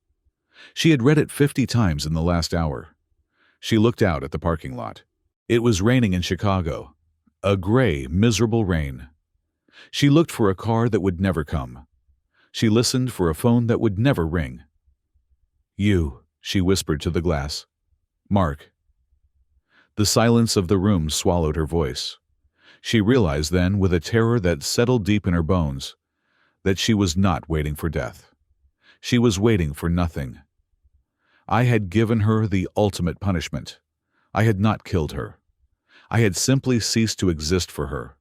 She had read it 50 times in the last hour. She looked out at the parking lot. It was raining in Chicago. A gray, miserable rain. She looked for a car that would never come. She listened for a phone that would never ring. "You," she whispered to the glass. "Mark." The silence of the room swallowed her voice. She realized then, with a terror that settled deep in her bones, that she was not waiting for death. She was waiting for nothing. I had given her the ultimate punishment. I had not killed her. I had simply ceased to exist for her.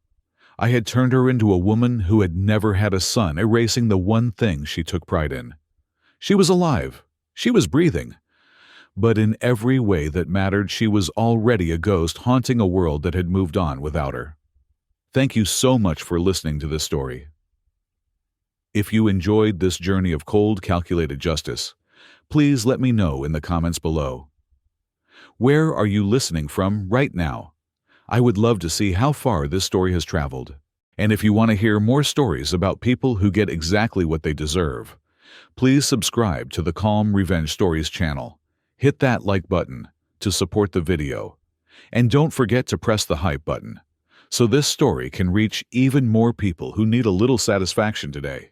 I had turned her into a woman who had never had a son, erasing the one thing she took pride in. She was alive. She was breathing. But in every way that mattered, she was already a ghost haunting a world that had moved on without her. Thank you so much for listening to this story. If you enjoyed this journey of cold, calculated justice, please let me know in the comments below. Where are you listening from right now? I would love to see how far this story has traveled. And if you want to hear more stories about people who get exactly what they deserve, please subscribe to the Calm Revenge Stories channel. Hit that like button to support the video. And don't forget to press the hype button so this story can reach even more people who need a little satisfaction today.